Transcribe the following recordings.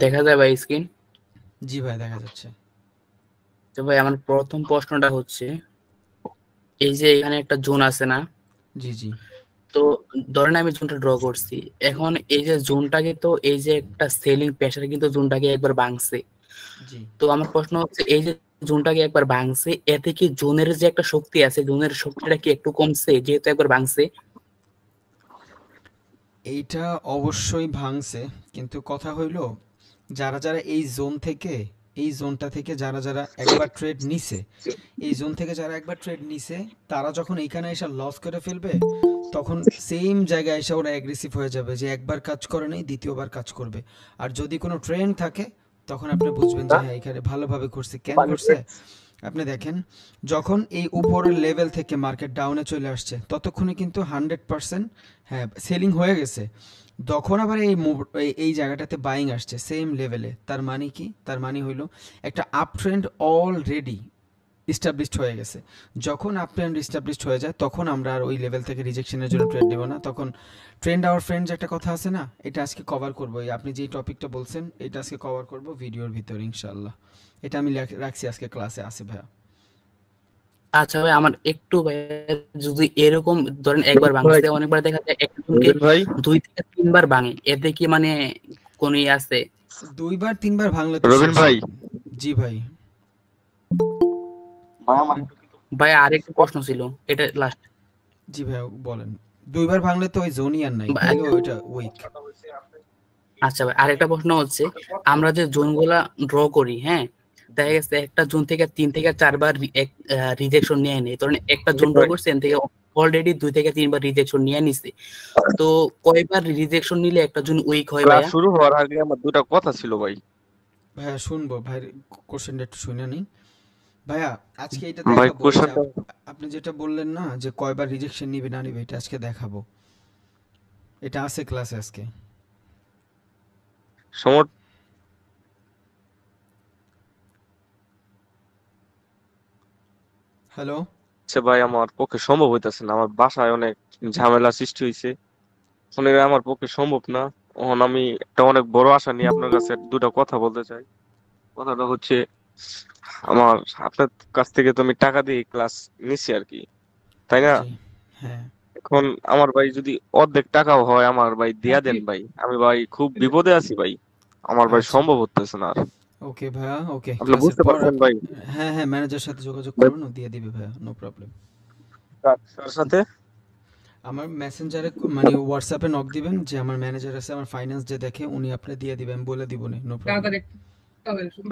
দেখা যায় ভাই স্ক্রিন? জি ভাই দেখা যাচ্ছে। তো ভাই আমার প্রথম প্রশ্নটা হচ্ছে, এই যে এখানে একটা জোন আছে না, জি জি তো ধরেন আমি জোনটা ড্র করছি। এখন এই যে জোনটাকে, তো এই যে একটা সেলিং প্রেসার কিন্তু জোনটাকে একবার ভাঙছে। জি। তো আমার প্রশ্ন হচ্ছে, এই যে জোনটাকে একবার ভাঙছে, এতে কি জোনের যে একটা শক্তি আছে, জোনের শক্তিটা কি একটু কমছে যেহেতু একবার ভাঙছে? এইটা অবশ্যই ভাঙছে, কিন্তু কথা হইল যারা যারা এই জোন থেকে, এই জোনটা থেকে যারা যারা একবার ট্রেড নিছে, এই জোন থেকে যারা একবার ট্রেড নিছে, তারা যখন এইখানে এসে লস করে ফেলবে, তখন সেম জায়গায় এসে ওরা অ্যাগ্রেসিভ হয়ে যাবে যে একবার কাজ করে নেই দ্বিতীয়বার কাজ করবে। আর যদি কোনো ট্রেন্ড থাকে তখন আপনি বুঝবেন যে হ্যাঁ এখানে ভালোভাবে করছে। কেন করছে আপনি দেখেন, যখন এই উপরের লেভেল থেকে মার্কেট ডাউনে চলে আসছে ততক্ষণে কিন্তু 100% হ্যাঁ সেলিং হয়ে গেছে। তখন আবার এই জায়গাটাতে বাইং আসছে সেম লেভেলে। তার মানে কি? তার মানে হইল একটা আপ ট্রেন্ড অলরেডি ইস্টাবলিশড হয়ে গেছে। যখন আপ ট্রেন্ড ইস্টাবলিশড হয়ে যায় তখন আমরা আর ওই লেভেল থেকে রিজেকশনের জন্য ট্রেড নেব না। তখন ট্রেন্ড আওয়ার ফ্রেন্ডস একটা কথা আছে না, এটা আজকে কভার করবো। এই আপনি যেই টপিকটা বলছেন এটা আজকে কভার করবো ভিডিওর ভিতরে ইনশাল্লাহ। এটা আমি রাখছি আজকে ক্লাসে আছে ভাইয়া। আচ্ছা ভাই, আমার একটু ভাই, যদি এরকম ধরেন একবার ভাই, ভাঙছে, অনেকবার দেখা যায় একজনকে রবিন ভাই, 2 থেকে 3 বার ভাঙে, এতে কি মানে কোন আছে? 2 বার 3 বার ভাঙলে তো রবিন শেষ। ভাই, জি ভাই। ভাই আরেকটা প্রশ্ন ছিল, এটা লাস্ট। জি ভাইয়া বলেন। 2 বার ভাঙলে তো ওই জোনই আর নাই, তাইলে ওইটা উইক। আচ্ছা ভাই, আরেকটা প্রশ্ন হচ্ছে, আমরা যে জোন গুলা ড্র করি, হ্যাঁ, দেখা গেছে একটা জোন থেকে 3 থেকে 4 বার রিজেকশন নিয়ে নেই। ধরেন একটা জোন ড্র করছে, এর থেকে অলরেডি 2 থেকে 3 বার রিজেকশন নিয়ে নিছে। তো কয়বার রিজেকশন নিলে একটা জোন উইক হয় ক্লাস ভাইয়া? শুরু হওয়ার আগে আমার দুটা কথা ছিল ভাই। ভাইয়া শুনবো, ভাই কোশ্চেনটা একটু শুনে নিই। ভাইয়া আজকে এটা ভাই দেখাবো, এই যে কোশ্চেনটা আপনি যেটা বললেন না যে কয়বার রিজেকশন নিবে না নিবে, এটা আজকে দেখাবো। এটা আছে ক্লাসে আজকে। সমর হ্যালো। ভাই, আমার পক্ষে সম্ভব হইতাছে না, আমার বাসায় অনেক ঝামেলা সৃষ্টি হইছে। শুনে আমার পক্ষে সম্ভব না। এখন আমি একটা অনেক বড় আশা নিয়ে আপনার কাছে দুটা কথা বলতে চাই। কথাটা হচ্ছে, আমার আপনার কাছ থেকে তো আমি টাকা দিয়ে ক্লাস নিছি আর কি, তাই না? জি হ্যাঁ। এখন আমার ভাই যদি অর্ধেক টাকাও হয়, আমার ভাই দিয়া দেন ভাই, আমি ভাই খুব বিপদে আছি ভাই, আমার ভাই আচ্ছা সম্ভব হচ্ছে না আর। ওকে ভাইয়া, ওকে আপনি ক্লাসের বুঝতে পর পারছেন আপনি, ভাই? হ্যাঁ হ্যাঁ ম্যানেজার সাথে যোগাযোগ ভাই, করুন, ও দিয়ে দিবে ভাইয়া, নো প্রবলেম। কার সাথে? আমার মেসেঞ্জারে মানে হোয়াটসঅ্যাপে নক দিবেন, যে আমার ম্যানেজার আছে, আমার ফাইন্যান্স যে দেখে উনি আপনি দিয়ে দিবেন, বলে দিব নো প্রবলেম।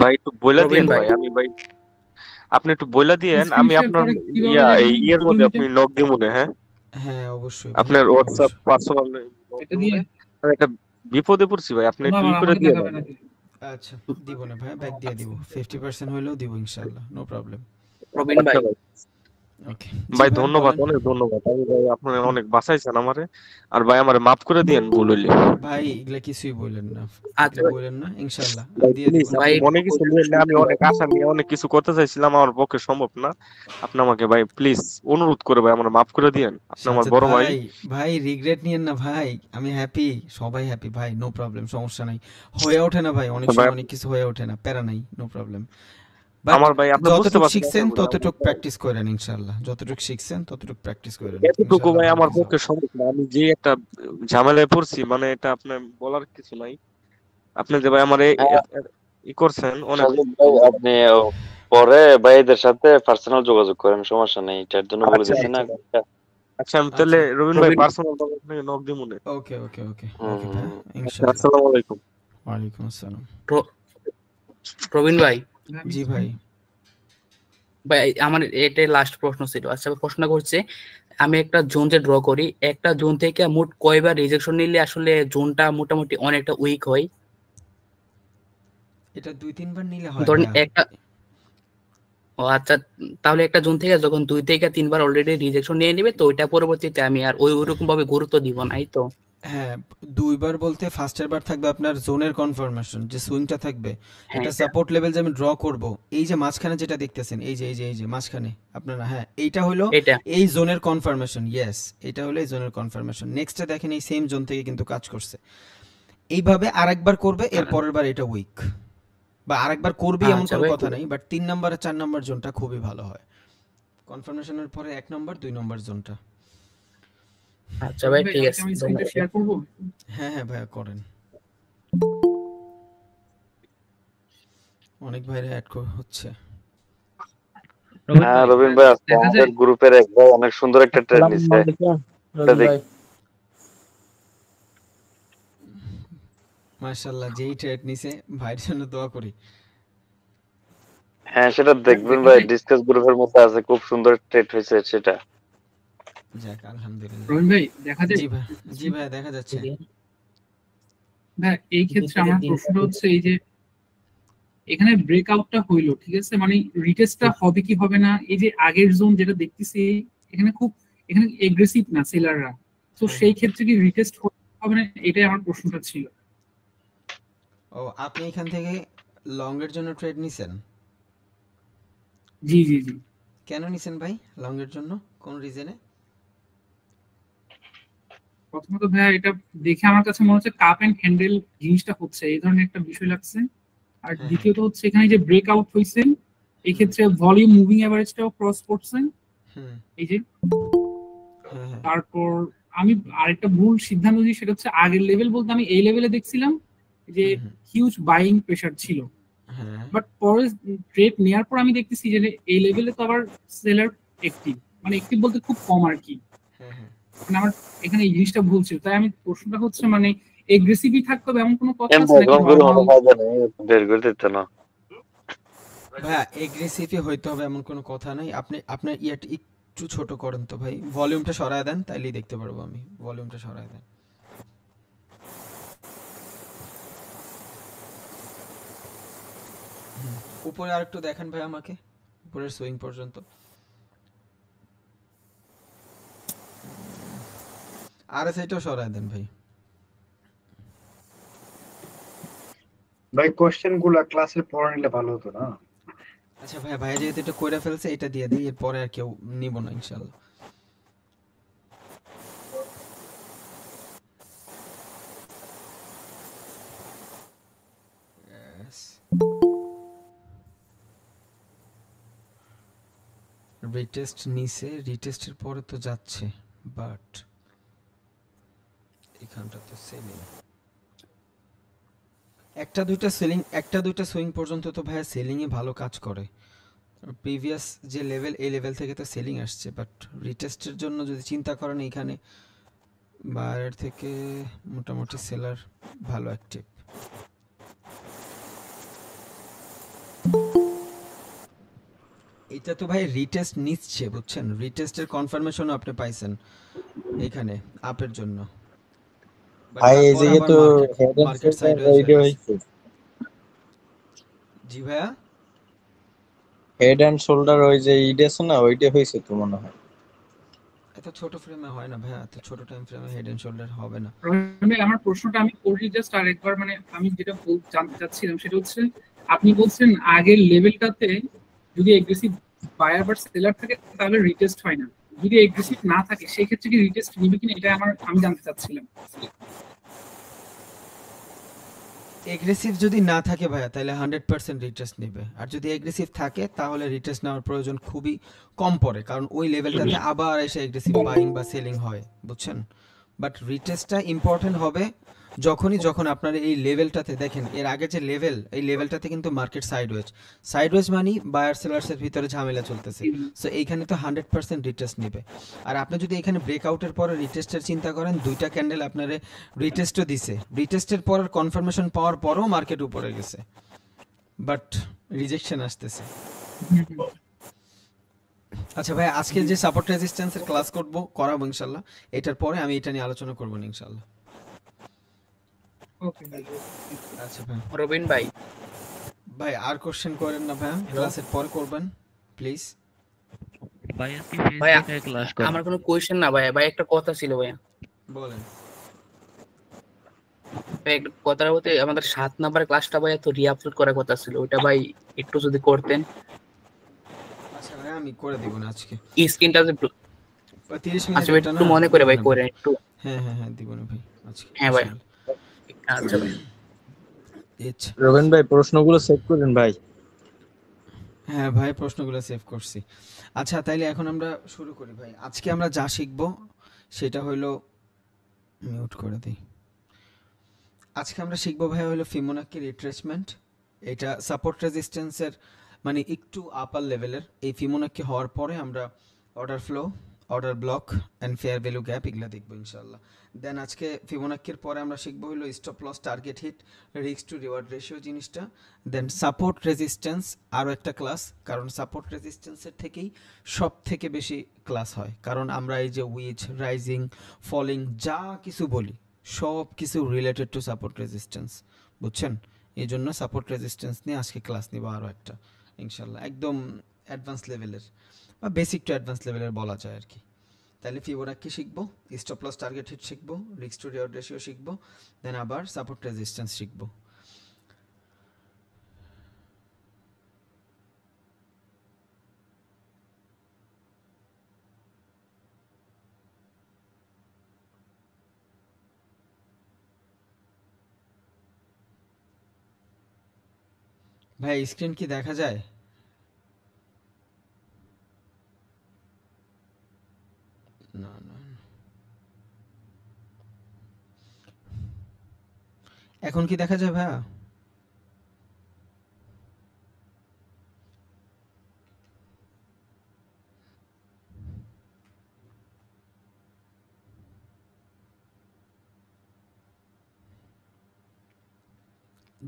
ভাই একটু বইলা প্রবীণ দিয়েন ভাই, ভাই, আমি ভাই, আপনি একটু বইলা দিয়েন, আমি আপনার এই ইয়ের মধ্যে আপনি নক দিমুনে, হ্যাঁ? হ্যাঁ অবশ্যই ভাইয়া আপনার হোয়াটসঅ্যাপ অবশ্যই। পার্সোনাল নক দিমুনে। আমি একটা বিপদে পড়ছি ভাই, আপনি একটু ই করে দিয়ে দেন। আচ্ছা দিব না ভাইয়া, ব্যাগ দিয়ে দিব, 50% হইলেও দিব ইনশাল্লাহ, নো প্রবলেম। প্রবীণ আচ্ছা ভাই। ভাই। ওকে জি ভাই ভাইয়া ধন্যবাদ, বলেন। অনেক ধন্যবাদ, আমি ভাই আপনার অনেক বাঁচাইছেন আমারে। আর ভাই আমারে মাফ করে দিয়েন ভুল হইলে। ভাই এগুলা কিছুই বললেন না, আচ্ছা এগুলা ভাই, বললেন না, ইনশাল্লাহ আমি ভাই দিয়ে দিব প্লিজ, নো ভাই আপনি মনে প্রবলেম। কিছু নিয়েন না, আমি অনেক আশা নিয়ে অনেক কিছু করতে চাইছিলাম, আমার পক্ষে সম্ভব না। আপনি আমাকে ভাই প্লিজ অনুরোধ করে ভাই আমার মাফ করে দিয়েন, আপনি আমার সাজ্জাদ বড় ভাই। ভাই, ভাই রিগ্রেট নিয়েন না ভাই, আমি হ্যাপি, সবাই হ্যাপি ভাই, নো প্রবলেম, সমস্যা নাই। হয়ে ওঠে না ভাই, অনেক ভাই সময় অনেক কিছু হয়ে ওঠে না, প্যারা নাই, নো প্রবলেম। বাট আমার ভাই, আপনি বুঝতে যতটুকু পারছেন শিখছেন আশা করি আমার ততটুকু প্র্যাকটিস করেন ইনশাল্লাহ, যতটুকু শিখছেন ততটুকু প্র্যাকটিস করেন, এতটুকু ইনশাল্লাহ ভাই ভালো আমার কিছু পক্ষে হবে। সম্ভব না, আমি যে একটা ঝামেলায় পড়ছি, মানে এটা আপনার বলার কিছু নাই। আপনি যে ভাই আমার হ্যাঁ, ই করছেন অনেক। সাজিদ ভাই আপনি পরে ভাইদের সাথে পার্সোনাল যোগাযোগ করেন, সমস্যা নেই, এটার জন্য বলে আচ্ছা দিছি না। আচ্ছা আচ্ছা, আমি তাহলে আচ্ছা রবিন ভাই প্রবীণ, পার্সোনাল ভাবে আপনাকে নক দিমুনে। ওকে ওকে ওকে ওকে ভাই হুম, আচ্ছা, ইনশাল্লাহ। আসসালামু আলাইকুম। ওয়ালাইকুম আসসালাম। প্রবীণ ভাই, জি ভাই। ভাই আমার এটাই লাস্ট প্রশ্ন ছিল। আচ্ছা প্রশ্ন করছে, আমি একটা জোন যে ড্র করি, একটা জোন থেকে মোট কয়বার রিজেকশন নিলে আসলে জোনটা মোটামুটি অনেকটা উইক হয়? এটা 2-3 বার নিলে হয় ধরেন ভাইয়া। একটা, ও আচ্ছা, তাহলে একটা জোন থেকে যখন 2 থেকে 3 বার অলরেডি রিজেকশন নিয়ে নিবে, তো ওইটা পরবর্তীতে আমি আর ওইরকম ভাবে গুরুত্ব দিব না, এই তো? হ্যাঁ 2 বার বলতে ফার্স্টের বার থাকবে আপনার জোনের কনফার্মেশন, যে সুইংটা থাকবে, হ্যাঁ একটা এটা, সাপোর্ট লেভেল যে আমি ড্র করব, এই যে মাঝখানে যেটা দেখতেছেন, এই যে মাঝখানে আপনারা, হ্যাঁ এইটা হলো এটা এই জোনের কনফার্মেশন, ইয়েস এটা হলো এই জোনের কনফার্মেশন। নেক্সটে দেখেন এই সেম জোন থেকে কিন্তু কাজ করছে। এইভাবে আরেকবার করবে, এর পরের বার এটা উইক, বা আরেকবার করবে এমন আচ্ছা কোনো ভাই, কথা নাই, বাট 3 নাম্বার আর 4 নাম্বার জোনটা খুবই ভালো হয়। কনফার্মেশনের পরে 1 নাম্বার 2 নাম্বার জোনটা। আচ্ছা ভাই, ঠিক আছে, আমি স্ক্রিনটা ধন্যবাদ। শেয়ার করব। হ্যাঁ হ্যাঁ ভাইয়া করেন, অনেক ভাইরা অ্যাড হচ্ছে। হ্যাঁ রবিন ভাই, আজকে দেখা আমাদের যায় গ্রুপের এক ভাই অনেক সুন্দর একটা ট্রেড নিচ্ছে। এটা দেখ, মাশাআল্লাহ, যেই ট্রেড নিছে ভাইয়ের জন্য দোয়া করি। হ্যাঁ সেটা দেখবেন ভাই, ডিসকাস গ্রুপের মধ্যে আছে, খুব সুন্দর ট্রেড হয়েছে সেটা। যাক আলহামদুলিল্লাহ। রবিন ভাই দেখা যায় জি ভাই দেখা যাচ্ছে। ভাই এই ক্ষেত্রে আমার প্রশ্ন হচ্ছে এই যে এখানে ব্রেকআউটটা হইলো, ঠিক আছে, মানে রিটেস্টটা হবে কি হবে না, এই যে আগের জোন যেটা দেখতেছি এখানে খুব এখানে এগ্রেসিভ না সেলাররা, তো সেই ক্ষেত্রে কি রিটেস্ট হবে না, এটাই আমার প্রশ্নটা ছিল। ও আপনি এখান থেকে লং এর জন্য ট্রেড নিছেন? জি জি জি। কেন নিছেন ভাই লং এর জন্য, কোন রিজনে? প্রথমত ভাইয়া এটা দেখে আমার কাছে মনে হচ্ছে কাপ এন্ড হ্যান্ডেল জিনিসটা হচ্ছে এই ধরনের একটা বিষয় লাগছে। আর হ্যাঁ। দ্বিতীয়ত হচ্ছে এখানে যে ব্রেকআউট হইছে এই ক্ষেত্রে ভলিউম মুভিং এভারেজটাও ক্রস করছে হুম এই যে। হ্যাঁ হ্যাঁ তারপর আমি আরেকটা ভুল সিদ্ধান্ত নিই, সেটা হচ্ছে আগের লেভেল বলতে আমি এই লেভেলে দেখছিলাম যে হিউজ বাইং প্রেসার ছিল, হ্যাঁ বাট পরে ট্রেড নেওয়ার পর আমি দেখতেছি যে এই লেভেলে তো আবার সেলার অ্যাক্টিভ, মানে অ্যাক্টিভ বলতে খুব কম আর কি, হ্যাঁ হ্যাঁ। মানে আমার এখানে এই জিনিসটা ভুল ছিল। তাই আমি প্রশ্নটা হচ্ছে মানে এগ্রেসিভই থাকতে হবে এমন কোনো কথা কেন আছে ভাই, নাকি কোন কোনো নরমাল? ফায়দা নেই, বের করে দিতে না। ভাইয়া এগ্রেসিভই হইতে হবে এমন কোনো কথা নাই। আপনি আপনার ইয়াটা একটু ছোট করেন তো ভাই, ভলিউমটা সরায় দেন, তাইলেই দেখতে পারবো আমি। ভলিউমটা সরায় দেন। উপরে আরেকটু দেখেন ভাই আমাকে, উপরের সুইং পর্যন্ত। আর সেইটাও সরায় দেন ভাই। ভাই কোশ্চেন গুলা ক্লাসে পড়ে নিলে ভালো হতো না? আচ্ছা ভাই, ভাই যেহেতু এটা কইরা ফেলছে এটা দিয়ে দিই, এরপরে আর কেউ নিব না ইনশাআল্লাহ। রিটেস্ট নিছে, রিটেস্টের পরে তো যাচ্ছে, বাট এখানটা তো সেলিং, একটা দুইটা সুইং পর্যন্ত তো ভাইয়া সেলিং এ ভালো কাজ করে। প্রিভিয়াস যে লেভেল, এই লেভেল থেকে তো সেলিং আসছে, বাট রিটেস্টের জন্য যদি চিন্তা করেন এখানে বায়ার থেকে মোটামুটি সেলার ভালো অ্যাক্টিভ। এটা তো ভাই রিটেস্ট নিচ্ছে বুঝছেন, রিটেস্টের কনফার্মেশনও আপনি পাইছেন এখানে আপের জন্য। ভাই এই যে তো head and market side shoulder হইছে, জি ভাইয়া হেড এন্ড শোল্ডার ওই যে ইডেস না, ওইটা হইছে তো মনে হয়। এত ছোট ফ্রেমে হয় না ভাইয়া, এত ছোট টাইম ফ্রেমে হেড এন্ড শোল্ডার হবে না। রহিম, আমার প্রশ্নটা আমি করি জাস্ট আরেকবার, মানে আমি যেটা জানতে চাচ্ছিলাম সেটা হচ্ছে আপনি বলছেন আগের লেভেলটাতে যদি এগ্রেসিভ বায়ার বা সেলার থাকে তাহলে রিটেস্ট হয় না, যদি এগ্রেসিভ না থাকে সেই ক্ষেত্রে কি রিটেস্ট নিবে কিনা, এটা আমি জানতে চাচ্ছিলাম। এগ্রেসিভ যদি না থাকে ভাইয়া তাহলে 100% রিটেস্ট নেবে, আর যদি এগ্রেসিভ থাকে তাহলে রিটেস্ট নেওয়ার প্রয়োজন খুবই কম পড়ে, কারণ ওই লেভেলটাতে আবার এসে এগ্রেসিভ বাইং বা সেলিং হয় বুঝছেন। বাট রিটেস্টটা ইম্পর্টেন্ট হবে যখন আপনার এই লেভেলটাতে দেখেন, এর আগে যে লেভেল, এই লেভেলটাতে কিন্তু মার্কেট সাইডওয়েজ মানে বায়ার সেলার্সের ভিতরে ঝামেলা চলতেছে, সো এইখানে তো 100% রিটেস্ট নেবে। আর আপনি যদি এখানে ব্রেকআউটের পরে রিটেস্টের চিন্তা করেন, দুইটা ক্যান্ডেল আপনারে রিটেস্টও দিছে, রিটেস্টের পর কনফার্মেশন পাওয়ার পরও মার্কেট উপরে গেছে, বাট রিজেকশন আসতেছে। আচ্ছা ভাই, আজকে যে সাপোর্ট রেজিস্ট্যান্সের ক্লাস করাবো ইনশাআল্লাহ, এটার পরে আমি এটা নিয়ে আলোচনা করব ইনশাআল্লাহ। ওকে ভাই। আচ্ছা ভাই, রবিন ভাই, ভাই আর কোশ্চেন করেন না ভাই, ক্লাসের পর করবেন প্লিজ। ভাই আজকে ভাইয়া, ফেসবুকে ক্লাস করেন। আমার কোনো কোয়েশ্চেন না ভাইয়া, ভাই একটা কথা ছিল ভাইয়া। বলেন। ভাই একটা কথা বলতে, আমাদের 7 নাম্বার ক্লাসটা ভাইয়া তো রিআপলোড করার কথা ছিল, ওইটা ভাই একটু যদি করতেন। আচ্ছা ভাই আমি করে দিব না আজকে, স্ক্রিনটা যে 30 আচ্ছা মিনিট ভাই, একটু মনে করে ভাই করেন একটু। হ্যাঁ হ্যাঁ হ্যাঁ দিব না ভাই আজকে। হ্যাঁ ভাই। আচ্ছা ভাই। আচ্ছা রবিন ভাই প্রশ্নগুলো সেভ করেন ভাই। হ্যাঁ ভাই, প্রশ্নগুলো সেভ করছি। আচ্ছা তাইলে এখন আমরা শুরু করি ভাই। আজকে আমরা যা শিখব সেটা হলো, মিউট করে দিই। আজকে আমরা শিখব ভাই হলো ফিবোনাক্কি রিট্রেসমেন্ট। এটা সাপোর্ট রেজিস্ট্যান্সের মানে একটু আপার লেভেলের। এই ফিবোনাক্কি হওয়ার পরে আমরা order flow, order block and fair value gap এগুলো দেখবো ইনশাল্লাহ। দেন আজকে ফিবোনাক্কির পরে আমরা শিখবো হলো stop loss, target hit, risk to reward ratio জিনিসটা। দেন সাপোর্ট রেজিস্ট্যান্স আরও একটা ক্লাস, কারণ সাপোর্ট রেজিস্ট্যান্সের থেকেই সব থেকে বেশি ক্লাস হয়। কারণ আমরা এই যে উইচ, রাইজিং, ফলিং যা কিছু বলি সব কিছু রিলেটেড টু সাপোর্ট রেজিস্ট্যান্স, বুঝছেন? এই জন্য সাপোর্ট রেজিস্ট্যান্স নিয়ে আজকে ক্লাস নিব আরও একটা ইনশাল্লাহ, একদম অ্যাডভান্স লেভেলের বা বেসিক টু অ্যাডভান্স লেভেলের বলা যায় আর কি। তাহলে ফিবোনাক্কি শিখবো, স্টপ লস, টার্গেট হিট শিখবো, রিস্ক টু রিওয়ার্ড রেশিও শিখবো, দেন আবার সাপোর্ট রেজিস্ট্যান্স শিখবো। ভাই স্ক্রিন কি দেখা যায়? না না, এখন কি দেখা যায় ভাইয়া?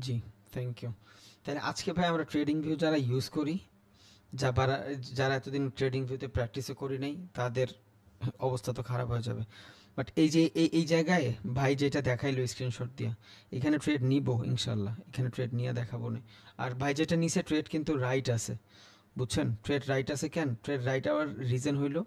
জি, থ্যাংক ইউ। তাহলে আজকে ভাই আমরা ট্রেডিং ভিউ যারা ইউজ করি, যারা এতদিন ট্রেডিং ভিউতে প্র্যাকটিসও করি নাই, তাদের অবস্থা তো খারাপ হয়ে যাবে। বাট এই যে এই জায়গায় ভাই যেটা দেখাইলো স্ক্রিনশট দিয়া, এখানে ট্রেড নিব ইনশাল্লাহ, এখানে ট্রেড নিয়ে দেখাবো না। আর ভাই যেটা নিছে ট্রেড কিন্তু রাইট আছে, বুঝছেন? ট্রেড রাইট আছে কেন? ট্রেড রাইট হওয়ার রিজন হইলো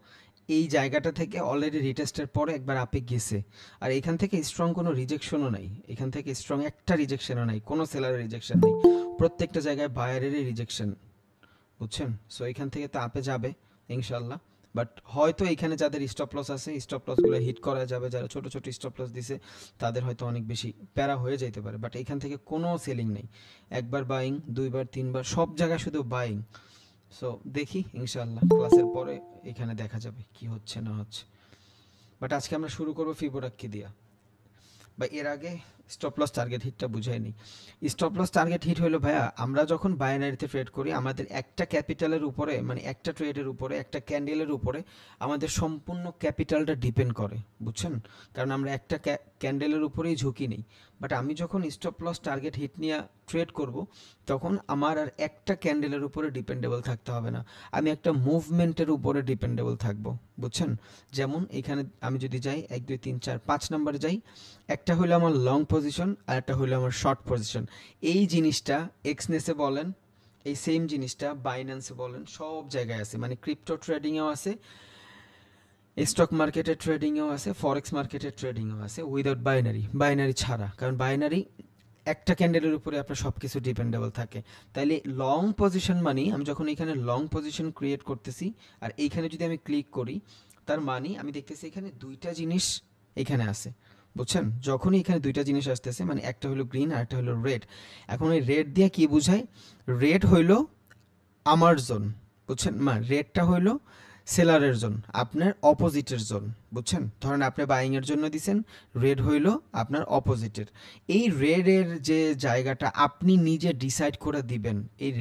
এই জায়গাটা থেকে অলরেডি রিটেস্টের পরে একবার আপে গেছে, আর এখান থেকে স্ট্রং কোনো রিজেকশনও নাই, এখান থেকে স্ট্রং একটা রিজেকশনও নাই, কোনো সেলারের রিজেকশন নেই, প্রত্যেকটা জায়গায় বায়ারেরই রিজেকশন, বুঝছেন? সো এখান থেকে তো আপে যাবে ইনশাল্লাহ। বাট হয়তো এখানে যাদের স্টপ লস আছে, স্টপ লসগুলো হিট করা যাবে, যারা ছোট ছোট স্টপ লস দিছে তাদের হয়তো অনেক বেশি প্যারা হয়ে যেতে পারে। বাট এখান থেকে কোনো সেলিং নেই, একবার বাইং, দুইবার, তিনবার, সব জায়গায় শুধু বাইং। সো দেখি ইনশাল্লাহ ক্লাসের পরে এখানে দেখা যাবে কি হচ্ছে না হচ্ছে। বাট আজকে আমরা শুরু করবো ফিবোনাক্কি দিয়া। বা এর আগে স্টপ লস টার্গেট হিটটা বুঝাই নি। স্টপ লস টার্গেট হিট হলো ভাইয়া, আমরা যখন বাইনারিতে ট্রেড করি আমাদের একটা ক্যাপিটালের উপরে, মানে একটা ট্রেডের উপরে, একটা ক্যান্ডেলের উপরে আমাদের সম্পূর্ণ ক্যাপিটালটা ডিপেন্ড করে, বুঝছেন? কারণ আমরা একটা ক্যান্ডেলের উপরেই ঝুঁকি নেই। বাট আমি যখন স্টপ লস টার্গেট হিট নিয়ে ট্রেড করব, তখন আমার আর একটা ক্যান্ডেলের উপরে ডিপেন্ডেবল থাকতে হবে না, আমি একটা মুভমেন্টের উপরে ডিপেন্ডেবল থাকবো, বুঝছেন? যেমন এখানে আমি যদি যাই 1 2 3 4 5 নাম্বার যাই, একটা হলো আমার লং পজিশন আর একটা হলো আমার শর্ট পজিশন। এই জিনিসটা এক্সনেসে বলেন, এই সেম জিনিসটা বাইন্যান্সে বলেন, সব জায়গায় আছে, মানে ক্রিপ্টো ট্রেডিংয়েও আছে, স্টক মার্কেটের ট্রেডিংয়েও আছে, ফরেক্স মার্কেটের ট্রেডিংয়েও আছে, উইদাউট বাইনারি ছাড়া। কারণ বাইনারি একটা ক্যান্ডেলের উপরে আপনার সব কিছু ডিপেন্ডেবল থাকে। তাইলে লং পজিশন মানে আমি যখন এখানে লং পজিশন ক্রিয়েট করতেছি আর এইখানে যদি আমি ক্লিক করি, তার মানে আমি দেখতেছি এখানে দুইটা জিনিস এখানে আছে, বুঝছেন? যখনই এখানে দুইটা জিনিস আসতেছে, মানে একটা হলো গ্রিন আর একটা হলো রেড। এখন ওই রেড দিয়ে কি বোঝায়? রেড হইলো আমার জোন, বুঝছেন? রেডটা হইলো সেলারের জোন, আপনার অপোজিটের জোন, বুঝছেন? ধরেন আপনি বাইং এর জন্য দিছেন, রেড হইলো আপনার অপোজিটের। এই রেডের যে জায়গাটা আপনি নিজে ডিসাইড করে দিবেন, এই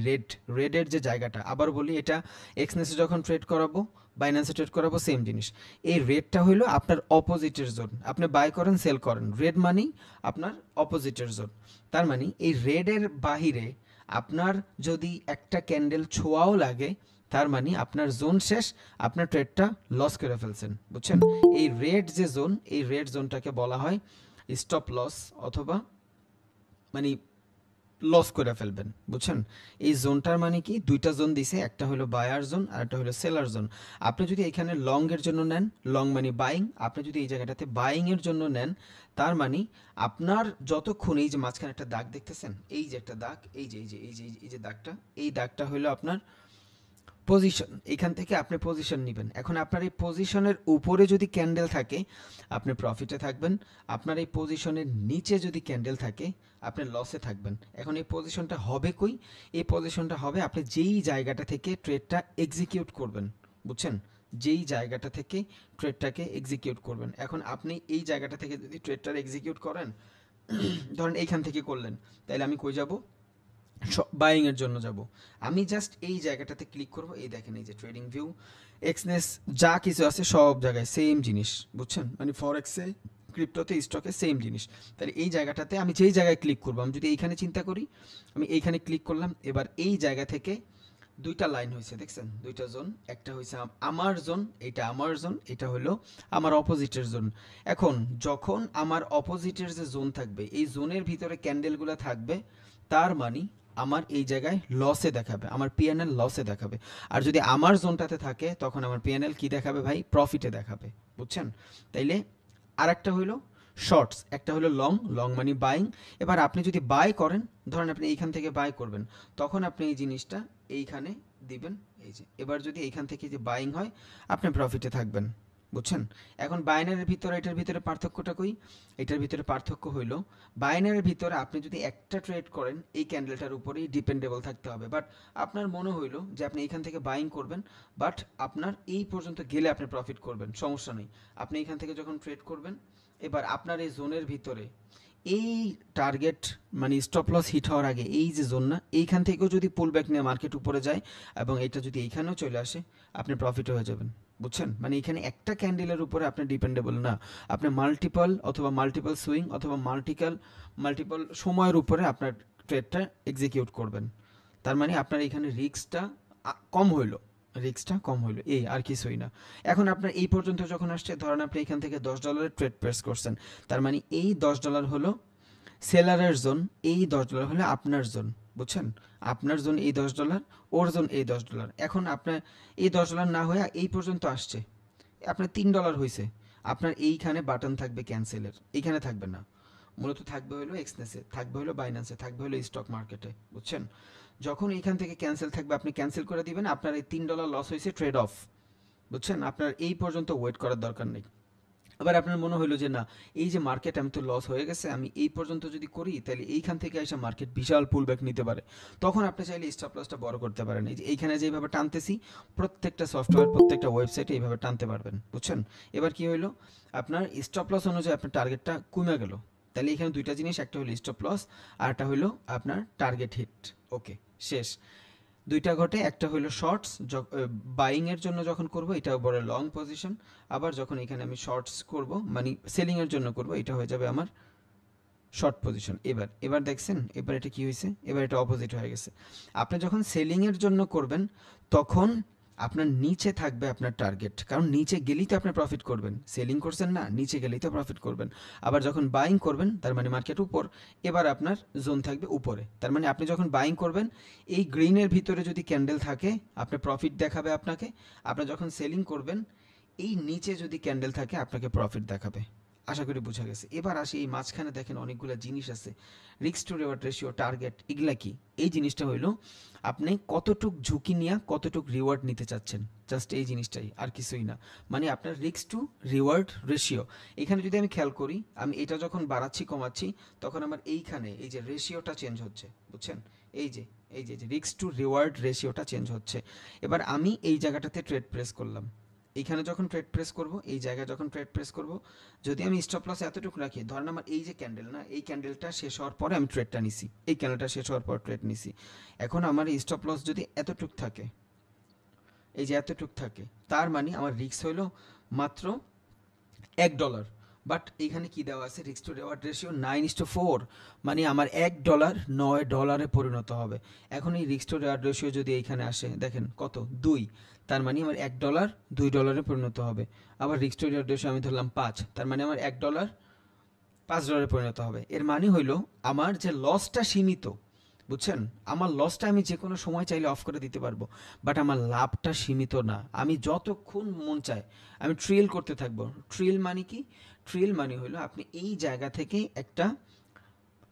রেডের যে জায়গাটা, আবার বলি এটা এক্সনেসে যখন ট্রেড করাবো, বাইন্যান্সে ট্রেড করাবো, সেম জিনিস। এই রেডটা হইলো আপনার অপোজিটের জোন, আপনি বাই করেন সেল করেন, রেড মানি আপনার অপোজিটের জোন। তার মানে এই রেডের বাহিরে আপনার যদি একটা ক্যান্ডেল ছোঁয়াও লাগে, তার মানে আপনার জোন শেষ, আপনার ট্রেডটা লস করে ফেলছেন, বুঝছেন? এই রেড যে জোন, এই রেড জোনটাকে বলা হয় স্টপ লস, অথবা মানে লস করে ফেলবেন, বুঝছেন? এই জোনটার মানে কি, দুইটা জোন দিছে, একটা হলো বায়ার জোন আর একটা হলো সেলার জোন। আপনি যদি এখানে লং এর জন্য নেন, লং মানে বাইং, আপনি যদি এই জায়গাটাতে বাইং এর জন্য নেন, তার মানে আপনার যতক্ষণ এই যে মাঝখানে একটা দাগ দেখতেছেন, এই যে একটা দাগ, এই যে দাগটা, এই দাগটা হলো আপনার পজিশন, এখান থেকে আপনি পজিশন নেবেন। এখন আপনার এই পজিশনের উপরে যদি ক্যান্ডেল থাকে আপনি প্রফিটে থাকবেন, আপনার এই পজিশনের নিচে যদি ক্যান্ডেল থাকে আপনি লসে থাকবেন। এখন এই পজিশনটা হবে কই? এই পজিশনটা হবে আপনি যেই জায়গাটা থেকে ট্রেডটা এক্সিকিউট করবেন, বুঝছেন? যেই জায়গাটা থেকে ট্রেডটাকে এক্সিকিউট করবেন। এখন আপনি এই জায়গাটা থেকে যদি ট্রেডটা এক্সিকিউট করেন, ধরেন এইখান থেকে করলেন, তাহলে আমি কই যাব? বাইং এর জন্য যাব। আমি জাস্ট এই জায়গাটাতে ক্লিক করব, এই দেখেন এই যে ট্রেডিং ভিউ, এক্সনেস যা কিছু আছে সব জায়গায় সেম জিনিস, বুঝছেন? মানে ফরেক্সে, ক্রিপ্টোতে, স্টকে সেম জিনিস। তাহলে এই জায়গাটাতে আমি যেই জায়গায় ক্লিক করব, আমি যদি এইখানে চিন্তা করি, আমি এইখানে ক্লিক করলাম, এবার এই জায়গা থেকে দুইটা লাইন হয়েছে, দেখছেন? দুইটা জোন, একটা হয়েছে আমার জোন, এটা আমার জোন, এটা হলো আমার অপোজিটের জোন। এখন যখন আমার অপোজিটের যে জোন থাকবে, এই জোনের ভিতরে ক্যান্ডেলগুলো থাকবে, তার মানে আমার এই জায়গায় লসে দেখাবে, আমার পিএনএল লসে দেখাবে। আর যদি আমার জোনটাতে থাকে তখন আমার পিএনএল কি দেখাবে ভাই? প্রফিটে দেখাবে, বুঝছেন? তাইলে আরেকটা হইলো শর্টস, একটা হলো লং, লং মানে বাইং। এবার আপনি যদি বাই করেন, ধরেন আপনি এইখান থেকে বাই করবেন, তখন আপনি এই জিনিসটা এইখানে দিবেন, এই যে। এবার যদি এইখান থেকে যে বাইং হয় আপনি প্রফিটে থাকবেন, বুঝছেন? এখন বাইনারির ভিতরে এটার ভিতরে পার্থক্যটা কই? এটার ভিতরে পার্থক্য হইলো বাইনারির ভিতরে আপনি যদি একটা ট্রেড করেন এই ক্যান্ডেলটার উপরেই ডিপেন্ডেবল থাকতে হবে। বাট আপনার মনে হইলো যে আপনি এইখান থেকে বাইং করবেন, বাট আপনার এই পর্যন্ত গেলে আপনি প্রফিট করবেন, সমস্যা নেই। আপনি এইখান থেকে যখন ট্রেড করবেন, এবার আপনার এই জোনের ভিতরে এই টার্গেট মানে স্টপ লস হিট হওয়ার আগে এই যে জোন না, এইখান থেকেও যদি পুল ব্যাক নিয়ে মার্কেট উপরে যায় এবং এটা যদি এইখানেও চলে আসে, আপনি প্রফিট হয়ে যাবেন, বুঝছেন? মানে এখানে একটা ক্যান্ডেলের উপরে আপনি ডিপেন্ডেবল না, আপনি মাল্টিপল অথবা মাল্টিপল সুইং অথবা মাল্টিপল সময়ের উপরে আপনার ট্রেডটা এক্সিকিউট করবেন। তার মানে আপনার এখানে রিস্কটা কম হইলো, রিস্কটা কম হইলো, এই আর কিছুই না। এখন আপনার এই পর্যন্ত যখন আসছে, ধরেন আপনি এখান থেকে $10 ট্রেড প্রেস করছেন, তার মানে এই $10 হলো সেলারের জোন, এই $10 হলো আপনার জোন, বুঝছেন? আপনার জোন এই $10, ওর জোন এই $10। এখন আপনার এই $10 না হয়ে এই পর্যন্ত আসছে, আপনার $3 হয়েছে, আপনার এইখানে বাটন থাকবে ক্যান্সেলের, এইখানে থাকবে না, মূলত থাকবে হলো এক্সনেসে, থাকবে হলো বাইন্যান্সে, থাকবে হলো স্টক মার্কেটে, বুঝছেন? যখন এইখান থেকে ক্যান্সেল থাকবে আপনি ক্যান্সেল করে দিবেন, আপনার এই $3 লস হয়েছে, ট্রেড অফ, বুঝছেন? আপনার এই পর্যন্ত ওয়েট করার দরকার নেই। আবার আপনার মনে হলো যে না, এই যে মার্কেট আমি তো লস হয়ে গেছে, আমি এই পর্যন্ত যদি করি তাহলে এইখান থেকে এসে মার্কেট বিশাল পুল ব্যাক নিতে পারে, তখন আপনি চাইলে স্টপ লসটা বড় করতে পারেন। এই যে এইখানে যেভাবে টানতেছি, প্রত্যেকটা সফটওয়্যার প্রত্যেকটা ওয়েবসাইটে এইভাবে টানতে পারবেন, বুঝছেন? এবার কি হইলো, আপনার স্টপ লস অনুযায়ী আপনার টার্গেটটা কমে গেল। তাহলে এখানে দুইটা জিনিস, একটা হলো স্টপ লস আর একটা হলো আপনার টার্গেট হিট। ওকে, শেষ। দুইটা ঘটে, একটা হলো শর্টস, বাইং এর জন্য যখন করব এটা বড় লং পজিশন, আবার যখন এখানে আমি শর্টস করব মানে সেলিং এর জন্য করব, এটা হয়ে যাবে আমার শর্ট পজিশন। এবার দেখছেন, এবার এটা কি হয়েছে? এবার এটা অপোজিট হয়ে গেছে। আপনি যখন সেলিং এর জন্য করবেন তখন আপনার নিচে থাকবে আপনার টার্গেট, কারণ নিচে গেলেই তো আপনি প্রফিট করবেন। সেলিং করছেন না, নিচে গেলেই তো প্রফিট করবেন। আবার যখন বাইং করবেন, তার মানে মার্কেট উপর, এবার আপনার জোন থাকবে উপরে। তার মানে আপনি যখন বাইং করবেন, এই গ্রিনের ভিতরে যদি ক্যান্ডেল থাকে আপনি প্রফিট দেখাবে আপনাকে। আপনি যখন সেলিং করবেন, এই নিচে যদি ক্যান্ডেল থাকে আপনাকে প্রফিট দেখাবে। আশা করি বোঝা গেছে। এবার আসি এই মাঝখানে, দেখেন অনেকগুলো জিনিস আছে, risk to reward ratio, target, এগুলা কি? এই জিনিসটা হইলো আপনি কতটুক ঝুঁকি নিয়ে কতটুক রিওয়ার্ড নিতে চাচ্ছেন, জাস্ট এই জিনিসটাই, আর কিছুই না। মানে আপনার রিস্ক টু রিওয়ার্ড রেশিও। এখানে যদি আমি খেয়াল করি, আমি এটা যখন বাড়াচ্ছি কমাচ্ছি, তখন আমার এইখানে এই যে রেশিওটা চেঞ্জ হচ্ছে, বুঝছেন? এই যে রিস্ক টু রিওয়ার্ড রেশিওটা চেঞ্জ হচ্ছে। এবার আমি এই জায়গাটাতে ট্রেড প্রেস করলাম, এইখানে যখন ট্রেড প্রেস করব, এই জায়গায় যখন ট্রেড প্রেস করব, যদি আমি স্টপ লস এতটুকু রাখি, ধরেন আমার এই যে ক্যান্ডেল না, এই ক্যান্ডেলটা শেষ হওয়ার পরে আমি ট্রেডটা নিছি, এই ক্যান্ডেলটা শেষ হওয়ার পর ট্রেড নিছি। এখন আমার এই স্টপ লস যদি এতটুক থাকে, এই যে এতটুক থাকে, তার মানে আমার রিস্ক হইলো মাত্র $1। বাট এইখানে কি দেওয়া আছে? রিস্ক টু রিওয়ার্ড রেশিও 9:4, মানে আমার $1 $9 পরিণত হবে। এখন এই রিস্ক টু রিওয়ার্ড রেশিও যদি এইখানে আসে, দেখেন কত, 2, তার মানে আমার $1 $2 পরিণত হবে। আবার রিস্ক টু রিওয়ার্ড রেশিও আমি ধরলাম 5, তার মানে আমার $1 $5 পরিণত হবে। এর মানে হইলো আমার যে লসটা সীমিত, বুঝছেন? আমার লসটা আমি যে কোনো সময় চাইলে অফ করে দিতে পারবো, বাট আমার লাভটা সীমিত না। আমি যতক্ষণ মন চায় আমি ট্রিল করতে থাকবো। ট্রিল মানে কি? ট্রিল মানে হলো আপনি এই জায়গা থেকে একটা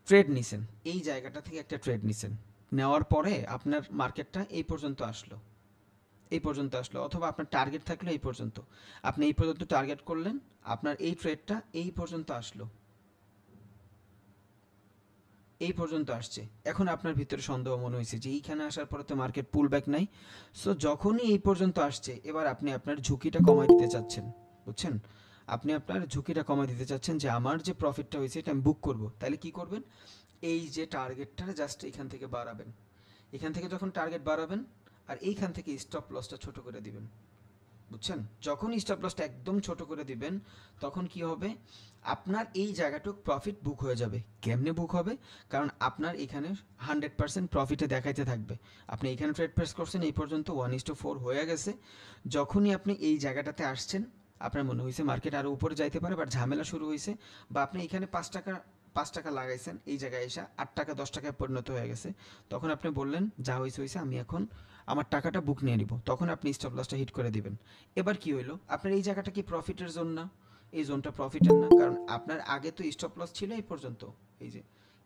ট্রেড নিছেন, এই জায়গাটা থেকে একটা ট্রেড নিছেন, নেওয়ার পরে আপনার মার্কেটটা এই পর্যন্ত আসলো, এই পর্যন্ত আসলো, অথবা আপনার টার্গেট থাকলো এই পর্যন্ত, আপনি এই পর্যন্ত টার্গেট করলেন, আপনার এই ট্রেডটা এই পর্যন্ত আসলো, এই পর্যন্ত আসছে। এখন আপনার ভিতরে সন্দেহ মনে হয়েছে যে এইখানে আসার পরে তো মার্কেট পুল ব্যাক নাই, সো যখনই এই পর্যন্ত আসছে এবার আপনি আপনার ঝুঁকিটা কমাই দিতে চাচ্ছেন, বুঝছেন? আপনি আপনার ঝুঁকিটা কমাই দিতে চাচ্ছেন যে আমার যে প্রফিটটা হয়েছে এটা আমি বুক করব। তাহলে কি করবেন? এই যে টার্গেটটা জাস্ট এখান থেকে বাড়াবেন, এখান থেকে যখন টার্গেট বাড়াবেন আর এইখান থেকে স্টপ লসটা ছোট করে দিবেন, বুঝছেন? যখন স্টপ লসটা একদম ছোট করে দিবেন তখন কি হবে, আপনার এই জায়গাটুক প্রফিট বুক হয়ে যাবে। কেমনে বুক হবে? কারণ আপনার এখানে 100% প্রফিটে দেখাইতে থাকবে। আপনি এখানে ট্রেড প্রেস করছেন, এই পর্যন্ত 1:4 হয়ে গেছে। যখনই আপনি এই জায়গাটাতে আসছেন, আপনার মনে হয়েছে মার্কেট আরও উপরে যাইতে পারে, বাট ঝামেলা শুরু হয়েছে, বা আপনি এখানে 5 টাকা লাগাইছেন, এই জায়গায় এসে 8 টাকা 10 টাকায় পরিণত হয়ে গেছে, তখন আপনি বললেন যা হয়েছে হয়েছে, আমি এখন আমার টাকাটা বুক নিয়ে নিব, তখন আপনি স্টপ লসটা হিট করে দিবেন। এবার কি হইলো, আপনার এই জায়গাটা কি প্রফিটের জোন না? এই জোনটা প্রফিটের না, কারণ আপনার আগে তো স্টপ লস ছিল এই পর্যন্ত, এই যে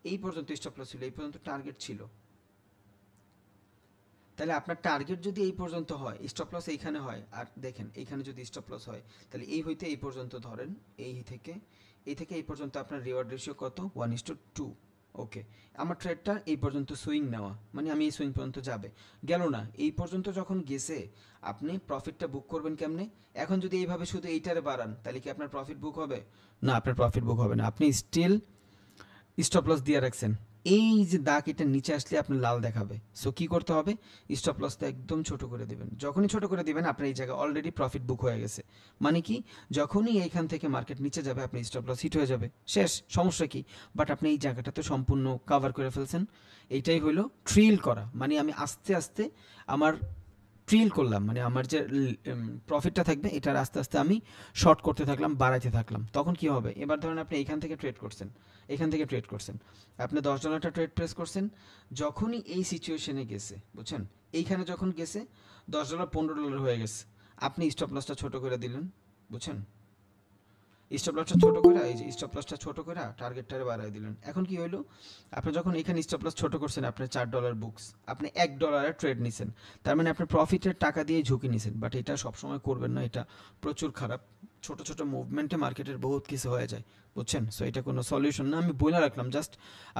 এই পর্যন্ত স্টপ লস ছিল, এই পর্যন্ত টার্গেট ছিল। তাহলে আপনার টার্গেট যদি এই পর্যন্ত হয়, স্টপ লস এইখানে হয়, আর দেখেন এইখানে যদি স্টপ লস হয়, তাহলে এই হইতে এই পর্যন্ত ধরেন, এই থেকে এই পর্যন্ত আপনার রিওয়ার্ড রেশিও কত? 1:2। ওকে, আমার ট্রেডটা এই পর্যন্ত সুইং নেওয়া, মানে আমি এই সুইং পর্যন্ত যাবে, গেল না, এই পর্যন্ত যখন গেছে আপনি প্রফিটটা বুক করবেন কেমনে? এখন যদি এইভাবে শুধু এইটারে বাড়ান তাহলে কি আপনার প্রফিট বুক হবে? না, আপনার প্রফিট বুক হবে না। আপনি স্টিল স্টপ লস দিয়ে রাখছেন, এই যে দাগ এটা নিচে আসলে আপনার লাল দেখাবে। সো কি করতে হবে? স্টপ লসটা একদম ছোট করে দিবেন। যখনই ছোট করে দিবেন আপনার এই জায়গায় অলরেডি প্রফিট বুক হয়ে গেছে, মানে কি যখনই এইখান থেকে মার্কেট নিচে যাবে আপনি স্টপ লস হিট হয়ে যাবে, শেষ, সমস্যা কি? বাট আপনি এই জায়গাটা তো সম্পূর্ণ কভার করে ফেলছেন। এইটাই হলো ট্রিল করা, মানে আমি আস্তে আস্তে আমার ট্রিল করলাম, মানে আমার যে প্রফিটটা থাকবে এটার আস্তে আস্তে আমি শর্ট করতে থাকলাম, বাড়াইতে থাকলাম। তখন কি হবে? এবার ধরেন আপনি এইখান থেকে ট্রেড করছেন, এখান থেকে ট্রেড করছেন, আপনি $10টা ট্রেড প্রেস করছেন, যখনই এই সিচুয়েশনে গেছে, বুঝছেন, এইখানে যখন গেছে $10 $15 হয়ে গেছে, আপনি স্টপ লসটা ছোট করে দিলেন, বুঝছেন, স্টপ লসটা ছোট করে, এই যে স্টপ লসটা ছোট করে টার্গেটটারে বাড়াই দিলেন। এখন কি হইলো, আপনি যখন এখানে স্টপ লস ছোট করছেন, আপনার $4 বুকস, আপনি $1 ট্রেড নিছেন, তার মানে আপনি প্রফিটের টাকা দিয়ে ঝুঁকি নিছেন। বাট এটা সবসময় করবেন না, এটা প্রচুর খারাপ। ছোট ছোট মুভমেন্টে মার্কেটের বহুত কিছু হয়ে যায়, বুঝছেন? সো এটা কোনো সলিউশন না, আমি বলে রাখলাম জাস্ট।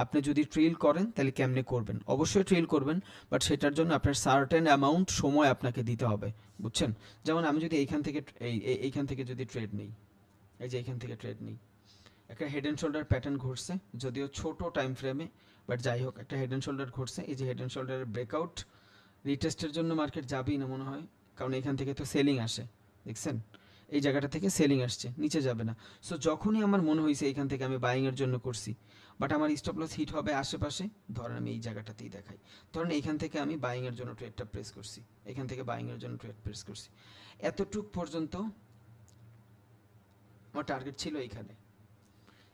আপনি যদি ট্রেল করেন তাহলে কেমনে করবেন? অবশ্যই ট্রেল করবেন, বাট সেটার জন্য আপনার সার্টেন অ্যামাউন্ট সময় আপনাকে দিতে হবে, বুঝছেন? যেমন আমি যদি এইখান থেকে যদি ট্রেড নিই, এই যে এখান থেকে ট্রেড নিই, একটা হেড অ্যান্ড শোল্ডার প্যাটার্ন ঘটছে, যদিও ছোট টাইম ফ্রেমে, বাট যাই হোক একটা হেড অ্যান্ড শোল্ডার ঘটছে। এই যে হেড অ্যান্ড শোল্ডারের ব্রেকআউট, রিটেস্টের জন্য মার্কেট যাবেই না মনে হয়, কারণ এখান থেকে তো সেলিং আসে, দেখছেন এই জায়গাটা থেকে সেলিং আসছে, নিচে যাবে না। সো যখনই আমার মনে হয়েছে এখান থেকে আমি বাইংয়ের জন্য করছি, বাট আমার স্টপ লস হিট হবে আশেপাশে, ধরেন আমি এই জায়গাটাতেই দেখাই, ধরেন এইখান থেকে আমি বাইংয়ের জন্য ট্রেডটা প্রেস করছি, এখান থেকে বাইংয়ের জন্য ট্রেড প্রেস করছি, এতটুক পর্যন্ত আমার টার্গেট ছিল এইখানে।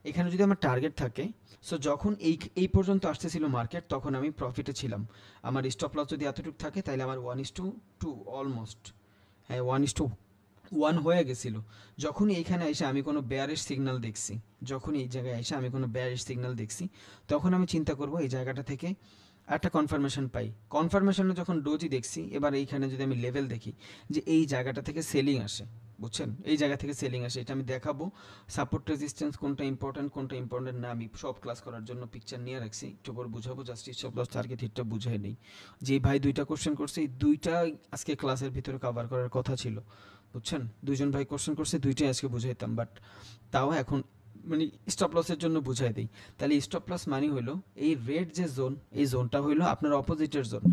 এখানে যদি আমার টার্গেট থাকে, সো যখন এই পর্যন্ত আসতেছিল মার্কেট, তখন আমি প্রফিটে ছিলাম। আমার স্টপ লস যদি এতটুকু থাকে তাহলে আমার 1:2 অলমোস্ট, হ্যাঁ 1:1 হয়ে গেছিল। যখন এইখানে এসে আমি কোনো বেয়ারিশ সিগন্যাল দেখছি, যখন এই জায়গায় এসে আমি কোনো বেয়ারিশ সিগন্যাল দেখছি, তখন আমি চিন্তা করব এই জায়গাটা থেকে একটা কনফার্মেশন পাই। কনফার্মেশনে যখন ডোজি দেখছি, এবার এইখানে যদি আমি লেভেল দেখি যে এই জায়গাটা থেকে সেলিং আসে, বুঝছেন, এই জায়গা থেকে সেলিং আসে, এটা আমি দেখাবো। সাপোর্ট রেজিস্ট্যান্স কোনটা ইম্পর্টেন্ট না, আমি সব ক্লাস করার জন্য পিকচার নিয়ে রাখছি, একটু পর বুঝাবো, জাস্ট স্টপ লস টার্গেট হিটটা বুঝাই নেই। যে ভাই 2টা কোশ্চেন করছে, এই 2টা আজকে ক্লাসের ভিতরে কভার করার কথা ছিল, বুঝছেন, 2জন ভাই কোশ্চেন করছে, 2টাই আজকে বুঝাইতাম, বাট তাও এখন মানে স্টপ লসের জন্য বুঝাই দিই। তাহলে স্টপ লস মানে হইলো এই রেড যে জোন, এই জোনটা হইলো আপনার অপোজিটের জোন।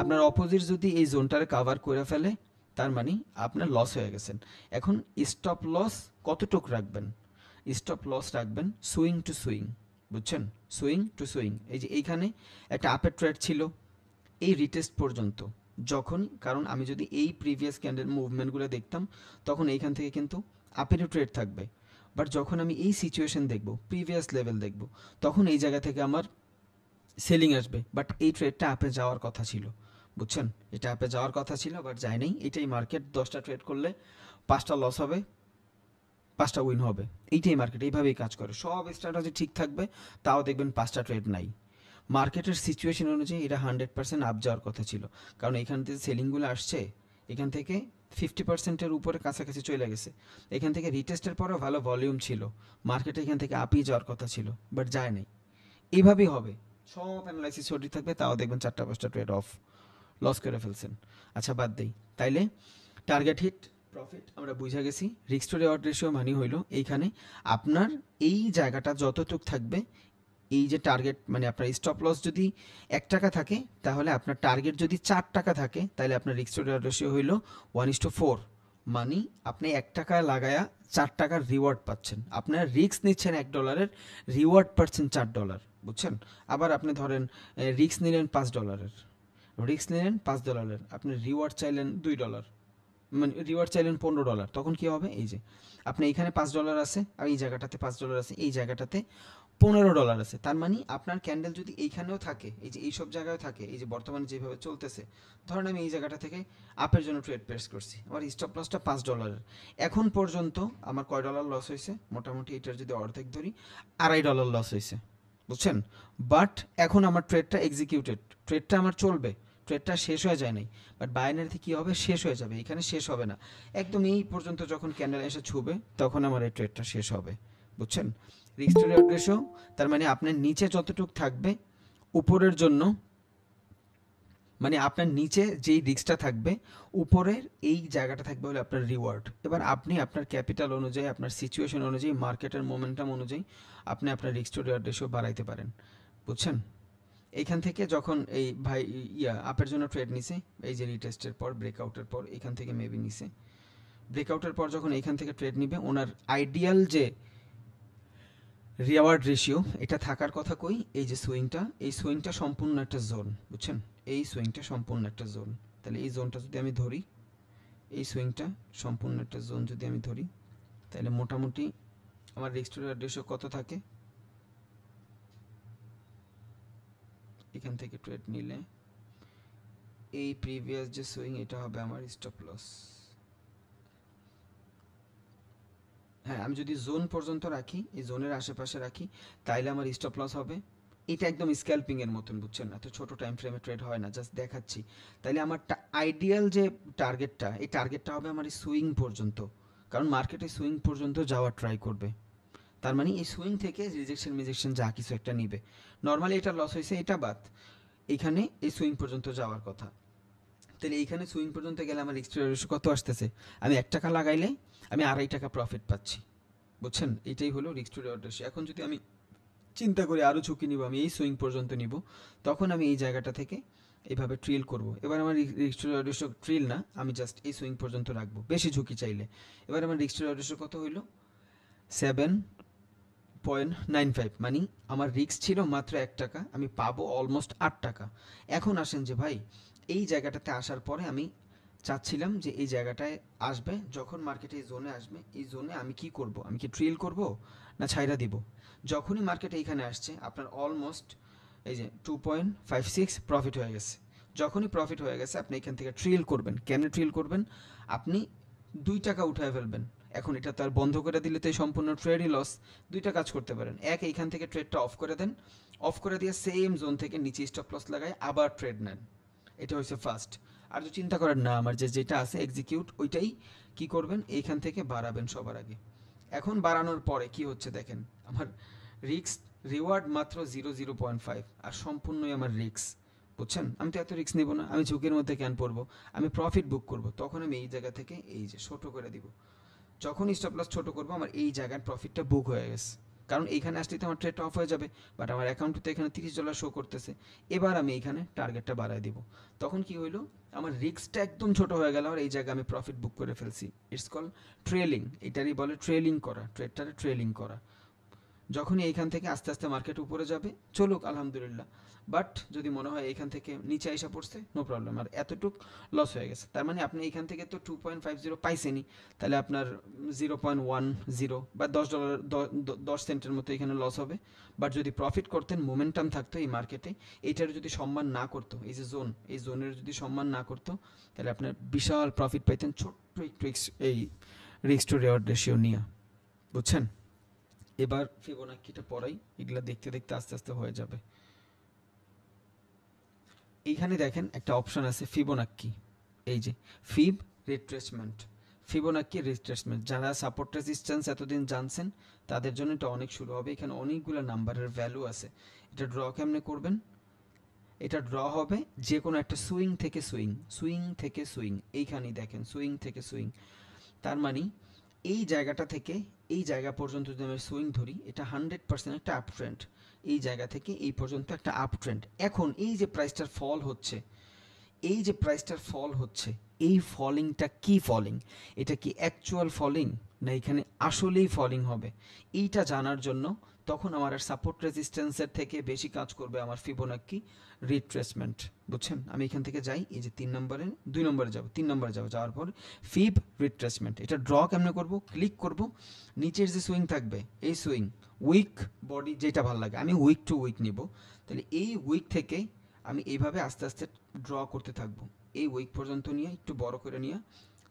আপনার অপোজিট যদি এই জোনটারে কভার করে ফেলে, তার মানে আপনার লস হয়ে গেছেন। এখন স্টপ লস কতটুক রাখবেন? স্টপ লস রাখবেন সুইং টু সুইং, বুঝছেন, সুইং টু সুইং। এই যে এইখানে একটা আপের ট্রেড ছিল এই রিটেস্ট পর্যন্ত, যখন, কারণ আমি যদি এই প্রিভিয়াস ক্যান্ডেল মুভমেন্টগুলো দেখতাম, তখন এইখান থেকে কিন্তু আপেরও ট্রেড থাকবে। বাট যখন আমি এই সিচুয়েশন দেখব, প্রিভিয়াস লেভেল দেখব, তখন এই জায়গা থেকে আমার সেলিং আসবে। বাট এই ট্রেডটা আপে যাওয়ার কথা ছিল, বুঝছেন, এটা আপে যাওয়ার কথা ছিল, বাট যায় নাই। এটাই মার্কেট, 10টা ট্রেড করলে 5টা লস হবে, 5টা উইন হবে। এইটাই মার্কেট, এইভাবেই কাজ করে। সব স্ট্র্যাটেজি ঠিক থাকবে, তাও দেখবেন 5টা ট্রেড নাই। মার্কেটের সিচুয়েশন অনুযায়ী এটা 100% আপ যাওয়ার কথা ছিল, কারণ এখান থেকে সেলিংগুলো আসছে, এখান থেকে 50%-এর উপরে কাছাকাছি চলে গেছে। এখান থেকে রিটেস্টের পরেও ভালো ভলিউম ছিল, মার্কেটে এখান থেকে আপই যাওয়ার কথা ছিল, বাট যায় নাই। এইভাবেই হবে, সব অ্যানালাইসিস সঠিক থাকবে, তাও দেখবেন 4টা-5টা ট্রেড অফ, লস করে ফেলছেন। আচ্ছা বাদ দেই, তাইলে টার্গেট হিট প্রফিট আমরা বুঝে গেছি। রিস্ক টু রিওয়ার্ড রেশিও মানে হইলো এইখানে আপনার এই জায়গাটা যতটুক থাকবে, এই যে টার্গেট মানে আপনার স্টপ লস যদি 1 টাকা থাকে, তাহলে আপনার টার্গেট যদি 4 টাকা থাকে, তাহলে আপনার রিস্ক টু রিওয়ার্ড রেশিও হইল 1:4। মানে আপনি 1 টাকা লাগায়া 4 টাকার রিওয়ার্ড পাচ্ছেন। আপনার রিস্ক নিচ্ছেন $1, রিওয়ার্ড পাচ্ছেন $4, বুঝছেন? আবার আপনি ধরেন রিস্ক নিলেন $5, রিস্ক নিলেন $5, আপনি রিওয়ার্ড চাইলেন $2, মানে রিওয়ার্ড চাইলেন $15, তখন কি হবে? এই যে আপনি এখানে $5 আছে, আর এই জায়গাটাতে $5 আছে, এই জায়গাটাতে $15 আছে। তার মানে আপনার ক্যান্ডেল যদি এইখানেও থাকে, এই যে এইসব জায়গায় থাকে, এই যে বর্তমানে যেভাবে চলতেছে, ধরেন আমি এই জায়গাটা থেকে আপের জন্য ট্রেড প্লেস করছি, আমার স্টপ লসটা $5। এখন পর্যন্ত আমার কয় ডলার লস হয়েছে? মোটামুটি এটার যদি অর্ধেক ধরি, $2.5 লস হয়েছে, বুঝছেন? বাট এখন আমার ট্রেডটা এক্সিকিউটেড, ট্রেডটা আমার চলবে, ট্রেডটা শেষ হয়ে যায় নাই। বাট বাইনারিতে কী হবে? শেষ হয়ে যাবে, এখানে শেষ হবে না, একদম এই পর্যন্ত যখন ক্যান্ডেল এসে ছুবে তখন আমার এই ট্রেডটা শেষ হবে, বুঝছেন? রিস্ক টু রিওয়ার্ড রেশিও তার মানে আপনার নিচে যতটুকু থাকবে উপরের জন্য, মানে আপনার নিচে যেই রিস্কটা থাকবে, উপরের এই জায়গাটা থাকবে হলো আপনার রিওয়ার্ড। এবার আপনি আপনার ক্যাপিটাল অনুযায়ী, আপনার সিচুয়েশন অনুযায়ী, মার্কেটের মোমেন্টাম অনুযায়ী আপনি আপনার রিস্ক টু রিওয়ার্ড রেশিও বাড়াইতে পারেন, বুঝছেন? এইখান থেকে যখন এই ভাই আপের জন্য ট্রেড নিছে, এই যে রিটেস্টের পর ব্রেকআউটের পর এখান থেকে মেবি নিছে, ব্রেকআউটের পর যখন এইখান থেকে ট্রেড নিবে, ওনার আইডিয়াল যে রিওয়ার্ড রেশিও এটা থাকার কথা কই, এই যে সুইংটা, এই সুইংটা সম্পূর্ণ একটা জোন, বুঝছেন? এই সুইংটা সম্পূর্ণ একটা জোন। তাহলে এই জোনটা যদি আমি ধরি, এই সুইংটা সম্পূর্ণ একটা জোন যদি আমি ধরি, তাহলে মোটামুটি আমার রিস্ক টু রিওয়ার্ড রেশিও কত থাকে? এখান থেকে ট্রেড নিলে এই প্রিভিয়াস যে সুইং, এটা হবে আমার স্টপ লস। হ্যাঁ, আমি যদি জোন পর্যন্ত রাখি, এই জোনের আশেপাশে রাখি, তাইলে আমার স্টপ লস হবে। এটা একদম স্ক্যাল্পিং এর মতন, বুঝছেন? এত ছোট টাইম ফ্রেমে ট্রেড হয় না, জাস্ট দেখাচ্ছি। তাইলে আমার আইডিয়াল যে টার্গেটটা, এই টার্গেটটা হবে আমার এই সুইং পর্যন্ত, কারণ মার্কেটে সুইং পর্যন্ত যাওয়ার ট্রাই করবে। তার মানে এই সুইং থেকে রিজেকশন যা কিছু একটা নিবে। নর্মালি এটা লস হয়েছে, এটা বাদ, এইখানে এই সুইং পর্যন্ত যাওয়ার কথা। তাহলে এইখানে সুইং পর্যন্ত গেলে আমার রিস্ক টু রিওয়ার্ড রেশিও কত আসতেছে? আমি 1 টাকা লাগাইলে আমি $2.5 প্রফিট পাচ্ছি, বুঝছেন? এটাই হলো রিস্ক টু রিওয়ার্ড রেশিও। এখন যদি আমি চিন্তা করি আরও ঝুঁকি নিব, আমি এই সুইং পর্যন্ত নিব, তখন আমি এই জায়গাটা থেকে এইভাবে ট্রিল করব। এবার আমার রিস্ক টু রিওয়ার্ড রেশিও ট্রিল না, আমি জাস্ট এই সুইং পর্যন্ত রাখবো, বেশি ঝুঁকি চাইলে। এবার আমার রিস্ক টু রিওয়ার্ড রেশিও কত হইল? 7.95, মানে আমার রিস্ক ছিল মাত্র 1 টাকা, আমি পাবো অলমোস্ট 8 টাকা। এখন আসেন যে ভাই, এই জায়গাটাতে আসার পরে আমি চাচ্ছিলাম যে এই জায়গাটায় আসবে, যখন মার্কেটে এই জোনে আসবে, এই জোনে আমি কি করব? আমি কি ট্রিল করব না ছাইরা দিব? যখনই মার্কেট এইখানে আসছে, আপনার অলমোস্ট এই যে 2.56 প্রফিট হয়ে গেছে। যখনই প্রফিট হয়ে গেছে, আপনি এখান থেকে ট্রিল করবেন। কেমনে ট্রিল করবেন? আপনি 2 টাকা উঠায় ফেলবেন। এখন এটা তার বন্ধ করে দিলে তো সম্পূর্ণ ট্রেডই লস। 2টা কাজ করতে পারেন। এক, এইখান থেকে ট্রেডটা অফ করে দেন, অফ করে দিয়ে সেম জোন থেকে নিচে স্টপ লস লাগায় আবার ট্রেড নেন। এটা হচ্ছে ফার্স্ট। আর যদি চিন্তা করেন না আমার যেটা আছে এক্সিকিউট, ওইটাই কি করবেন? এইখান থেকে বাড়াবেন সবার আগে। এখন বাড়ানোর পরে কি হচ্ছে দেখেন, আমার রিস্ক রিওয়ার্ড মাত্র 0.5, আর সম্পূর্ণই আমার রিস্ক, বুঝছেন? আমি তো এত রিস্ক নেব না, আমি ঝুঁকির মধ্যে কেন পড়বো? আমি প্রফিট বুক করব, তখন আমি এই জায়গা থেকে এই যে ছোট করে দিব। যখন স্টপ লস ছোট করবো, আমার এই জায়গার প্রফিটটা বুক হয়ে গেছে, কারণ এইখানে আসলে তো আমার ট্রেডটা অফ হয়ে যাবে, বাট আমার অ্যাকাউন্টে তো এখানে $30 শো করতেছে। এবার আমি এইখানে টার্গেটটা বাড়ায় দিব, তখন কি হইলো? আমার রিস্কটা একদম ছোট হয়ে গেল, আর এই জায়গায় আমি প্রফিট বুক করে ফেলছি। ইটস কল ট্রেলিং, এটারই বলে ট্রেলিং করা, ট্রেডটারে ট্রেলিং করা। যখনই এইখান থেকে আস্তে আস্তে মার্কেট উপরে যাবে, চলুক আলহামদুলিল্লাহ, বাট যদি মনে হয় এইখান থেকে নিচে এসে পড়ছে, নো প্রবলেম, আর এতটুক লস হয়ে গেছে। তার মানে আপনি এইখান থেকে তো 2.50 পাইছেনই, তাহলে আপনার 0.10 বা $10 মতো এখানে লস হবে। বাট যদি প্রফিট করতেন, মোমেন্টাম থাকতো এই মার্কেটে, এইটার যদি সম্মান না করতো, এই যে জোন, এই জোনের যদি সম্মান না করতো, তাহলে আপনার বিশাল প্রফিট পাইতেন ছোট্ট একটু এই রিস্ক টু রিওয়ার্ড রেশিও নিয়ে, বুঝছেন? এবার ফিবোনাক্কিটা পড়াই, এগুলা দেখতে দেখতে আস্তে আস্তে হয়ে যাবে। এইখানে দেখেন একটা অপশন আছে ফিবোনাক্কি, এই যে ফিব রিট্রেসমেন্ট, ফিবোনাকি রিট্রেসমেন্ট। যারা সাপোর্ট রেজিস্ট্যান্স এতদিন জানছেন তাদের জন্য এটা অনেক শুরু হবে। এখানে অনেকগুলো নাম্বারের ভ্যালু আছে। এটা ড্র কেমনে করবেন? এটা ড্র হবে যে কোনো একটা সুইং থেকে সুইং, সুইং থেকে সুইং, এইখানেই দেখেন সুইং থেকে সুইং। তার মানে এই জায়গাটা থেকে এই জায়গা পর্যন্ত যদি আমি সুইং ধরি, এটা 100% একটা আপ ট্রেন্ড। এই জায়গা থেকে এই পর্যন্ত একটা আপ ট্রেন্ড। এখন এই যে প্রাইসটার ফল হচ্ছে, এই যে প্রাইসটার ফল হচ্ছে, এই ফলিংটা কি ফলিং? এটা কি অ্যাকচুয়াল ফলিং না এখানে আসলেই ফলিং হবে? এইটা জানার জন্য তখন আমার আর সাপোর্ট রেজিস্ট্যান্সের থেকে বেশি কাজ করবে আমার ফিবোনাকি রিট্রেসমেন্ট। বুঝছেন? আমি এখান থেকে যাই, এই যে 2 নম্বরে যাব, 3 নম্বরে যাব, যাওয়ার পর ফিব রিট্রেসমেন্ট। এটা ড্র কেমনে করব? ক্লিক করব, নিচের যে সুইং থাকবে এই সুইং, উইক বডি যেটা ভালো লাগে, আমি উইক টু উইক নিব। তাহলে এই উইক থেকে আমি এইভাবে আস্তে আস্তে ড্র করতে থাকবো, এই উইক পর্যন্ত নিয়ে একটু বড় করে নিয়ে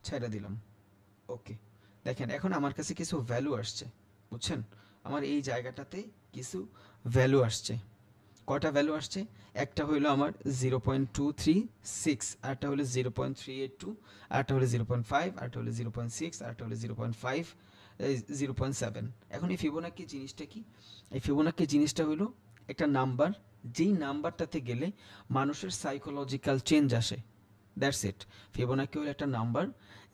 ছেড়ে দিলাম। ওকে, দেখেন এখন আমার কাছে কিছু ভ্যালু আসছে। বুঝছেন? আমার এই জায়গাটাতে কিছু ভ্যালু আসছে। কয়টা ভ্যালু আসছে? একটা হইলো আমার 0.236, আরটা হলো 0.382, আরটা হলো 0.5, আরটা হলো 0.6, আরটা হলো 0.5, 0.7। এখন এই ফিবোনাকি জিনিসটা কি? এই ফিবোনাকি জিনিসটা হলো একটা নাম্বার, যেই নাম্বারটাতে গেলে মানুষের সাইকোলজিক্যাল চেঞ্জ আসে। That's it. ফিবোনাকি হলো একটা নাম্বার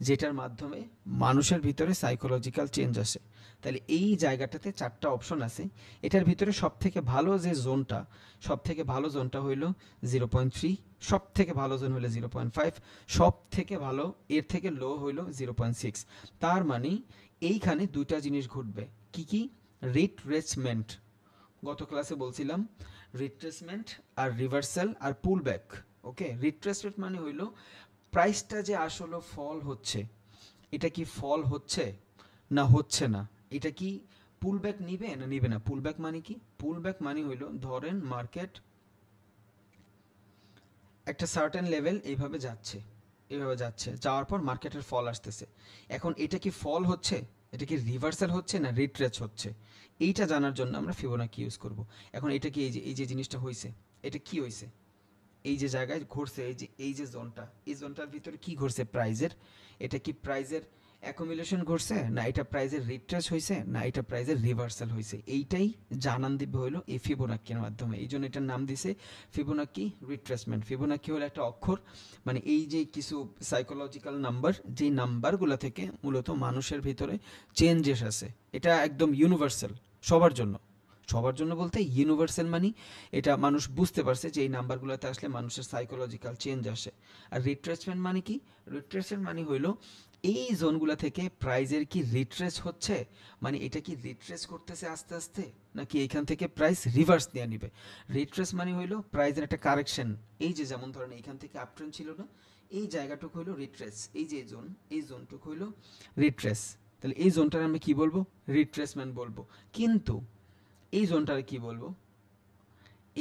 যেটার মাধ্যমে মানুষের ভিতরে সাইকোলজিক্যাল চেঞ্জ আসে। তাহলে এই জায়গাটাতে 4টা অপশন আছে। এটার ভিতরে সবথেকে ভালো যে জোনটা, সবথেকে ভালো জোনটা হইল 0.3, সবথেকে ভালো জোন হলো 0.5, সবথেকে ভালো এর থেকে লো হইল 0.6। তার মানে এইখানে 2টা জিনিস ঘটবে। কি কি? রিট্রেসমেন্ট। গত ক্লাসে বলছিলাম রিট্রেসমেন্ট আর রিভার্সাল আর পুল ব্যাক। ওকে, রিট্রেসমেন্ট মানে হইল প্রাইসটা যে আসলে ফল হচ্ছে, এটা কি ফল হচ্ছে না হচ্ছে না, এটা কি পুল ব্যাক নিবে না নিবে না। পুল ব্যাক মানে কি? পুল ব্যাক মানে হইল ধরেন মার্কেট একটা সার্টেন লেভেল এইভাবে যাচ্ছে, এইভাবে যাচ্ছে, যাওয়ার পর মার্কেটের ফল আসতেছে। এখন এটা কি ফল হচ্ছে, এটা কি রিভার্সাল হচ্ছে না রিট্রেস হচ্ছে, এইটা জানার জন্য আমরা ফিবোনাকি ইউজ করব। এখন এটা কি এই যে জিনিসটা হয়েছে, এটা কি হয়েছে? এই যে জায়গায় ঘুরছে, এই যে জোনটা, এই জোনটার ভিতরে কি ঘুরছে? প্রাইজের। এটা কি প্রাইজের অ্যাকুমুলেশন ঘটছে না এটা প্রাইজের রিট্রেস হয়েছে না এটা প্রাইজের রিভার্সাল হয়েছে? এইটাই জানান দিবে হইলো এই ফিবোনাকির মাধ্যমে। এই জন্য এটার নাম দিছে ফিবোনাকি রিট্রেসমেন্ট। ফিবোনাকি হলো একটা অক্ষর, মানে এই যে কিছু সাইকোলজিক্যাল নাম্বার, যেই নাম্বারগুলো থেকে মূলত মানুষের ভিতরে চেঞ্জেস আছে। এটা একদম ইউনিভার্সাল, সবার জন্য। সবার জন্য বলতে ইউনিভার্সাল মানে এটা মানুষ বুঝতে পারছে যে এই নাম্বারগুলোতে আসলে মানুষের সাইকোলজিক্যাল চেঞ্জ আসে। আর রিট্রেসমেন্ট মানে কি? রিট্রেসমেন্ট মানে হইলো এই জোনগুলো থেকে প্রাইজের কি রিট্রেস হচ্ছে, মানে এটা কি রিট্রেস করতেছে আস্তে আস্তে নাকি এইখান থেকে প্রাইস রিভার্স দিয়ে নিবে। রিট্রেস মানে হইলো প্রাইজের একটা কারেকশন। এই যে যেমন ধরেন এইখান থেকে আপট্রেন্ড ছিল না, এই জায়গাটুকু হইলো রিট্রেস, এই যে জোন, এই জোনটুকু হইলো রিট্রেস। তাহলে এই জোনটার আমরা কি বলবো? রিট্রেসমেন্ট বলবো। কিন্তু এই জোনটারে কি বলবো?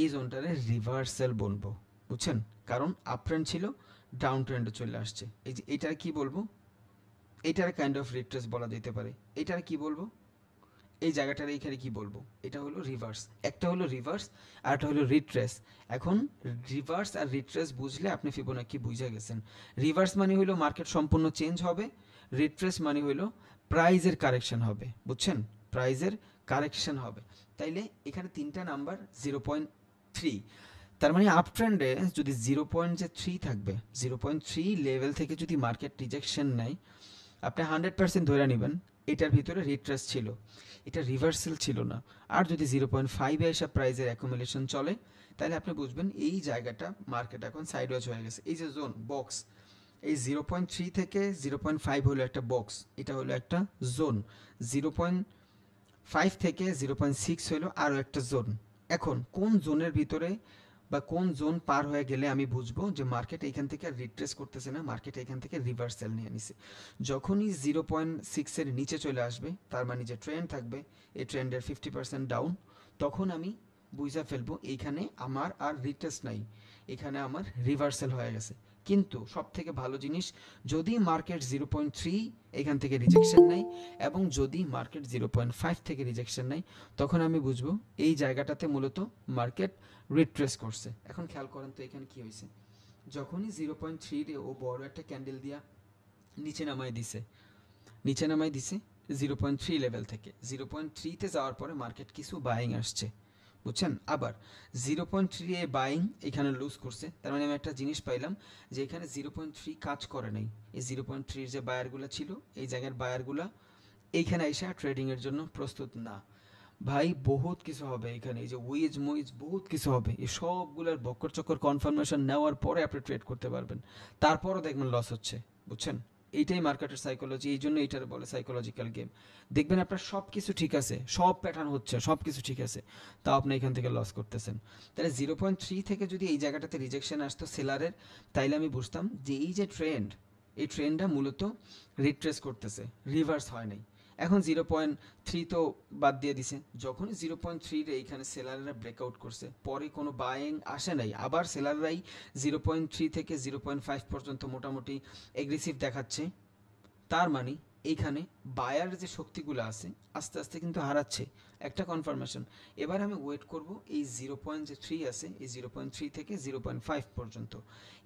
এই জোনটারে রিভার্সাল বলবো। বুঝছেন? কারণ আপ ট্রেন্ড ছিল, ডাউন ট্রেন্ডে চলে আসছে। এই যে এটার কি বলবো? এটার কাইন্ড অফ রিট্রেস বলা যেতে পারে। এটার কি বলবো? এই জায়গাটার এইখানে কি বলবো? এটা হলো রিভার্স। একটা হলো রিভার্স আর একটা হলো রিট্রেস। এখন রিভার্স আর রিট্রেস বুঝলে আপনি ফিবোনাকি বুঝে গেছেন। রিভার্স মানে হইলো মার্কেট সম্পূর্ণ চেঞ্জ হবে, রিট্রেস মানে হইলো প্রাইজের কারেকশন হবে। বুঝছেন? প্রাইজের কারেকশন হবে। তাইলে এখানে 3টা নাম্বার 0.3, তার মানে আপ ট্রেন্ডে যদি 0.3 থাকবে, 0.3 লেভেল থেকে যদি মার্কেট রিজেকশন নেয়, আপনি 100% ধরে নেবেন এটার ভিতরে রিট্রেস ছিল, এটা রিভার্সাল ছিল না। আর যদি 0.5-এ এসে প্রাইজের অ্যাকুমুলেশন চলে, তাহলে আপনি বুঝবেন এই জায়গাটা মার্কেট এখন সাইডওয়েজ হয়ে গেছে। এই যে জোন বক্স, এই 0.3 থেকে 0.5 হলো একটা বক্স, এটা হলো একটা জোন। 0.5 থেকে 0.6 হলো আরও একটা জোন। এখন কোন জোনের ভিতরে বা কোন জোন পার হয়ে গেলে আমি বুঝবো যে মার্কেট এইখান থেকে রিট্রেস করতেছে না, মার্কেট এইখান থেকে রিভার্সাল নিয়ে নিছে? যখনই 0.6-এর নিচে চলে আসবে, তার মানে যে ট্রেন্ড থাকবে এই ট্রেন্ডের 50% ডাউন, তখন আমি বুঝা ফেলবো এইখানে আমার আর রিট্রেস নাই, এখানে আমার রিভার্সাল হয়ে গেছে। কিন্তু সব থেকে ভালো জিনিস, যদি মার্কেট 0.3 এখান থেকে রিজেকশন নেয় এবং যদি মার্কেট 0.5 থেকে রিজেকশন নেয়, তখন আমি বুঝবো এই জায়গাটাতে মূলত মার্কেট রিট্রেস করছে। এখন খেয়াল করেন তো এখানে কি হয়েছে? যখনই 0.3 রে ও বড় একটা ক্যান্ডেল দিয়া নিচে নামায় দিছে 0.3 লেভেল থেকে 0.3 তে যাওয়ার পরে মার্কেট কিছু বাইং আসছে, বুঝছেন। আবার 0.3 এ বাইং এখানে লুজ করছে, তার মানে আমি একটা জিনিস পাইলাম যে এখানে 0.3 কাজ করে নাই। এই 0.3 যে বায়ারগুলো ছিল, এই জায়গার বায়ারগুলা এইখানে এসে ট্রেডিং এর জন্য প্রস্তুত না। ভাই বহুত কিছু হবে এখানে, এই যে উইজ মুইজ বহুত কিছু হবে, এই সবগুলোর বক্কর চক্কর কনফার্মেশন নেওয়ার পরে আপনি ট্রেড করতে পারবেন, তারপরও দেখবেন লস হচ্ছে, বুঝছেন। এইটাই মার্কেটের সাইকোলজি, এই জন্য এইটার বলে সাইকোলজিক্যাল গেম। দেখবেন আপনার সব কিছু ঠিক আছে, সব প্যাটার্ন হচ্ছে, সব কিছু ঠিক আছে, তাও আপনি এখান থেকে লস করতেছেন। তাহলে 0.3 থেকে যদি এই জায়গাটাতে রিজেকশন আসতো সেলারের, তাইলে আমি বুঝতাম যে এই যে ট্রেন্ড, এই ট্রেন্ডটা মূলত রিট্রেস করতেছে, রিভার্স হয় নাই। এখন 0.3 তো বাদ দিয়ে দিছে, যখন 0.3 রে এইখানে সেলাররা ব্রেকআউট করছে, পরে কোনো বাইং আসে নাই, আবার সেলাররাই 0.3 থেকে 0.5 পর্যন্ত মোটামুটি এগ্রেসিভ দেখাচ্ছে। তার মানে এইখানে বায়ার যে শক্তিগুলো আছে আস্তে আস্তে কিন্তু হারাচ্ছে, একটা কনফার্মেশন। এবার আমি ওয়েট করব এই 0.3 আছে, এই 0.3 থেকে 0.5 পর্যন্ত।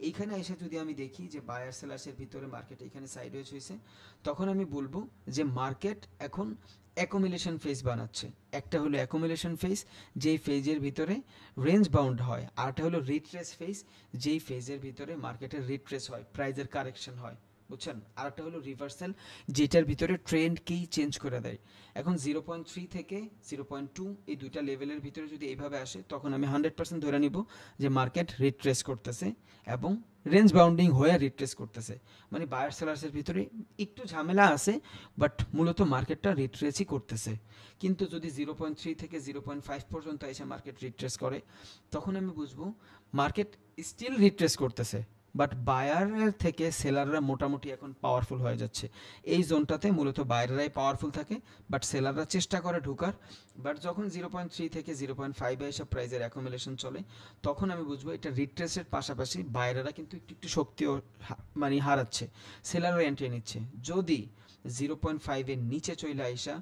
এইখানে এসে যদি আমি দেখি যে বায়ার সেলার্সের ভিতরে মার্কেট এখানে সাইডওয়েজ হয়েছে, তখন আমি বলবো যে মার্কেট এখন অ্যাকুমুলেশন ফেজ বানাচ্ছে। একটা হলো অ্যাকুমুলেশন ফেজ, যেই ফেজের ভিতরে রেঞ্জ বাউন্ড হয়, আরটা হলো রিট্রেস ফেজ, যেই ফেজের ভিতরে মার্কেটের রিট্রেস হয়, প্রাইজের কারেকশন হয়, বুঝছেন। আর একটা হলো রিভার্সাল, যেটার ভিতরে ট্রেন্ডকেই চেঞ্জ করে দেয়। এখন 0.3 থেকে 0.2 এই দুইটা লেভেলের ভিতরে যদি এইভাবে আসে, তখন আমি 100% ধরে নিব যে মার্কেট রিট্রেস করতেছে এবং রেঞ্জ বাউন্ডিং হয়ে রিট্রেস করতেছে। মানে বায়ার সেলার্সের ভিতরে একটু ঝামেলা আছে, বাট মূলত মার্কেটটা রিট্রেসই করতেছে। কিন্তু যদি 0.3 থেকে 0.5 পর্যন্ত এসে মার্কেট রিট্রেস করে, তখন আমি বুঝবো মার্কেট স্টিল রিট্রেস করতেছে, বাট বায়ারের থেকে সেলাররা মোটামুটি এখন পাওয়ারফুল হয়ে যাচ্ছে। এই জোনটাতে মূলত বায়াররাই পাওয়ারফুল থাকে, বাট সেলাররা চেষ্টা করে ঢোকার। বাট যখন 0.3 থেকে 0.5 এসব প্রাইজের অ্যাকুমুলেশন চলে, তখন আমি বুঝবো এটা রিট্রেসের পাশাপাশি বায়াররা কিন্তু একটু একটু শক্তিও মানে হারাচ্ছে, সেলাররা এন্ট্রি নিচ্ছে। যদি 0.5 এর নিচে চলে আইসা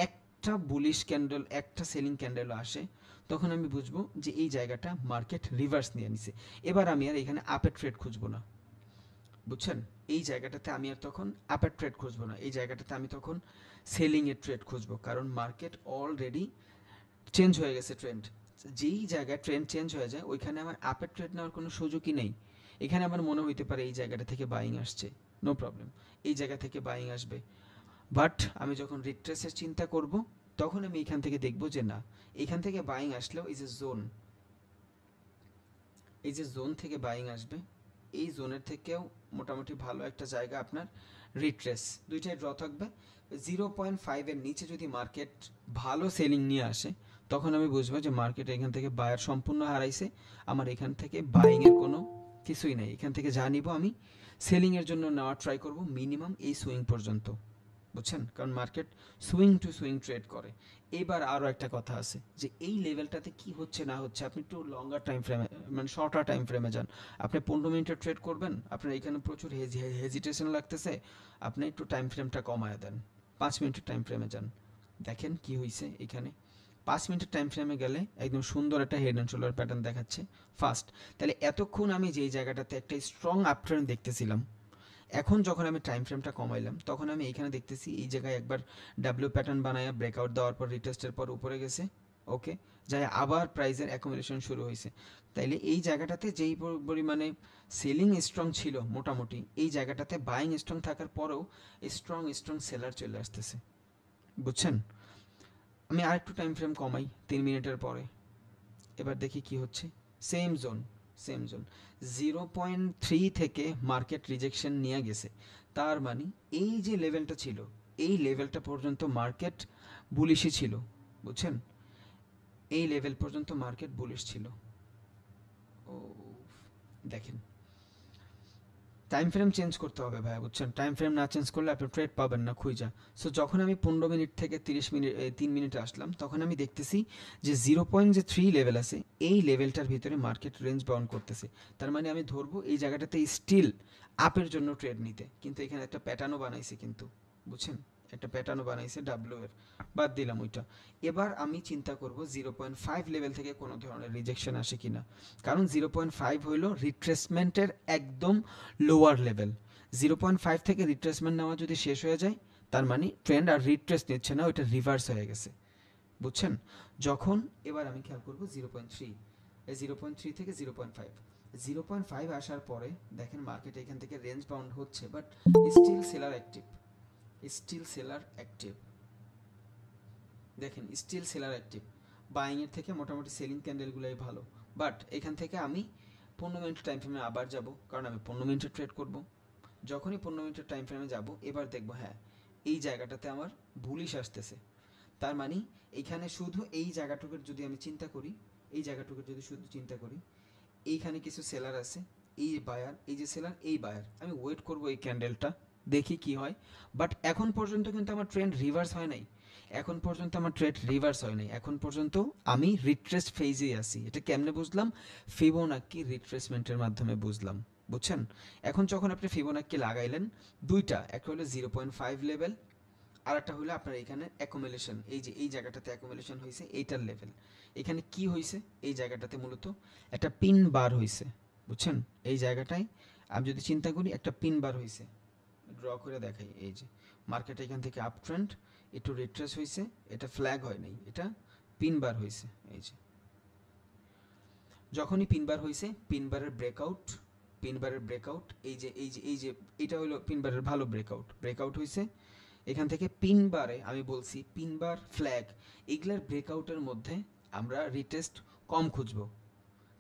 একটা বুলিশ ক্যান্ডেল, একটা সেলিং ক্যান্ডেল আসে, তখন আমি বুঝবো যে এই জায়গাটা মার্কেট রিভার্স নিয়ে নিছে। এবার আমি আর এখানে আপের ট্রেড খুঁজবো না, বুঝছেন। এই জায়গাটাতে আমি আর তখন আপের ট্রেড খুঁজবো না, এই জায়গাটাতে আমি তখন সেলিং এর ট্রেড খুঁজবো, কারণ মার্কেট অলরেডি চেঞ্জ হয়ে গেছে ট্রেন্ড। যেই জায়গায় ট্রেন্ড চেঞ্জ হয়ে যায়, ওইখানে আমার আপের ট্রেড নেওয়ার কোনো সুযোগই নেই। এখানে আমার মনে হইতে পারে এই জায়গাটা থেকে বাইং আসছে, নো প্রবলেম, এই জায়গা থেকে বাইং আসবে। বাট আমি যখন রিট্রেসের চিন্তা করব, তখন আমি এখান থেকে দেখব যে না, এখান থেকে বাইং আসলেও এই যে জোন, এই যে জোন থেকে বাইং আসবে, এই জোনের থেকেও মোটামুটি ভালো একটা জায়গা আপনার রিট্রেস, দুইটাই ড্র থাকবে। 0.5 এর নিচে যদি মার্কেট ভালো সেলিং নিয়ে আসে, তখন আমি বুঝবো যে মার্কেট এখান থেকে বায়ার সম্পূর্ণ হারাইছে, আমার এখান থেকে বাইংয়ের কোনো কিছুই নেই। এখান থেকে যা নিব আমি সেলিংয়ের জন্য নেওয়ার ট্রাই করব মিনিমাম এই সুইং পর্যন্ত, বুঝছেন, কারণ market swing two swing trade করে। এবার আরও একটা কথা আছে যে এই লেভেলটাতে কি হচ্ছে না হচ্ছে, আপনি একটু লঙ্গার টাইম ফ্রেমে, মানে শর্টার টাইম ফ্রেমে যান। আপনি 15 মিনিটের ট্রেড করবেন, আপনার এখানে প্রচুর হেজিটেশন লাগতেছে, আপনি একটু টাইম ফ্রেমটা কমায় দেন, 5 মিনিটের টাইম ফ্রেমে যান, দেখেন কি হয়েছে। এখানে 5 মিনিটের টাইম ফ্রেমে গেলে একদম সুন্দর একটা হেড অ্যান্ড শোল্ডার প্যাটার্ন দেখাচ্ছে ফার্স্ট। তাহলে এতক্ষণ আমি যেই জায়গাটাতে একটা স্ট্রং আপট্রেন্ড দেখতেছিলাম, এখন যখন আমি টাইম ফ্রেমটা কমাইলাম, তখন আমি এখানে দেখতেছি এই জায়গায় একবার ডাব্লিউ প্যাটার্ন বানায় ব্রেকআউট দেওয়ার পর রিটেস্টের পর উপরে গেছে, ওকে, যাই আবার প্রাইজের অ্যাকুমুলেশন শুরু হয়েছে। তাইলে এই জায়গাটাতে যেই পরিমাণে সেলিং স্ট্রং ছিল মোটামুটি, এই জায়গাটাতে বাইং স্ট্রং থাকার পরেও স্ট্রং সেলার চলে আসতেছে, বুঝছেন। আমি আরেকটু টাইম ফ্রেম কমাই 3 মিনিটের পরে, এবার দেখি কি হচ্ছে। সেম জোন 0.3 থেকে মার্কেট রিজেকশন নিয়ে গেছে, তার মানে এই যে লেভেলটা ছিল, এই লেভেলটা পর্যন্ত মার্কেট বুলিশই ছিল, বুঝছেন, এই লেভেল পর্যন্ত মার্কেট বুলিশ ছিল। ও দেখেন, টাইম ফ্রেম চেঞ্জ করতে হবে ভাই, বুঝছেন, টাইম ফ্রেম না চেঞ্জ করলে আপনি ট্রেড পাবেন না খুঁজা। সো যখন আমি 15 মিনিট থেকে 3 মিনিটে আসলাম, তখন আমি দেখতেছি যে 0.3 লেভেল আছে, এই লেভেলটার ভিতরে মার্কেট রেঞ্জ বাউন্ড করতেছে। তার মানে আমি ধরবো এই জায়গাটাতে স্টিল আপের জন্য ট্রেড নিতে, কিন্তু এখানে একটা প্যাটার্নও বানাইছে কিন্তু, বুঝছেন, একটা প্যাটার্নও বানাইছে ডাব্লিউ এর, বাদ দিলাম ওইটা। এবার আমি চিন্তা করব 0.5 লেভেল থেকে কোনো ধরনের রিজেকশন আসে কিনা, কারণ 0.5 হইল রিট্রেসমেন্টের একদম লোয়ার লেভেল। 0.5 থেকে রিট্রেসমেন্ট নেওয়া যদি শেষ হয়ে যায়, তার মানে ট্রেন্ড আর রিট্রেস নিচ্ছে না, ওইটা রিভার্স হয়ে গেছে, বুঝছেন? যখন এবার আমি খেয়াল করব 0.3, এই 0.3 থেকে 0.5 আসার পরে দেখেন মার্কেট এখান থেকে রেঞ্জ বাউন্ড হচ্ছে, but still seller active, still seller active, দেখেন স্টিল সেলার অ্যাক্টিভ। বাইং এর থেকে মোটামুটি সেলিং ক্যান্ডেলগুলোই ভালো, বাট এখান থেকে আমি 15 মিনিট টাইম ফ্রেমে আবার যাব, কারণ আমি 15 মিনিটের ট্রেড করব। যখনই 15 মিনিটের টাইম ফ্রেমে যাব, এবার দেখব হ্যাঁ এই জায়গাটাতে আমার বুলিশ আসতেছে, তার মানে এইখানে শুধু এই জায়গাটুকুর যদি আমি চিন্তা করি, এই জায়গাটুকুর যদি শুধু চিন্তা করি, এইখানে কিছু সেলার আছে, এই বায়ার, এই যে সেলার, এই বায়ার, আমি ওয়েট করব এই ক্যান্ডেলটা, দেখি কি হয়। বাট এখন পর্যন্ত কিন্তু আমার ট্রেন্ড রিভার্স হয় নাই, এখন পর্যন্ত আমার ট্রেড রিভার্স হয় নাই, এখন পর্যন্ত আমি রিট্রেস ফেজে আছি। এটা কেমনে বুঝলাম? ফিবোনাক্কি রিট্রেসমেন্টের মাধ্যমে বুঝলাম, বুঝছেন? এখন যখন আপনি ফিবোনাক্কি লাগাইলেন দুইটা, একটা হলো 0.5 লেভেল, আর একটা হলো আপনার এখানে অ্যাকুমুলেশন, এই যে এই জায়গাটাতে অ্যাকুমুলেশন হয়েছে, এইটার লেভেল। এখানে কি হয়েছে? এই জায়গাটাতে মূলত একটা পিন বার হয়েছে, বুঝছেন? এই জায়গাটায় আমি যদি চিন্তা করি একটা পিন বার হয়েছে, ড্র করে দেখাই, এই যে মার্কেট এখান থেকে আপ ট্রেন্ড একটু রিট্রেস হয়েছে, এটা ফ্ল্যাগ হয় নাই, এটা পিন বার হয়েছে। এই যে যখনই পিন বার হয়েছে, পিন বারের ব্রেকআউট, পিন বারের ব্রেকআউট, এই যে এই যে এই যে এটা হলো পিন বারের ভালো ব্রেকআউট, ব্রেকআউট হয়েছে এখান থেকে। পিন বারে আমি বলছি পিন বার, ফ্ল্যাগ, এগুলার ব্রেকআউটের মধ্যে আমরা রিটেস্ট কম খুঁজব,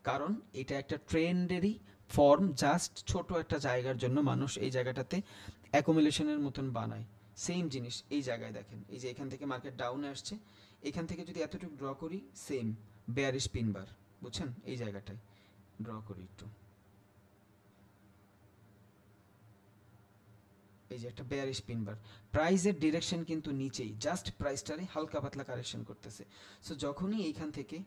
কারণ এটা একটা ট্রেন্ডেরই ফর্ম, জাস্ট ছোট একটা জায়গার জন্য মানুষ এই জায়গাটাতে অ্যাকুমুলেশনের মতন বানায়। সেম জিনিস এই জায়গায় দেখেন, এই যে এখান থেকে মার্কেট ডাউনে আসছে, এখান থেকে যদি এতটুকু ড্র করি, সেম বেয়ারিশ পিন বার, বুঝছেন? এই জায়গাটায় ড্র করি একটু, এই যে একটা বেয়ারিশ পিন বার, প্রাইসের ডিরেকশন কিন্তু নিচেই, জাস্ট প্রাইসটারে হালকা পাতলা কারেকশন করতেছে। সো যখনই এইখান থেকে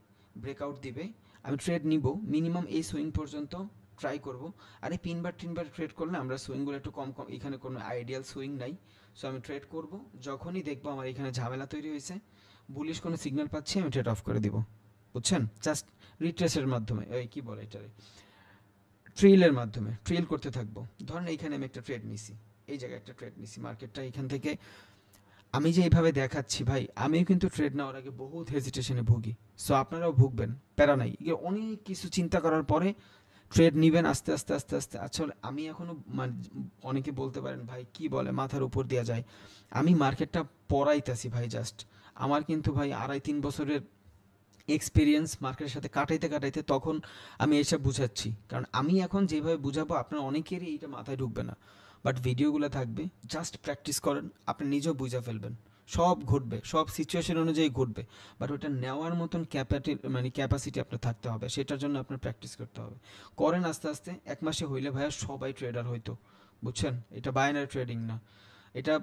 ব্রেকআউট দিবে, আমি ট্রেড নিব, মিনিমাম এই সুইং পর্যন্ত ট্রাই করব। আর এই পিন বার টিন বার ট্রেড করলে আমরা সুইংগুলো একটু কম কম, এখানে কোনো আইডিয়াল সুইং নাই। সো আমি ট্রেড করব, যখনই দেখবো আমার এখানে ঝামেলা তৈরি হয়েছে, বুলিশ কোনো সিগন্যাল পাচ্ছি, আমি ট্রেড অফ করে দিব, বুঝছেন? জাস্ট রিট্রেসের মাধ্যমে, এই কি বলে এটারে, ট্রিলের মাধ্যমে ট্রিল করতে থাকবো। ধরেন এইখানে আমি একটা ট্রেড নিছি, এই জায়গায় একটা ট্রেড নিছি, মার্কেটটা এখান থেকে আমি যে এইভাবে দেখাচ্ছি ভাই, আমিও কিন্তু ট্রেড নেওয়ার আগে বহুত হেজিটেশনে ভুগি, সো আপনারাও ভুগবেন, প্যারা নাই। অনেক কিছু চিন্তা করার পরে ট্রেড নিবেন আস্তে আস্তে আস্তে আস্তে। আসলে আমি এখনও মানে, অনেকে বলতে পারেন ভাই কি বলে, মাথার উপর দেওয়া যায়। আমি মার্কেটটা পড়াইতেছি ভাই, জাস্ট আমার কিন্তু ভাই 2.5-3 বছরের এক্সপিরিয়েন্স মার্কেটের সাথে কাটাইতে কাটাইতে তখন আমি এসব বুঝাচ্ছি। কারণ আমি এখন যেভাবে বুঝাবো আপনার অনেকেরই এইটা মাথায় ঢুকবে না, বাট ভিডিওগুলো থাকবে, জাস্ট প্র্যাকটিস করেন, আপনি নিজেও বুঝে ফেলবেন। সব ঘটবে, সব সিচুয়েশন অনুযায়ী ঘটবে, বাট ওটা নেওয়ার মতন ক্যাপাসিটি আপনার থাকতে হবে, সেটার জন্য আপনার প্র্যাকটিস করতে হবে। করেন আস্তে আস্তে, 1 মাসে হইলে ভাইয়া সবাই ট্রেডার হইতো, বুঝছেন? এটা বাইনারি ট্রেডিং না, এটা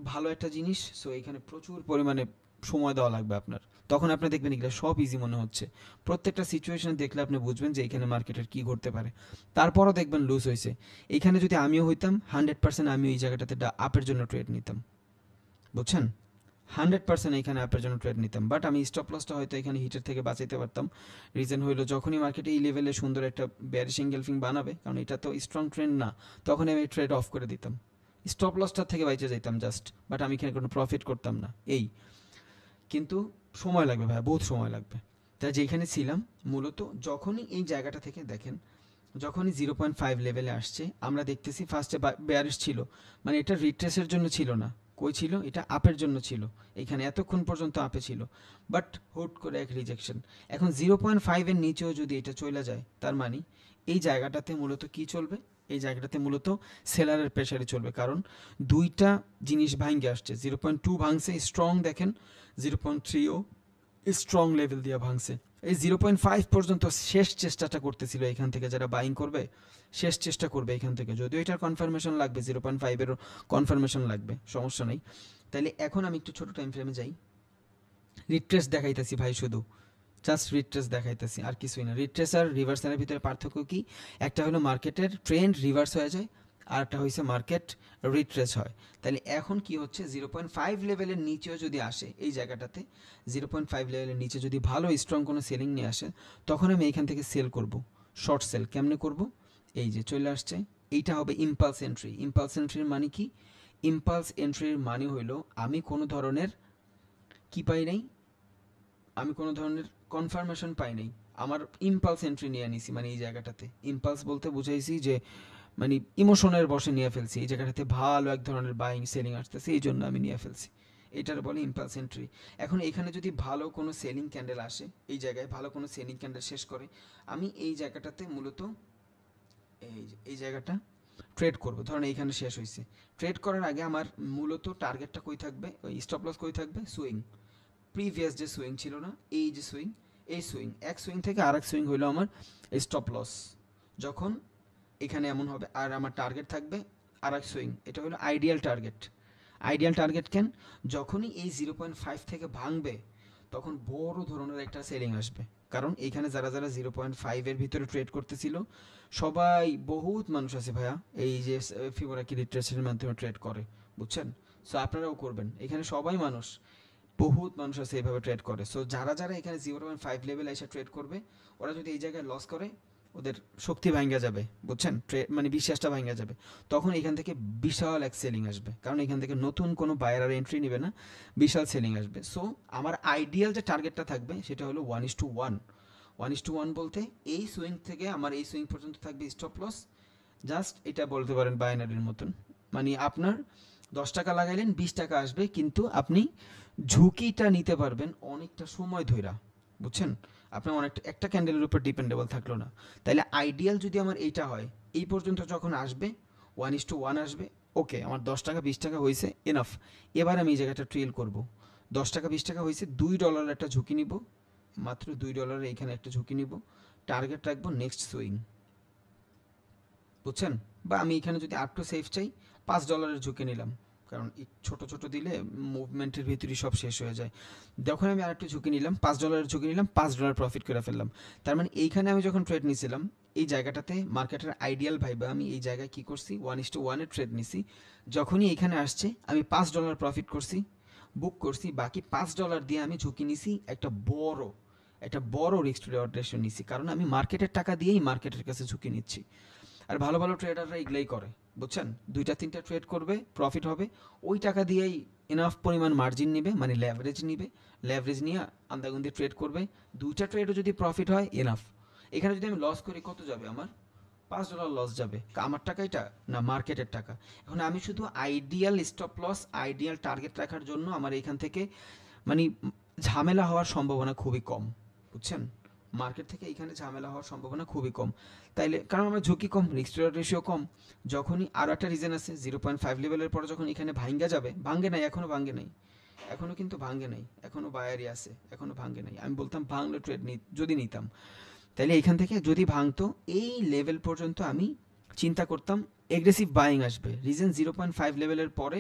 ভালো একটা জিনিস। সো এখানে প্রচুর পরিমাণে সময় দেওয়া লাগবে আপনার, তখন আপনি দেখবেন এগুলো সব ইজি মনে হচ্ছে। প্রত্যেকটা সিচুয়েশন দেখলে আপনি বুঝবেন যে এখানে মার্কেটের কী ঘটতে পারে। তারপরও দেখবেন লুজ হয়েছে। এখানে যদি আমিও হইতাম 100% আমিও এই জায়গাটাতে আপের জন্য ট্রেড নিতাম, বুঝছেন? 100% এখানে আপের জন্য ট্রেড নিতাম, বাট আমি স্টপ লসটা হয়তো এখানে হিটের থেকে বাঁচাইতে পারতাম। রিজন হইলো যখনই মার্কেটে এই লেভেলে সুন্দর একটা বেয়ারিশ এনগেলফিং বানাবে, কারণ এটা তো স্ট্রং ট্রেন্ড না, তখন আমি ট্রেড অফ করে দিতাম, স্টপ লসটার থেকে বাইচে যাইতাম জাস্ট, বাট আমি এখানে কোনো প্রফিট করতাম না। এই কিন্তু সময় লাগবে ভাই, বহুত সময় লাগবে। তাই যেখানে ছিলাম মূলত, যখনই এই জায়গাটা থেকে দেখেন, যখনই 0.5 লেভেলে আসছে, আমরা দেখতেছি ফার্স্টে বেয়ারিশ ছিল, মানে এটা রিট্রেসের জন্য ছিল না, কই ছিল, এটা আপের জন্য ছিল। এখানে এতক্ষণ পর্যন্ত আপে ছিল, বাট হুট করে এক রিজেকশন। এখন 0.5 এর নিচেও যদি এটা চলে যায়, তার মানে এই জায়গাটাতে মূলত কি চলবে, এই জায়গাটাতে মূলত সেলারের প্রেশারে চলবে, কারণ দুইটা জিনিস ভাঙে আসছে। 0.2 ভাঙছে স্ট্রং, দেখেন 0.3ও স্ট্রং লেভেল দিয়ে ভাঙছে। এই 0.5 পর্যন্ত শেষ চেষ্টাটা করতেছিল এখান থেকে, যারা বাইং করবে শেষ চেষ্টা করবে এখান থেকে, যদিও এটার কনফার্মেশন লাগবে, 0.5-এরও কনফার্মেশন লাগবে, সমস্যা নেই। তাইলে এখন আমি একটু ছোট টাইম ফ্রেমে যাই, রিট্রেস দেখাইতেছি ভাই, শুধু জাস্ট রিট্রেস দেখাইতেছি, আর কিছুই না। রিট্রেস আর রিভার্সালের ভিতরে পার্থক্য কি? একটা হলো মার্কেটের ট্রেন্ড রিভার্স হয়ে যায়, আর একটা হয়েছে মার্কেট রিট্রেস হয়। তাহলে এখন কি হচ্ছে 0.5 লেভেলের নিচেও যদি আসে এই জায়গাটাতে 0.5 লেভেলের নিচে যদি ভালো স্ট্রং কোনো সেলিং নিয়ে আসে তখন আমি এইখান থেকে সেল করব, শর্ট সেল। কেমনে করব? এই যে চলে আসছে, এইটা হবে ইম্পালস এন্ট্রি। ইম্পালস এন্ট্রির মানে কি? ইম্পালস এন্ট্রির মানে হইলো আমি কোনো ধরনের কি পাই নাই, আমি কোনো ধরনের কনফার্মেশন পাই নাই, আমার ইম্পালস এন্ট্রি নিয়ে নিছি। মানে এই জায়গাটাতে ইম্পালস বলতে বুঝাইছি যে মানে ইমোশনের বশে নিয়ে ফেলছি, এই জায়গাটাতে ভালো এক ধরনের বাইং সেলিং আসতেছে এই জন্য আমি নিয়ে ফেলছি, এটার বলে ইম্পালস এন্ট্রি। এখন এখানে যদি ভালো কোনো সেলিং ক্যান্ডেল আসে, এই জায়গায় ভালো কোনো সেলিং ক্যান্ডেল শেষ করে, আমি এই জায়গাটাতে মূলত এই জায়গাটা ট্রেড করব। ধরেন এইখানে শেষ হয়েছে, ট্রেড করার আগে আমার মূলত টার্গেটটা কই থাকবে, ওই স্টপ লস কই থাকবে, সুইং। প্রিভিয়াস যে সুইং ছিল না, এই যে সুইং, এই সুইং, এক সুইং থেকে আরেক সুইং হইলো আমার স্টপ লস। যখন এখানে এমন হবে আর আমার টার্গেট থাকবে আরেক সুইং, এটা হলো আইডিয়াল টার্গেট। আইডিয়াল টার্গেট কেন? যখনই এই 0.5 থেকে ভাঙবে তখন বড় ধরনের একটা সেলিং আসবে। কারণ এইখানে যারা যারা 0.5 এর ভিতরে ট্রেড করতেছিল সবাই, বহুত মানুষ আছে ভাইয়া এই যে ফিবোনাকি রিট্রেসের মাধ্যমে ট্রেড করে, বুঝছেন? সো আপনারাও করবেন, এখানে সবাই মানুষ, বহুত মানুষ আছে এইভাবে ট্রেড করে। সো যারা যারা এখানে 0.5 লেভেল এসে ট্রেড করবে, ওরা যদি এই জায়গায় লস করে ওদের শক্তি ভাঙ্গা যাবে, বুঝছেন? মানে বিশ্বাসটা ভাঙ্গা যাবে। তখন এখান থেকে বিশাল এক সেলিং আসবে, কারণ এখান থেকে নতুন কোনো বায়ার আর এন্ট্রি নেবে না, বিশাল সেলিং আসবে। সো আমার আইডিয়াল যে টার্গেটটা থাকবে সেটা হলো 1:1। 1:1 বলতে এই সুইং থেকে আমার এই সুইং পর্যন্ত থাকবে স্টপ লস, জাস্ট এটা বলতে পারেন বাইনারির মতন। মানে আপনার 10 টাকা লাগাইলেন 20 টাকা আসবে, কিন্তু আপনি ঝুঁকিটা নিতে পারবেন অনেকটা সময় ধইরা, বুঝছেন? আপনার অনেকটা একটা ক্যান্ডেলের উপর ডিপেন্ডেবল থাকলো না। তাইলে আইডিয়াল যদি আমার এইটা হয়, এই পর্যন্ত যখন আসবে 1:1 আসবে, ওকে আমার 10 টাকা 20 টাকা হয়েছে, এনাফ। এবার আমি এই জায়গাটা ট্রেল করব। 10 টাকা 20 টাকা হয়েছে, $2 একটা ঝুঁকি নিব, মাত্র $2 এইখানে একটা ঝুঁকি নিব, টার্গেট রাখবো নেক্সট সুইং, বুঝছেন? বা আমি এখানে যদি আপ টু সেফ চাই $5 ঝুঁকি নিলাম, কারণ ছোট ছোট দিলে মুভমেন্টের ভিতরেই সব শেষ হয়ে যায়। যখন আমি আরেকটু ঝুঁকি নিলাম, $5 ঝুঁকি নিলাম, $5 প্রফিট করে ফেললাম। তার মানে এইখানে আমি যখন ট্রেড নিয়েছিলাম এই জায়গাটাতে মার্কেটের আইডিয়াল ভাইবা আমি এই জায়গায় কি করছি, 1:1 ট্রেড নিছি। যখনই এইখানে আসছে আমি $5 প্রফিট করছি, বুক করছি, বাকি $5 দিয়ে আমি ঝুঁকি নিছি, একটা বড় রিস্ক টু রিওয়ার্ড রেশিও নিছি, কারণ আমি মার্কেটের টাকা দিয়েই মার্কেটের কাছে ঝুঁকি নিচ্ছি। আর ভালো ভালো ট্রেডাররা এগুলাই করে, বুঝছেন? 2-3টা ট্রেড করবে, প্রফিট হবে, ওই টাকা দিয়েই এনাফ পরিমাণ মার্জিন নিবে, মানে লেভারেজ নিবে, লেভারেজ নিয়ে আন্দাগুন্দি ট্রেড করবে। 2টা ট্রেডও যদি প্রফিট হয় এনাফ। এখানে যদি আমি লস করি কত যাবে আমার? $5 লস যাবে। আমার টাকা এটা না মার্কেটের টাকা। এখন আমি শুধু ideal stop loss, ideal target রাখার জন্য আমার এখান থেকে মানে ঝামেলা হওয়ার সম্ভাবনা খুবই কম, বুঝছেন? মার্কেট থেকে এখানে ঝামেলা হওয়ার সম্ভাবনা খুবই কম। তাইলে কারণ আমার ঝুঁকি কম, রিস্ক টু রিওয়ার্ড রেশিও কম। যখনই আরও একটা রিজন আছে, 0.5 লেভেলের পরে যখন এখানে ভাঙ্গা যাবে, ভাঙ্গে নাই, এখনও ভাঙ্গে নাই, এখনও কিন্তু ভাঙ্গে নাই, এখনও বায়ারই আছে, এখনও ভাঙ্গে নাই। আমি বলতাম ভাঙলে ট্রেড যদি নিতাম, তাইলে এখান থেকে যদি ভাঙতো এই লেভেল পর্যন্ত আমি চিন্তা করতাম এগ্রেসিভ বাইং আসবে। রিজন 0.5 লেভেলের পরে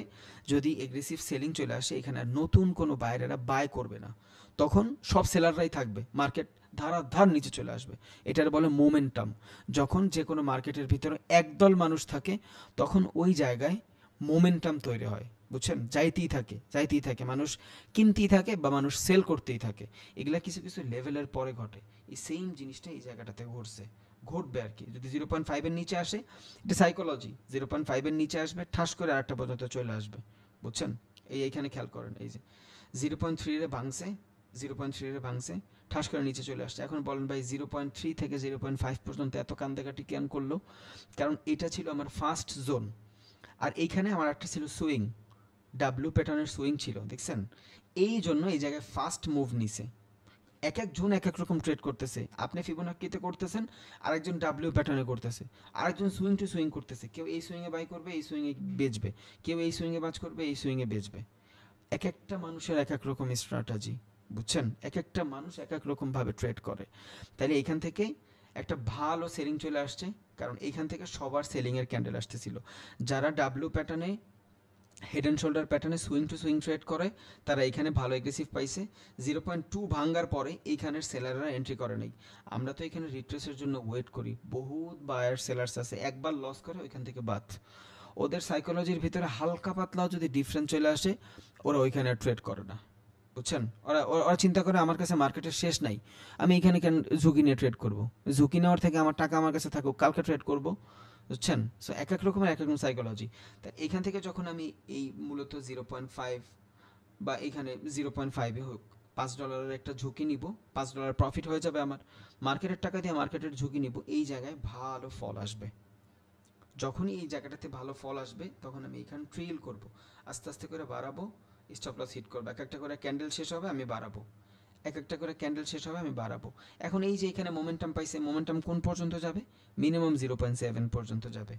যদি এগ্রেসিভ সেলিং চলে আসে, এখানে আর নতুন কোনো বায়ারেরা বাই করবে না, তখন সব সেলাররাই থাকবে, মার্কেট ধারাধার নিচে চলে আসবে। এটার বলে মোমেন্টাম। যখন যে কোনো মার্কেটের ভিতরে একদল মানুষ থাকে তখন ওই জায়গায় মোমেন্টাম তৈরি হয়, বুঝছেন? যাইতেই থাকে, মানুষ কিনতেই থাকে বা মানুষ সেল করতেই থাকে। এগুলা কিছু কিছু লেভেলের পরে ঘটে। এই সেম জিনিসটা এই জায়গাটাতে ঘটবে আর কি। যদি 0.5 এর নিচে আসে, এটা সাইকোলজি, 0.5 এর নিচে আসবে, ঠাস করে আরেকটা পর্যন্ত চলে আসবে, বুঝছেন? এইখানে খেয়াল করেন, এই যে 0.3 রে ভাঙছে, ঠাস করে নিচে চলে আসছে। এখন বলেন ভাই 0.3 থেকে 0.5 পর্যন্ত এত কান্দাকাটি কেন করলো? কারণ এটা ছিল আমার ফার্স্ট জোন, আর এইখানে আমার একটা ছিল সুইং, ডাব্লিউ প্যাটার্নের সুইং ছিল, দেখছেন? এই জন্য এই জায়গায় ফার্স্ট মুভ নিছে। এক একজন এক এক রকম ট্রেড করতেছে। আপনি ফিবোনাকিতে করতেছেন, আরেকজন ডাব্লিউ প্যাটার্নে করতেছে, আরেকজন সুইং টু সুইং করতেছে। কেউ এই সুইংয়ে বাই করবে, এই সুইংয়ে বেচবে, কেউ এই সুইংয়ে বাজ করবে, এই সুইংয়ে বেচবে। এক একটা মানুষের এক এক রকম স্ট্র্যাটেজি, বুঝছেন? এক একটা মানুষ এক এক রকমভাবে ট্রেড করে। তাহলে এইখান থেকে একটা ভালো সেলিং চলে আসছে, কারণ এইখান থেকে সবার সেলিংয়ের ক্যান্ডেল আসতেছিল। যারা ডাব্লিউ প্যাটার্নে হেড অ্যান্ড শোল্ডার প্যাটার্নে সুইং টু সুইং ট্রেড করে, তারা এখানে ভালো এগ্রেসিভ পাইছে। 0.2 ভাঙ্গার পরে এইখানের সেলাররা এন্ট্রি করে নেই। আমরা তো এখানে রিট্রেসের জন্য ওয়েট করি, বহুত বায়ার সেলার্স আছে, একবার লস করে ওইখান থেকে বাদ। ওদের সাইকোলজির ভিতরে হালকা পাতলাও যদি ডিফারেন্স চলে আসে, ওরা ওইখানে ট্রেড করে না, বুঝছেন? ওরা ওরা চিন্তা করে আমার কাছে মার্কেটের শেষ নাই, আমি এখানে কেন ঝুঁকি নিয়ে ট্রেড করব, ঝুঁকি নেওয়ার থেকে আমার টাকা আমার কাছে থাকুক, কালকে ট্রেড করব, বুঝছেন? সো এক এক রকমের এক রকম সাইকোলজি। তা এখান থেকে যখন আমি এই মূলত 0.5 বা এখানে 0.5-এ হোক $5 একটা ঝুঁকি নিব, $5 প্রফিট হয়ে যাবে আমার, মার্কেটের টাকা দিয়ে মার্কেটের ঝুঁকি নিব, এই জায়গায় ভালো ফল আসবে। যখনই এই জায়গাটাতে ভালো ফল আসবে তখন আমি এখানে ট্রেল করব, আস্তে আস্তে করে বাড়াবো, স্টপ লস হিট করবো, এক একটা করে ক্যান্ডেল শেষ হবে আমি বাড়াবো, এক একটা করে ক্যান্ডেল শেষ হবে আমি বাড়াবো। এখন এই যে এখানে মোমেন্টাম পাইছে, মোমেন্টাম কোন পর্যন্ত যাবে? মিনিমাম 0.7 পর্যন্ত যাবে,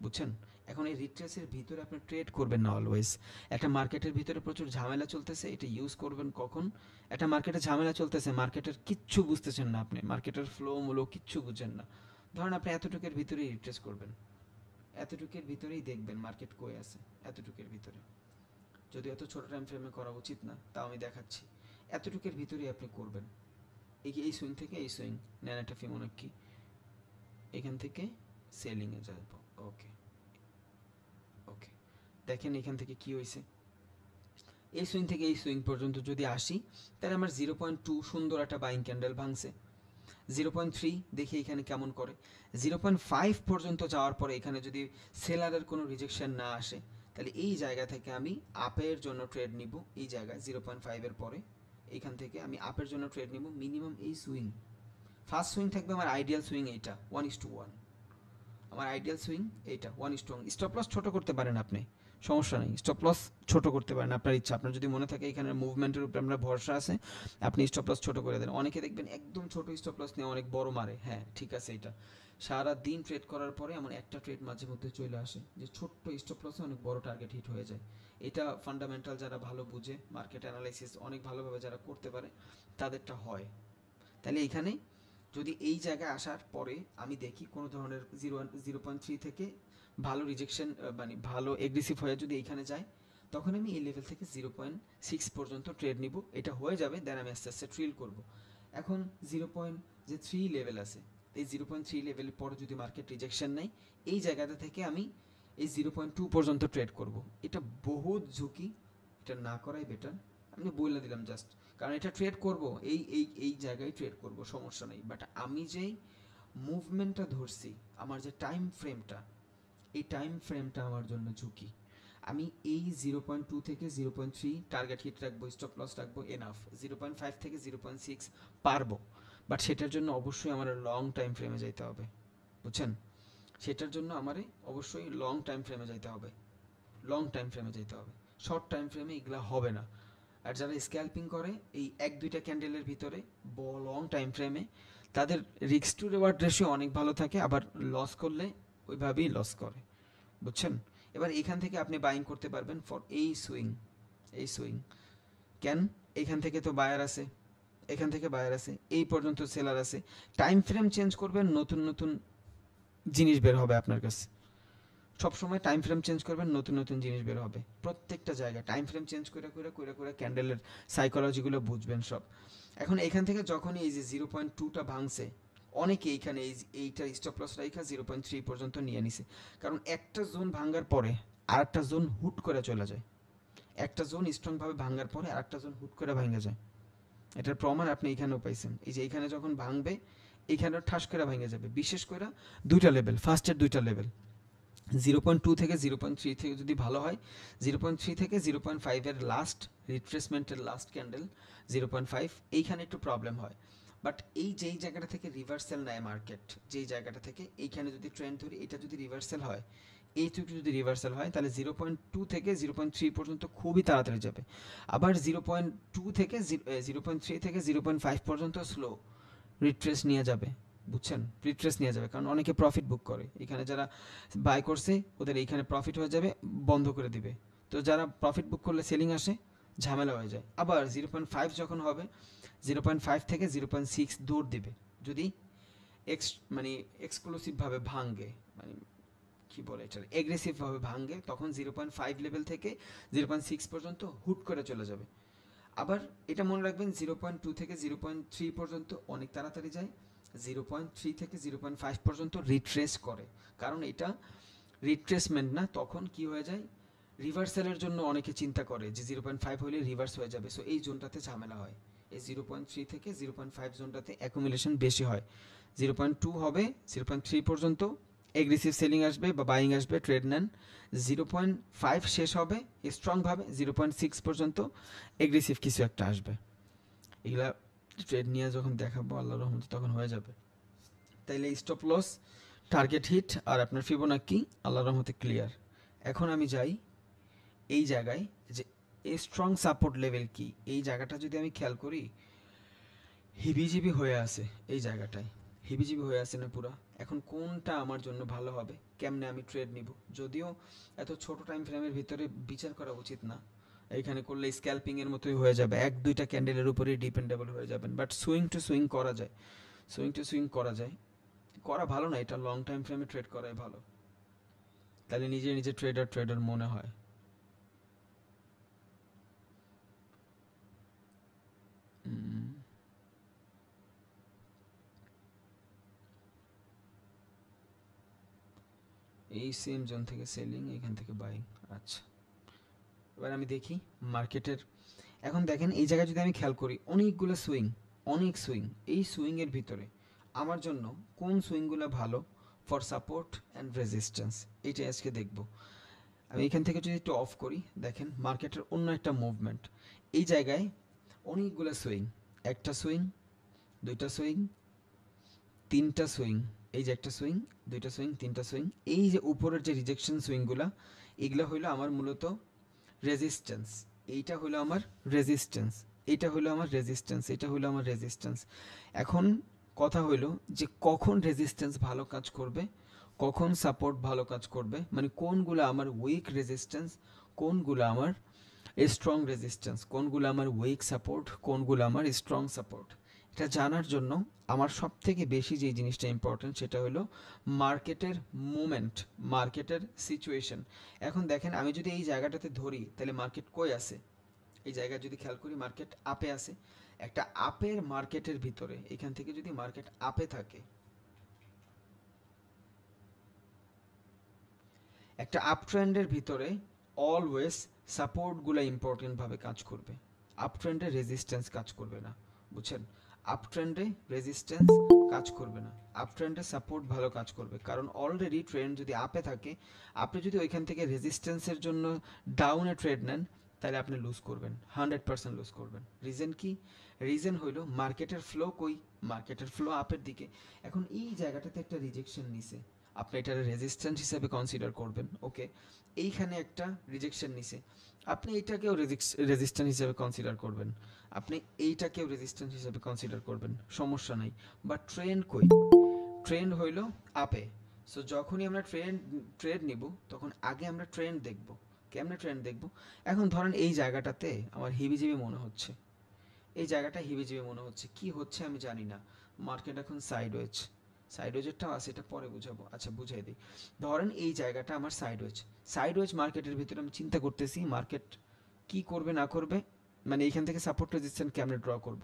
বুঝছেন? এখন এই রিট্রেসের ভিতরে আপনি ট্রেড করবেন না অলওয়েজ। একটা মার্কেটের ভিতরে প্রচুর ঝামেলা চলতেছে, এটা ইউজ করবেন কখন? একটা মার্কেটে ঝামেলা চলতেছে, মার্কেটের কিচ্ছু বুঝতেছেন না আপনি, মার্কেটের ফ্লো মূলো কিচ্ছু বুঝেন না, ধরেন আপনি এতটুকুর ভিতরেই রিট্রেস করবেন, এতটুকুর ভিতরেই দেখবেন মার্কেট কই আছে, এতটুকুর ভিতরে, যদি এত ছোট টাইম ফ্রেমে করা উচিত না, তাও আমি দেখাচ্ছি, এতটুকুর ভিতরেই আপনি করবেন। এই সুইং থেকে এই সুইং নেন একটা ফিবোনাক্কি, এখান থেকে সেলিংয়ে যাব, ওকে ওকে, দেখেন এখান থেকে কি হয়েছে, এই সুইং থেকে এই সুইং পর্যন্ত যদি আসি, তাহলে আমার 0.2 সুন্দর একটা বাইং ক্যান্ডেল ভাঙছে। 0.3 দেখি এখানে কেমন করে, 0.5 পর্যন্ত যাওয়ার পরে এখানে যদি সেলারের কোনো রিজেকশন না আসে, তাহলে এই জায়গা থেকে আমি আপের জন্য ট্রেড নিব, এই জায়গায় 0.5-এর পরে এখান থেকে আমি আপের জন্য ট্রেড নিব। মিনিমাম এই সুইং, ফার্স্ট সুইং থাকবে আমার আইডিয়াল সুইং এইটা 1:1, আমার আইডিয়াল সুইং এইটা 1:1। স্টপ লস ছোট করতে পারেন আপনি, সমস্যা নেই, স্টপ লস ছোট করতে পারেন আপনার ইচ্ছা, আপনার যদি মনে থাকে এখানে মুভমেন্টের উপরে আমরা ভরসা আছে, আপনি স্টপ লস ছোট করে দেন। অনেকে দেখবেন একদম ছোট স্টপ লস নিয়ে অনেক বড় মারে, হ্যাঁ ঠিক আছে, এটা সারা দিন ট্রেড করার পরে এমন একটা ট্রেড মাঝে মধ্যে চলে আসে যে ছোট্ট স্টপ লসে অনেক বড় টার্গেট হিট হয়ে যায়। এটা ফান্ডামেন্টাল যারা ভালো বুঝে, মার্কেট অ্যানালাইসিস অনেক ভালোভাবে যারা করতে পারে তাদেরটা হয়। তাহলে এখানে যদি এই জায়গায় আসার পরে আমি দেখি কোনো ধরনের 0.3 থেকে ভালো রিজেকশন মানে ভালো এগ্রেসিভ হয়ে যদি এইখানে যায়, তখন আমি এই লেভেল থেকে 0.6 পর্যন্ত ট্রেড নিব, এটা হয়ে যাবে, দেন আমি আস্তে আস্তে ট্রিল করব। এখন 0.3 লেভেল আছে, এই 0.3 লেভেলের পরে যদি মার্কেট রিজেকশন নেয়, এই জায়গাটা থেকে আমি এই 0.2 পর্যন্ত ট্রেড করব। এটা বহুত ঝুঁকি, এটা না করাই বেটার, আমি বলে দিলাম জাস্ট, কারণ এটা ট্রেড করব এই এই এই জায়গায় ট্রেড করব, সমস্যা নেই। বাট আমি যেই মুভমেন্টটা ধরছি, আমার যে টাইম ফ্রেমটা, এই টাইম ফ্রেমটা আমার জন্য ঝুঁকি। আমি এই 0.2 থেকে 0.3 টার্গেট হিট রাখবো, স্টপ লস রাখবো, এনাফ। 0.5 থেকে 0.6 পারবো, বাট সেটার জন্য অবশ্যই আমার লং টাইম ফ্রেমে যাইতে হবে, বুঝছেন? সেটার জন্য আমার অবশ্যই লং টাইম ফ্রেমে যাইতে হবে, লং টাইম ফ্রেমে যাইতে হবে, শর্ট টাইম ফ্রেমে এগুলো হবে না। আর যারা স্ক্যাল্পিং করে এই 1-2টা ক্যান্ডেলের ভিতরে লং টাইম ফ্রেমে, তাদের রিস্ক টু রিওয়ার্ড রেশিও অনেক ভালো থাকে, আবার লস করলে ওইভাবেই লস করে, বুঝছেন? এবার এখান থেকে আপনি বাইং করতে পারবেন ফর এই সুইং, এই সুইং কেন, এখান থেকে তো বায়ার আছে, এখান থেকে বায়ার আছে, এই পর্যন্ত সেলার আছে, টাইম ফ্রেম চেঞ্জ করবেন, নতুন নতুন জিনিস বের হবে আপনার কাছে, সবসময় টাইম ফ্রেম চেঞ্জ করবেন, নতুন নতুন জিনিস বের হবে প্রত্যেকটা জায়গায়, টাইম ফ্রেম চেঞ্জ করে করে করে করে ক্যান্ডেলের সাইকোলজিগুলো বুঝবেন সব। এখন এখান থেকে যখনই এই যে 0.2টা ভাঙছে, অনেকে এইখানে এইটার স্টপ লস রাইখা 0.3 পর্যন্ত নিয়ে নিছে, কারণ একটা জোন ভাঙার পরে আর একটা জোন হুট করে চলে যায়, একটা জোন স্ট্রংভাবে ভাঙার পরে আর একটা জোন হুট করে ভাঙে যায়। এটার প্রমাণ আপনি এখানেও পাইছেন, এই যে এখানে যখন ভাঙবে এখানেও ঠাস করে ভেঙে যাবে, বিশেষ করে দুইটা লেভেল, ফার্স্টের দুইটা লেভেল 0.2 থেকে 0.3 থেকে যদি ভালো হয়, 0.3 থেকে 0.5-এর লাস্ট রিট্রেসমেন্টের লাস্ট ক্যান্ডেল 0.5, এইখানে একটু প্রবলেম হয়। বাট এই যেই জায়গাটা থেকে রিভার্সাল নেয় মার্কেট, যেই জায়গাটা থেকে এইখানে যদি ট্রেন্ড ধরি, এটা যদি রিভার্সাল হয়, এইটুকু যদি রিভার্সাল হয়, তাহলে 0.2 থেকে 0.3 পর্যন্ত খুবই তাড়াতাড়ি যাবে। আবার 0.2 থেকে 0.3 থেকে 0.5 পর্যন্ত স্লো রিট্রেস নিয়ে যাবে, বুঝছেন? রিট্রেস নিয়ে যাবে, কারণ অনেকে প্রফিট বুক করে, এখানে যারা বাই করছে ওদের এইখানে প্রফিট হয়ে যাবে, বন্ধ করে দিবে, তো যারা প্রফিট বুক করলে সেলিং আসে, ঝামেলা হয়ে যায়। আবার 0.5 যখন হবে, 0.5 থেকে 0.6 দৌড় দিবে, যদি মানে এক্সক্লুসিভভাবে ভাঙে, মানে কি বলে এটা এগ্রেসিভ ভাবে ভাঙে, তখন 0.5 লেভেল থেকে 0.6 পর্যন্ত হুট করে চলে যাবে। আবার এটা মনে রাখবেন 0.2 থেকে 0.3 পর্যন্ত অনেক তাড়াতাড়ি যায়, 0.3 থেকে 0.5 পর্যন্ত রিট্রেস করে, কারণ এটা রিট্রেসমেন্ট না, তখন কি হয়ে যায় রিভার্সালের জন্য অনেকে চিন্তা করে যে 0.5 হলে রিভার্স হয়ে যাবে, সো এই জোনটাতে ঝামেলা হয়। এই 0.3 থেকে 0.5 জোনটাতে অ্যাকুমুলেশন বেশি হয়। 0.2 হবে 0.3 পর্যন্ত এগ্রেসিভ সেলিং আসবে বা বাইং আসবে, ট্রেড নেন। 0.5 শেষ হবে স্ট্রংভাবে, 0.6 পর্যন্ত এগ্রেসিভ কিছু একটা আসবে। এগুলা ট্রেড নিয়ে যখন দেখাবো আল্লাহর রহমতে তখন হয়ে যাবে। তাইলে স্টপ লস, টার্গেট হিট আর আপনার ফিবোনাকি আল্লাহর রহমতে ক্লিয়ার। এখন আমি যাই এই জায়গায় যে এই স্ট্রং সাপোর্ট লেভেল কি, এই জায়গাটা যদি আমি খেয়াল করি হিবিজিবি হয়ে আছে, এই জায়গাটায় হিবিজিবি হয়ে আছে না পুরা। এখন কোনটা আমার জন্য ভালো হবে, কেমনে আমি ট্রেড নিব, যদিও এত ছোট টাইম ফ্রেমের ভিতরে বিচার করা উচিত না, এইখানে করলে স্ক্যাল্পিং এর মতোই হয়ে যাবে, এক দুইটা ক্যান্ডেলের উপরেই ডিপেন্ডেবল হয়ে যাবেন। বাট সুইং টু সুইং করা যায়, সুইং টু সুইং করা যায়, করা ভালো না, এটা লং টাইম ফ্রেমে ট্রেড করাই ভালো, তাহলে নিজে নিজে ট্রেডার মনে হয়। এই সেম জোন থেকে সেলিং, এখান থেকে বাইং। আচ্ছা, এবার আমি দেখি মার্কেটের। এখন দেখেন এই জায়গায় যদি আমি খেয়াল করি অনেকগুলো সুইং, অনেক সুইং, এই সুইংয়ের ভিতরে আমার জন্য কোন সুইংগুলো ভালো ফর সাপোর্ট অ্যান্ড রেজিস্ট্যান্স, এইটাই আজকে দেখব। আমি এখান থেকে যদি একটু অফ করি, দেখেন মার্কেটের অন্য একটা মুভমেন্ট, এই জায়গায় অনেকগুলো সুইং, একটা সুইং, দুইটা সুইং, তিনটা সুইং, এই যে একটা সুইং, দুইটা সুইং, তিনটা সুইং, এই যে উপরের যে রিজেকশন সুইংগুলা, এগুলো হলো আমার মূলত রেজিস্ট্যান্স, এইটা হলো আমার রেজিস্ট্যান্স, এইটা হলো আমার রেজিস্ট্যান্স, এটা হলো আমার রেজিস্ট্যান্স। এখন কথা হলো যে কখন রেজিস্ট্যান্স ভালো কাজ করবে, কখন সাপোর্ট ভালো কাজ করবে, মানে কোনগুলো আমার উইক রেজিস্ট্যান্স, কোনগুলো আমার স্ট্রং রেজিস্ট্যান্স, কোনগুলো আমার উইক সাপোর্ট, কোনগুলো আমার স্ট্রং সাপোর্ট, এটা জানার জন্য আমার সব থেকে বেশি যে জিনিসটা ইম্পর্টেন্ট সেটা হলো মার্কেটের মুভমেন্ট, মার্কেটের সিচুয়েশন। এখন দেখেন আমি যদি এই জায়গাটাতে ধরি তাহলে মার্কেট কই আছে, এই জায়গায় যদি খেয়াল করি মার্কেট আপে আছে, একটা আপের মার্কেটের ভিতরে এখান থেকে যদি মার্কেট আপে থাকে, একটা আপ ট্রেন্ডের ভিতরে অলওয়েজ সাপোর্টগুলো ইম্পর্টেন্টভাবে কাজ করবে, আপ ট্রেন্ডে রেজিস্ট্যান্স কাজ করবে না, বুঝছেন? আপ ট্রেন্ডে রেজিস্ট্যান্স কাজ করবে না, আপ ট্রেন্ডে সাপোর্ট ভালো কাজ করবে, কারণ অলরেডি ট্রেন্ড যদি আপে থাকে, আপনি যদি ওইখান থেকে রেজিস্ট্যান্সের জন্য ডাউনে ট্রেড নেন তাহলে আপনি লুজ করবেন, 100% লুজ করবেন। রিজন কি? রিজন হইল মার্কেটের ফ্লো কই, মার্কেটের ফ্লো আপের দিকে। এখন এই জায়গাটাতে একটা রিজেকশন নিছে, আপনি এটার রেজিস্ট্যান্স হিসেবে কনসিডার করবেন, ওকে। এইখানে একটা রিজেকশন নিছে, আপনি এইটাকেও রেজিস্ট্যান্স হিসেবে কনসিডার করবেন, আপনি এইটাকেও রেজিস্ট্যান্স হিসেবে কনসিডার করবেন, সমস্যা নাই। বা ট্রেন্ড কই, ট্রেন্ড হইল আপে, সো যখনই আমরা ট্রেড নিব তখন আগে আমরা ট্রেন্ড দেখব, কেমনে ট্রেন্ড দেখব। এখন ধরেন এই জায়গাটাতে আমার হিবিজিবি মনে হচ্ছে, এই জায়গাটা হিবিজিবি মনে হচ্ছে, কি হচ্ছে আমি জানি না, মার্কেট এখন সাইডওয়েজ, সাইডওয়েজেরটাও আছে, এটা পরে বুঝাবো, আচ্ছা বুঝাই দিই। ধরেন এই জায়গাটা আমার সাইডওয়েজ, সাইডওয়েজ মার্কেটের ভিতরে আমি চিন্তা করতেছি মার্কেট কি করবে না করবে, মানে এইখান থেকে সাপোর্ট রেজিস্ট্যান্স কেমনে ড্র করব।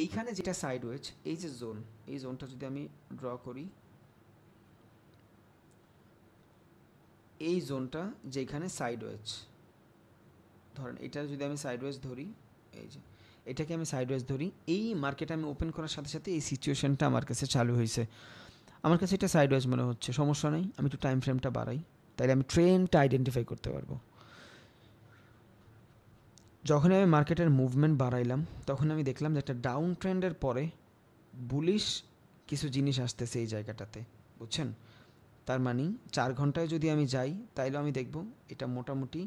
এইখানে যেটা সাইডওয়েজ, এই যে জোন, এই জোনটা যদি আমি ড্র করি, এই জোনটা যেখানে সাইডওয়েজ, ধরেন এটা যদি আমি সাইডওয়েজ ধরি, এই যে এটাকে আমি সাইডওয়েজ ধরি, এই মার্কেট আমি ওপেন করার সাথে সাথে এই সিচুয়েশনটা আমার কাছে চালু হয়েছে, আমার কাছে এটা সাইডওয়েজ মনে হচ্ছে, সমস্যা নেই, আমি একটু টাইম ফ্রেমটা বাড়াই, তাইলে আমি ট্রেন্ডটা আইডেন্টিফাই করতে পারবো। যখন আমি মার্কেটের মুভমেন্ট বাড়াইলাম তখন আমি দেখলাম যে একটা ডাউন ট্রেন্ডের পরে বুলিশ কিছু জিনিস আসতেছে এই জায়গাটাতে, বুঝছেন? তার মানে 4 ঘন্টায় যদি আমি যাই তাইলে আমি দেখব এটা মোটামুটি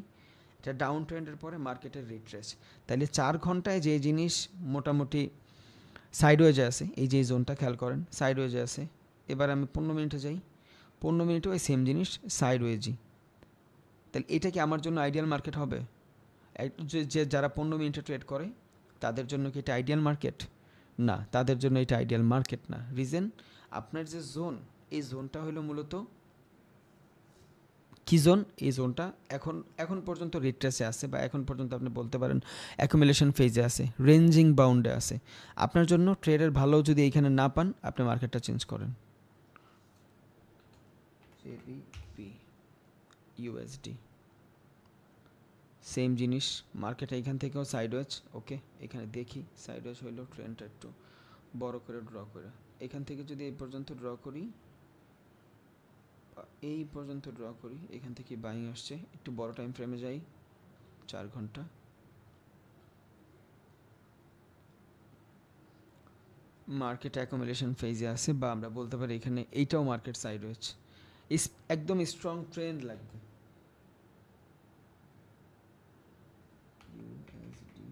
এটা ডাউন ট্রেন্ডের পরে মার্কেটের রিট্রেস, তাইলে 4 ঘন্টায় যে জিনিস মোটামুটি সাইডওয়েজে আছে, এই যে জোনটা খেয়াল করেন সাইডওয়েজে আছে, এবার আমি 15 মিনিটে যাই, 15 মিনিটে ওই সেম জিনিস সাইডওয়েজই, তাহলে এটা কি আমার জন্য আইডিয়াল মার্কেট হবে? যে যারা 15 মিনিটে ট্রেড করে তাদের জন্য কি এটা আইডিয়াল মার্কেট? না, তাদের জন্য এটা আইডিয়াল মার্কেট না। রিজন, আপনার যে জোন, এই জোনটা হলো মূলত কি জোন? এই জোনটা এখন এখন পর্যন্ত রিট্রেসে আছে, বা এখন পর্যন্ত আপনি বলতে পারেন অ্যাকুমুলেশন ফেজে আছে, রেঞ্জিং বাউন্ডে আছে। আপনার জন্য ট্রেডের ভালো যদি এইখানে না পান, আপনি মার্কেটটা চেঞ্জ করেন। জেবিপি ইউএসডি সেম জিনিস, মার্কেট এইখান থেকেও সাইডওয়েজ। ওকে, এখানে দেখি সাইডওয়েজ হইলো, ট্রেন্ডটা একটু বড় করে ড্র করে এখান থেকে যদি এই পর্যন্ত ড্র করি, এই পর্যন্ত ড্র করি, এখান থেকে বাইং আসছে, একটু বড় টাইম ফ্রেমে যাই, 4 ঘন্টা। মার্কেট অ্যাকুমুলেশন ফেজে আছে, বা আমরা বলতে পারি এখানে এইটাও মার্কেট সাইডওয়েজ। একদম স্ট্রং ট্রেন্ড লাগবে। USD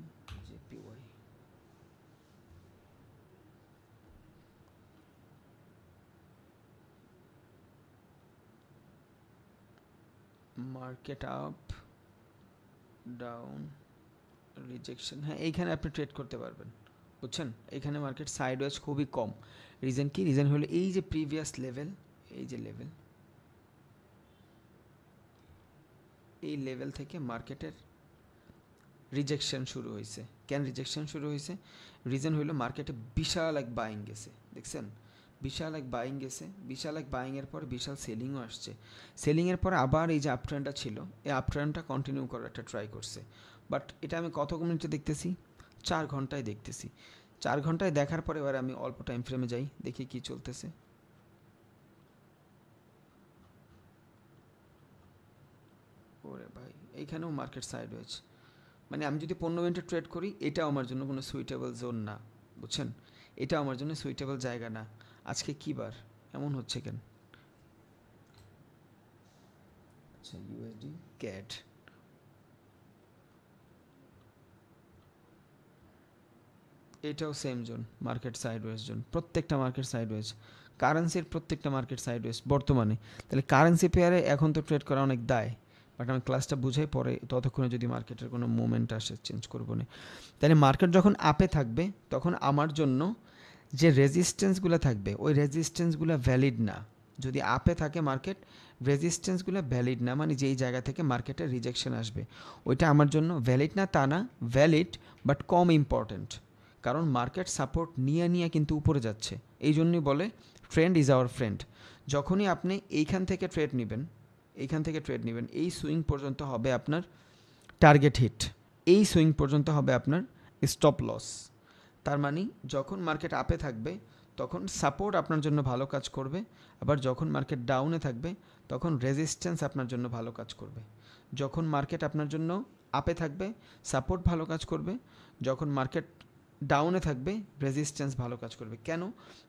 JPY market up down rejection, হ্যাঁ এইখানে আপনি ট্রেড করতে পারবেন, বুঝছেন? এখানে মার্কেট সাইডওয়েজ খুবই কম। রিজন কি? রিজন হলো এই যে প্রিভিয়াস লেভেল, এই যে লেভেল, এই লেভেল থেকে মার্কেটের রিজেকশন শুরু হয়েছে। কেন রিজেকশন শুরু হয়েছে? রিজন হলো মার্কেটে বিশাল এক বাইং গেছে, দেখছেন? বিশাল এক বাইং গেছে, বিশাল এক বাইংয়ের পর বিশাল সেলিংও আসছে। সেলিংয়ের পর আবার এই যে আপট্রেন্ডটা ছিল, এই আপট্রেন্ডটা কন্টিনিউ করার একটা ট্রাই করছে। বাট এটা আমি কত মিনিটে দেখতেছি? 4 ঘন্টায় দেখতেছি। 4 ঘন্টায় দেখার পরে এবার আমি অল্প টাইম ফ্রেমে যাই, দেখি কি চলতেছে। ওরে ভাই, এইখানেও মার্কেট সাইডওয়েজ। মানে আমি যদি 15 মিনিটে ট্রেড করি, এটাও আমার জন্য কোনো সুইটেবল জোন না, বুঝছেন? এটা আমার জন্য সুইটেবল জায়গা না। আজকে কি বার? এমন হচ্ছে কেন? আচ্ছা, ইউএসডি ক্যাড, এটাও same zone, market sideways zone. প্রত্যেকটা মার্কেট সাইডওয়েজ, কারেন্সির প্রত্যেকটা মার্কেট সাইডওয়েজ বর্তমানে। তাহলে কারেন্সি পেয়ারে এখন তো ট্রেড করা অনেক দায়, বাট আমি ক্লাসটা বুঝাই পরে, ততক্ষণে যদি মার্কেটের কোনো মুভমেন্ট আসে চেঞ্জ করবো না। তাহলে মার্কেট যখন আপে থাকবে, তখন আমার জন্য যে রেজিস্ট্যান্সগুলো থাকবে, ওই রেজিস্ট্যান্সগুলো ভ্যালিড না। যদি আপে থাকে মার্কেট, রেজিস্ট্যান্সগুলো ভ্যালিড না, মানে যেই জায়গা থেকে মার্কেটের রিজেকশন আসবে ওইটা আমার জন্য ভ্যালিড না, তা না, ভ্যালিড বাট কম ইম্পর্ট্যান্ট। কারণ মার্কেট সাপোর্ট নিয়ে নিয়ে কিন্তু উপরে যাচ্ছে, এই জন্যই বলে ট্রেন্ড ইজ আওয়ার ফ্রেন্ড। যখনই আপনি এইখান থেকে ট্রেড নেবেন, এইখান থেকে ট্রেড নেবেন, এই সুইং পর্যন্ত হবে আপনার টার্গেট হিট, এই সুইং পর্যন্ত হবে আপনার স্টপ লস। তার মানে যখন মার্কেট আপে থাকবে তখন সাপোর্ট আপনার জন্য ভালো কাজ করবে, আবার যখন মার্কেট ডাউনে থাকবে তখন রেজিস্ট্যান্স আপনার জন্য ভালো কাজ করবে। যখন মার্কেট আপনার জন্য আপে থাকবে সাপোর্ট ভালো কাজ করবে, যখন মার্কেট ডাউনে থাকবে রেজিস্ট্যান্স ভালো কাজ করবে। কেন?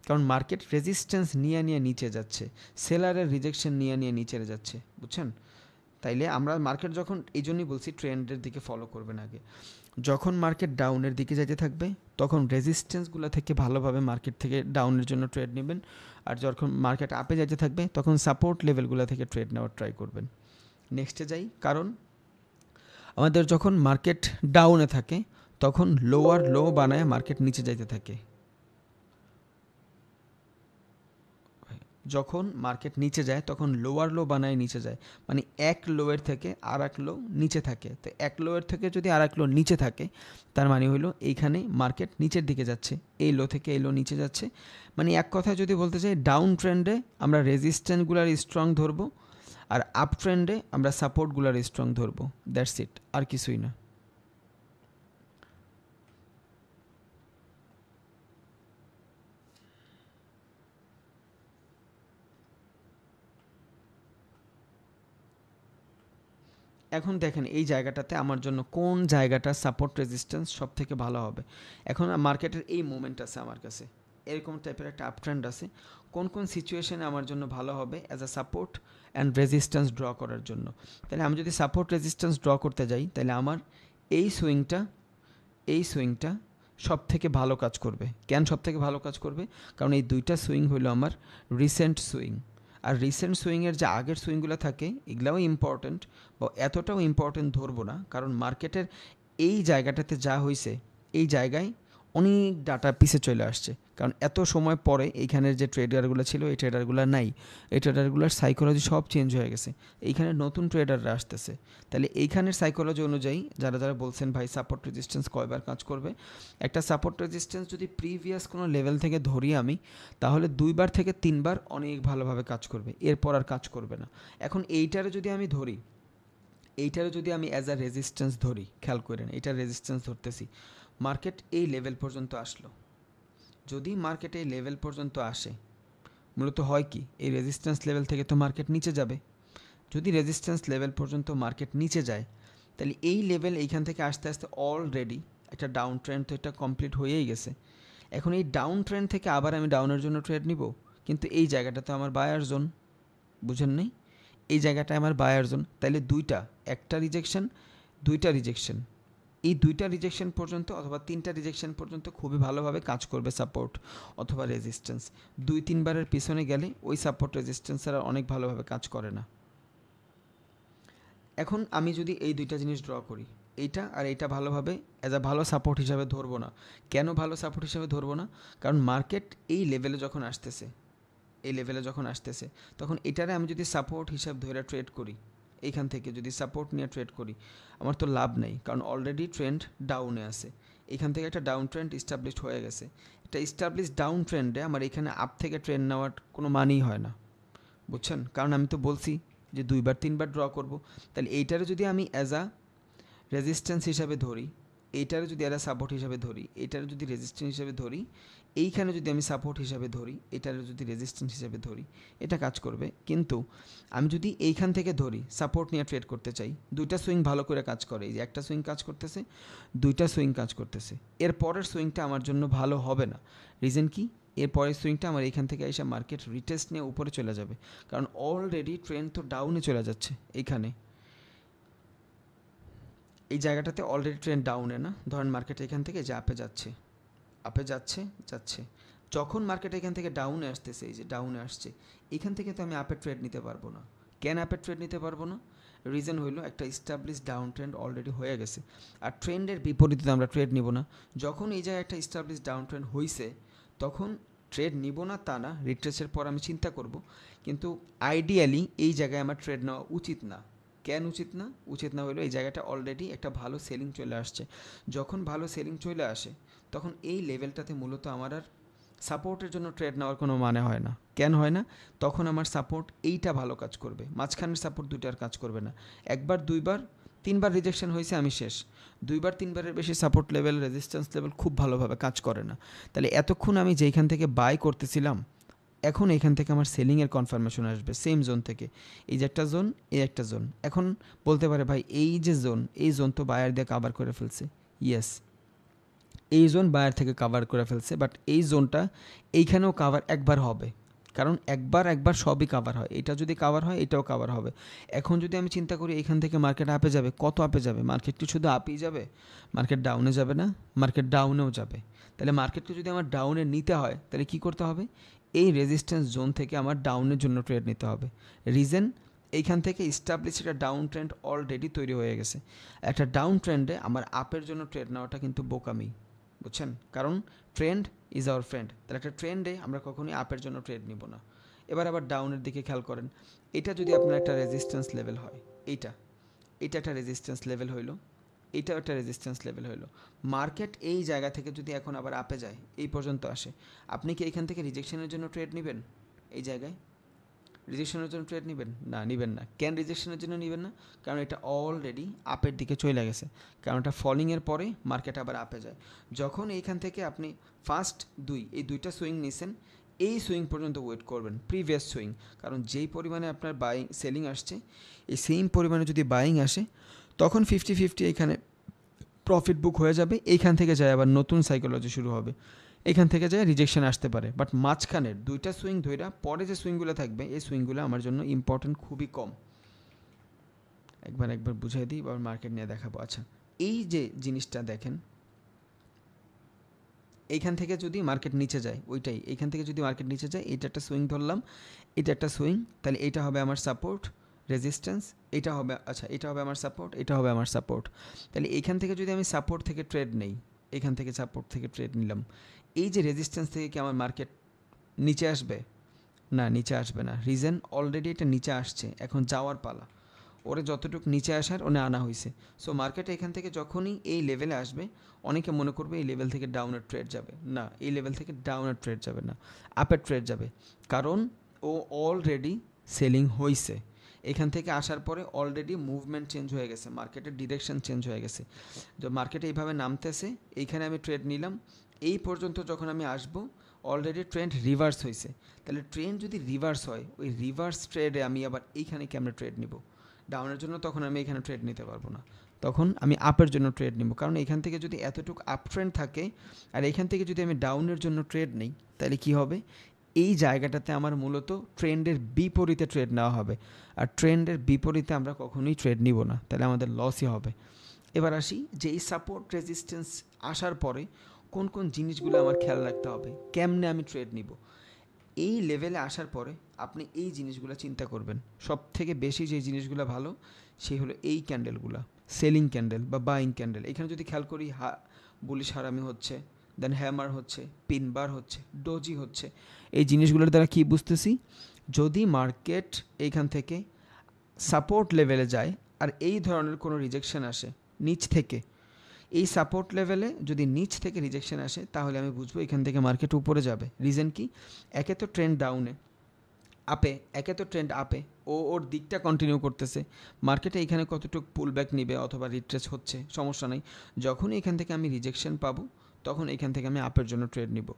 কারণ মার্কেট রেজিস্ট্যান্স নিয়ে নিয়ে নিচে যাচ্ছে, সেলারের রিজেকশন নিয়ে নিয়ে নিচে যাচ্ছে, বুঝছেন? তাইলে আমরা মার্কেট যখন, এই জন্যই বলছি ট্রেন্ডের দিকে ফলো করবেন আগে। যখন মার্কেট ডাউনের দিকে যেতে থাকবে তখন রেজিস্ট্যান্সগুলো থেকে ভালোভাবে মার্কেট থেকে ডাউনের জন্য ট্রেড নেবেন, আর যখন মার্কেট আপে যেতে থাকবে তখন সাপোর্ট লেভেলগুলো থেকে ট্রেড নেওয়ার ট্রাই করবেন। নেক্সটে যাই, কারণ আমাদের যখন মার্কেট ডাউনে থাকে তখন লোয়ার লো বানায় মার্কেট নিচে যাইতে থাকে। যখন মার্কেট নিচে যায় তখন লোয়ার লো বানায় নিচে যায়, মানে এক লোয়ের থেকে আর এক লো নিচে থাকে। তো এক লোয়ের থেকে যদি আর এক লো নিচে থাকে তার মানে হলো এইখানে মার্কেট নিচের দিকে যাচ্ছে, এই লো থেকে এই লো নিচে যাচ্ছে। মানে এক কথায় যদি বলতে চাই, ডাউন ট্রেন্ডে আমরা রেজিস্ট্যান্সগুলার স্ট্রং ধরবো, আর আপ ট্রেন্ডে আমরা সাপোর্টগুলার স্ট্রং ধরবো, দ্যাটস ইট, আর কিছুই না। এখন দেখেন এই জায়গাটাতে আমার জন্য কোন জায়গাটা সাপোর্ট রেজিস্ট্যান্স সব থেকে ভালো হবে। এখন মার্কেটের এই মোমেন্ট আছে আমার কাছে, এরকম টাইপের একটা আপ ট্রেন্ড আছে, কোন কোন সিচুয়েশনে আমার জন্য ভালো হবে as a support and resistance draw করার জন্য। তাহলে আমি যদি সাপোর্ট রেজিস্ট্যান্স ড্র করতে যাই, তাহলে আমার এই সুইংটা সব থেকে ভালো কাজ করবে। কেন সব থেকে ভালো কাজ করবে? কারণ এই দুইটা সুইং হলো আমার রিসেন্ট সুইং, আর রিসেন্ট সুইংয়ের যে আগের সুইংগুলো থাকে এগুলাও ইম্পর্ট্যান্ট, বা এতটাও ইম্পর্ট্যান্ট ধরবো না, কারণ মার্কেটের এই জায়গাটাতে যা হয়েছে এই জায়গায় অনেক ডাটা পিছে চলে আসছে, কারণ এত সময় পরে এইখানের যে ট্রেডারগুলো ছিল এই ট্রেডারগুলো নাই, এই ট্রেডারগুলোর সাইকোলজি সব চেঞ্জ হয়ে গেছে, এইখানে নতুন ট্রেডাররা আসতেছে। তাহলে এইখানের সাইকোলজি অনুযায়ী যারা যারা বলছেন ভাই সাপোর্ট রেজিস্ট্যান্স কয়বার কাজ করবে, একটা সাপোর্ট রেজিস্ট্যান্স যদি প্রিভিয়াস কোনো লেভেল থেকে ধরি আমি, তাহলে 2বার থেকে 3বার অনেক ভালোভাবে কাজ করবে, এরপর আর কাজ করবে না। এখন এইটারে যদি আমি ধরি, এইটারে যদি আমি অ্যাজ আ রেজিস্ট্যান্স ধরি, খেয়াল করেন এইটার রেজিস্ট্যান্স ধরতেছি, মার্কেট এই লেভেল পর্যন্ত আসলো, যদি মার্কেট এই লেভেল পর্যন্ত আসে, মূলত হয় কি এই রেজিস্ট্যান্স লেভেল থেকে তো মার্কেট নিচে যাবে, যদি রেজিস্ট্যান্স লেভেল পর্যন্ত মার্কেট নিচে যায়, তাহলে এই লেভেল এইখান থেকে আস্তে আস্তে অলরেডি একটা ডাউন ট্রেন্ড তো এটা কমপ্লিট হয়েই গেছে। এখন এই ডাউন ট্রেন্ড থেকে আবার আমি ডাউনের জন্য ট্রেড নিব, কিন্তু এই জায়গাটা তো আমার বায়ার জোন, বুঝেন নেই, এই জায়গাটা আমার বায়ার জোন, তাহলে একটা রিজেকশন, 2টা রিজেকশন, এই 2টা রিজেকশন পর্যন্ত অথবা 3টা রিজেকশন পর্যন্ত খুবই ভালোভাবে কাজ করবে সাপোর্ট অথবা রেজিস্ট্যান্স। 2-3বারের পিছনে গেলে ওই সাপোর্ট রেজিস্ট্যান্স আর অনেক ভালোভাবে কাজ করে না। এখন আমি যদি এই 2টা জিনিস ড্র করি, এইটা আর এইটা ভালোভাবে অ্যাজ আ ভালো সাপোর্ট হিসাবে ধরবো না। কেন ভালো সাপোর্ট হিসাবে ধরবো না? কারণ মার্কেট এই লেভেলে যখন আসতেছে, তখন এটারে আমি যদি সাপোর্ট হিসাব ধরে ট্রেড করি, এইখান থেকে যদি সাপোর্ট নিয়ে ট্রেড করি, আমার তো লাভ নেই, কারণ অলরেডি ট্রেন্ড ডাউনে আছে, এখান থেকে একটা ডাউন ট্রেন্ড ইস্টাবলিশড হয়ে গেছে। একটা ইস্টাবলিশ ডাউন ট্রেন্ডে আমার এখানে আপ থেকে ট্রেন্ড নেওয়ার কোনো মানেই হয় না, বুঝছেন? কারণ আমি তো বলছি যে 2-3বার ড্র করব, তাহলে এইটারে যদি আমি অ্যাজ আ রেজিস্ট্যান্স হিসাবে ধরি, এইটারে যদি এরা সাপোর্ট হিসাবে ধরি, এইটারে যদি রেজিস্ট্যান্স হিসাবে ধরি, এইখানে যদি আমি সাপোর্ট হিসাবে ধরি, এটারে যদি রেজিস্ট্যান্স হিসাবে ধরি, এটা কাজ করবে। কিন্তু আমি যদি এইখান থেকে ধরি সাপোর্ট নিয়ে ট্রেড করতে চাই, 2টা সুইং ভালো করে কাজ করে, এই যে একটা সুইং কাজ করতেছে, 2টা সুইং কাজ করতেছে, এর পরের সুইংটা আমার জন্য ভালো হবে না। রিজন কি? এর পরের সুইংটা আমার এইখান থেকে এসে মার্কেট রিটেস্ট নিয়ে উপরে চলে যাবে, কারণ অলরেডি ট্রেন্ড তো ডাউনে চলে যাচ্ছে, এইখানে এই জায়গাটাতে অলরেডি ট্রেন্ড ডাউনে না, ধরেন মার্কেট এখান থেকে যে আপে যাচ্ছে, যখন মার্কেট এখান থেকে ডাউনে আসতেছে, এই যে ডাউনে আসছে, এখান থেকে তো আমি আপে ট্রেড নিতে পারবো না। কেন আপে ট্রেড নিতে পারবো না? রিজন হইলো একটা এস্টাবলিশ ডাউন ট্রেন্ড অলরেডি হয়ে গেছে, আর ট্রেন্ডের বিপরীতে আমরা ট্রেড নিব না। যখন এই জায়গায় একটা এস্টাবলিশ ডাউন ট্রেন্ড হয়েছে, তখন ট্রেড নিব না তা না, রিট্রেসের পর আমি চিন্তা করব, কিন্তু আইডিয়ালি এই জায়গায় আমার ট্রেড নেওয়া উচিত না। কেন উচিত না হলো এই জায়গাটা অলরেডি একটা ভালো সেলিং চলে আসছে, যখন ভালো সেলিং চলে আসে তখন এই লেভেলটাতে মূলত আমার আর সাপোর্টের জন্য ট্রেড নেওয়ার কোনো মানে হয় না। কেন হয় না? তখন আমার সাপোর্ট এইটা ভালো কাজ করবে, মাঝখানের সাপোর্ট 2টার কাজ করবে না। 1বার 2বার 3বার রিজেকশন হয়েছে আমি শেষ, 2-3বারের বেশি সাপোর্ট লেভেল রেজিস্ট্যান্স লেভেল খুব ভালোভাবে কাজ করে না। তাহলে এতক্ষণ আমি যেইখান থেকে বাই করতেছিলাম, এখন এখান থেকে আমার সেলিংয়ের কনফার্মেশন আসবে সেম জোন থেকে, এই যে একটা জোন, এই একটা জোন। এখন বলতে পারে ভাই এই যে জোন, এই জোন তো বায়ার দিয়ে কাভার করে ফেলছে। ইয়েস, এই জোন বায়ার থেকে কাভার করে ফেলছে, বাট এই জোনটা এইখানেও কাভার একবার হবে, কারণ একবার সবই কাভার হয়, এটা যদি কাভার হয় এটাও কাভার হবে। এখন যদি আমি চিন্তা করি এখান থেকে মার্কেট আপে যাবে, কত আপে যাবে? মার্কেট কি শুধু আপেই যাবে? মার্কেট ডাউনে যাবে না? মার্কেট ডাউনেও যাবে। তাহলে মার্কেটকে যদি আমার ডাউনে নিতে হয়, তাহলে কি করতে হবে? এই রেজিস্ট্যান্স জোন থেকে আমার ডাউনের জন্য ট্রেড নিতে হবে। রিজন, এইখান থেকে ইস্টাবলিশ একটা ডাউন ট্রেন্ড অলরেডি তৈরি হয়ে গেছে। একটা ডাউন ট্রেন্ডে আমার আপের জন্য ট্রেড নেওয়াটা কিন্তু বোকামি, বুঝছেন? কারণ ট্রেন্ড ইজ আওয়ার ফ্রেন্ড। তাহলে একটা ট্রেন্ডে আমরা কখনোই আপের জন্য ট্রেড নিব না। এবার আবার ডাউনের দিকে খেয়াল করেন, এটা যদি আপনার একটা রেজিস্ট্যান্স লেভেল হয়, এটা একটা রেজিস্ট্যান্স লেভেল হইলো, এইটাও একটা রেজিস্ট্যান্স লেভেল হইলো। মার্কেট এই জায়গা থেকে যদি এখন আবার আপে যায়, এই পর্যন্ত আসে, আপনি কি এইখান থেকে রিজেকশনের জন্য ট্রেড নেবেন? এই জায়গায় রিজেকশনের জন্য ট্রেড নেবেন না? নেবেন না। কেন রিজেকশনের জন্য নেবেন না? কারণ এটা অলরেডি আপের দিকে চলে গেছে, কারণ এটা ফলিংয়ের পরে মার্কেট আবার আপে যায়। যখন এইখান থেকে আপনি ফার্স্ট এই 2টা সুইং নিছেন, এই সুইং পর্যন্ত ওয়েট করবেন, প্রিভিয়াস সুইং, কারণ যেই পরিমাণে আপনার সেলিং আসছে, এই সেম পরিমাণে যদি বাইং আসে, তখন 50-50 এখানে প্রফিট বুক হয়ে যাবে। এইখান থেকে যায় আবার নতুন সাইকোলজি শুরু হবে, এখান থেকে যায় রিজেকশন আসতে পারে। বাট মাঝখানের 2টা সুইং ধইরা পরে যে সুইংগুলো থাকবে, এই সুইংগুলো আমার জন্য ইম্পর্টেন্ট খুবই কম। একবার বুঝাই দিই, আবার মার্কেট নিয়ে দেখাবো। আচ্ছা, এই যে জিনিসটা দেখেন, এইখান থেকে যদি মার্কেট নিচে যায়, ওইটাই, এইখান থেকে যদি মার্কেট নিচে যায়, এটা একটা সুইং ধরলাম, এটা একটা সুইং, তাহলে এটা হবে আমার সাপোর্ট রেজিস্ট্যান্স, এটা হবে, আচ্ছা এটা হবে আমার সাপোর্ট, এটা হবে আমার সাপোর্ট। তাহলে এইখান থেকে যদি আমি সাপোর্ট থেকে ট্রেড নেই, এখান থেকে সাপোর্ট থেকে ট্রেড নিলাম, এই যে রেজিস্ট্যান্স থেকে কি আমার মার্কেট নিচে আসবে? না, নিচে আসবে না। রিজন অলরেডি এটা নিচে আসছে, এখন যাওয়ার পালা। ওরে যতটুকু নিচে আসার ওনে আনা হয়েছে। সো মার্কেট এখান থেকে যখনই এই লেভেলে আসবে, অনেকে মনে করবে এই লেভেল থেকে ডাউনের ট্রেড যাবে। না, এই লেভেল থেকে ডাউনের ট্রেড যাবে না, আপের ট্রেড যাবে। কারণ ও অলরেডি সেলিং হয়েছে। এখান থেকে আসার পরে অলরেডি মুভমেন্ট চেঞ্জ হয়ে গেছে, মার্কেটের ডিরেকশন চেঞ্জ হয়ে গেছে। তো মার্কেটে এইভাবে নামতেছে, এইখানে আমি ট্রেড নিলাম, এই পর্যন্ত যখন আমি আসবো অলরেডি ট্রেন্ড রিভার্স হয়েছে। তাহলে ট্রেন্ড যদি রিভার্স হয়, ওই রিভার্স ট্রেডে আমি আবার এইখানে কেমন ট্রেড নিব? ডাউনের জন্য তখন আমি এখানে ট্রেড নিতে পারবো না, তখন আমি আপের জন্য ট্রেড নিব। কারণ এখান থেকে যদি এতটুকু আপ ট্রেন্ড থাকে আর এখান থেকে যদি আমি ডাউনের জন্য ট্রেড নিই, তাহলে কি হবে? এই জায়গাটাতে আমার মূলত ট্রেন্ডের বিপরীতে ট্রেড নেওয়া হবে, আর ট্রেন্ডের বিপরীতে আমরা কখনোই ট্রেড নিব না, তাহলে আমাদের লসই হবে। এবার আসি যে এই সাপোর্ট রেজিস্ট্যান্স আসার পরে কোন কোন জিনিসগুলো আমার খেয়াল রাখতে হবে, কেমনে আমি ট্রেড নিব। এই লেভেলে আসার পরে আপনি এই জিনিসগুলো চিন্তা করবেন। সব থেকে বেশি যে জিনিসগুলো ভালো সেই হলো এই ক্যান্ডেলগুলো, সেলিং ক্যান্ডেল বা বাইং ক্যান্ডেল। এখানে যদি খেয়াল করি বুলিশ হারামি হচ্ছে, দেন হ্যামার হচ্ছে, পিনবার হচ্ছে, ডোজি হচ্ছে। এই জিনিসগুলোর দ্বারা কি বুঝতেছি? যদি মার্কেট এইখান থেকে সাপোর্ট লেভেলে যায় আর এই ধরনের কোনো রিজেকশন আসে নিচ থেকে, এই সাপোর্ট লেভেলে যদি নিচ থেকে রিজেকশন আসে, তাহলে আমি বুঝবো এখান থেকে মার্কেট উপরে যাবে। রিজন কি? একে তো ট্রেন্ড ডাউনে, আপে, একে তো ট্রেন্ড আপে, ওর দিকটা কন্টিনিউ করতেছে। মার্কেটে এখানে কতটুকু পুল ব্যাক নিবে অথবা রিট্রেস হচ্ছে, সমস্যা নেই। যখনই এখান থেকে আমি রিজেকশন পাবো, তখন এখান থেকে আমি আপের জন্য ট্রেড নিব।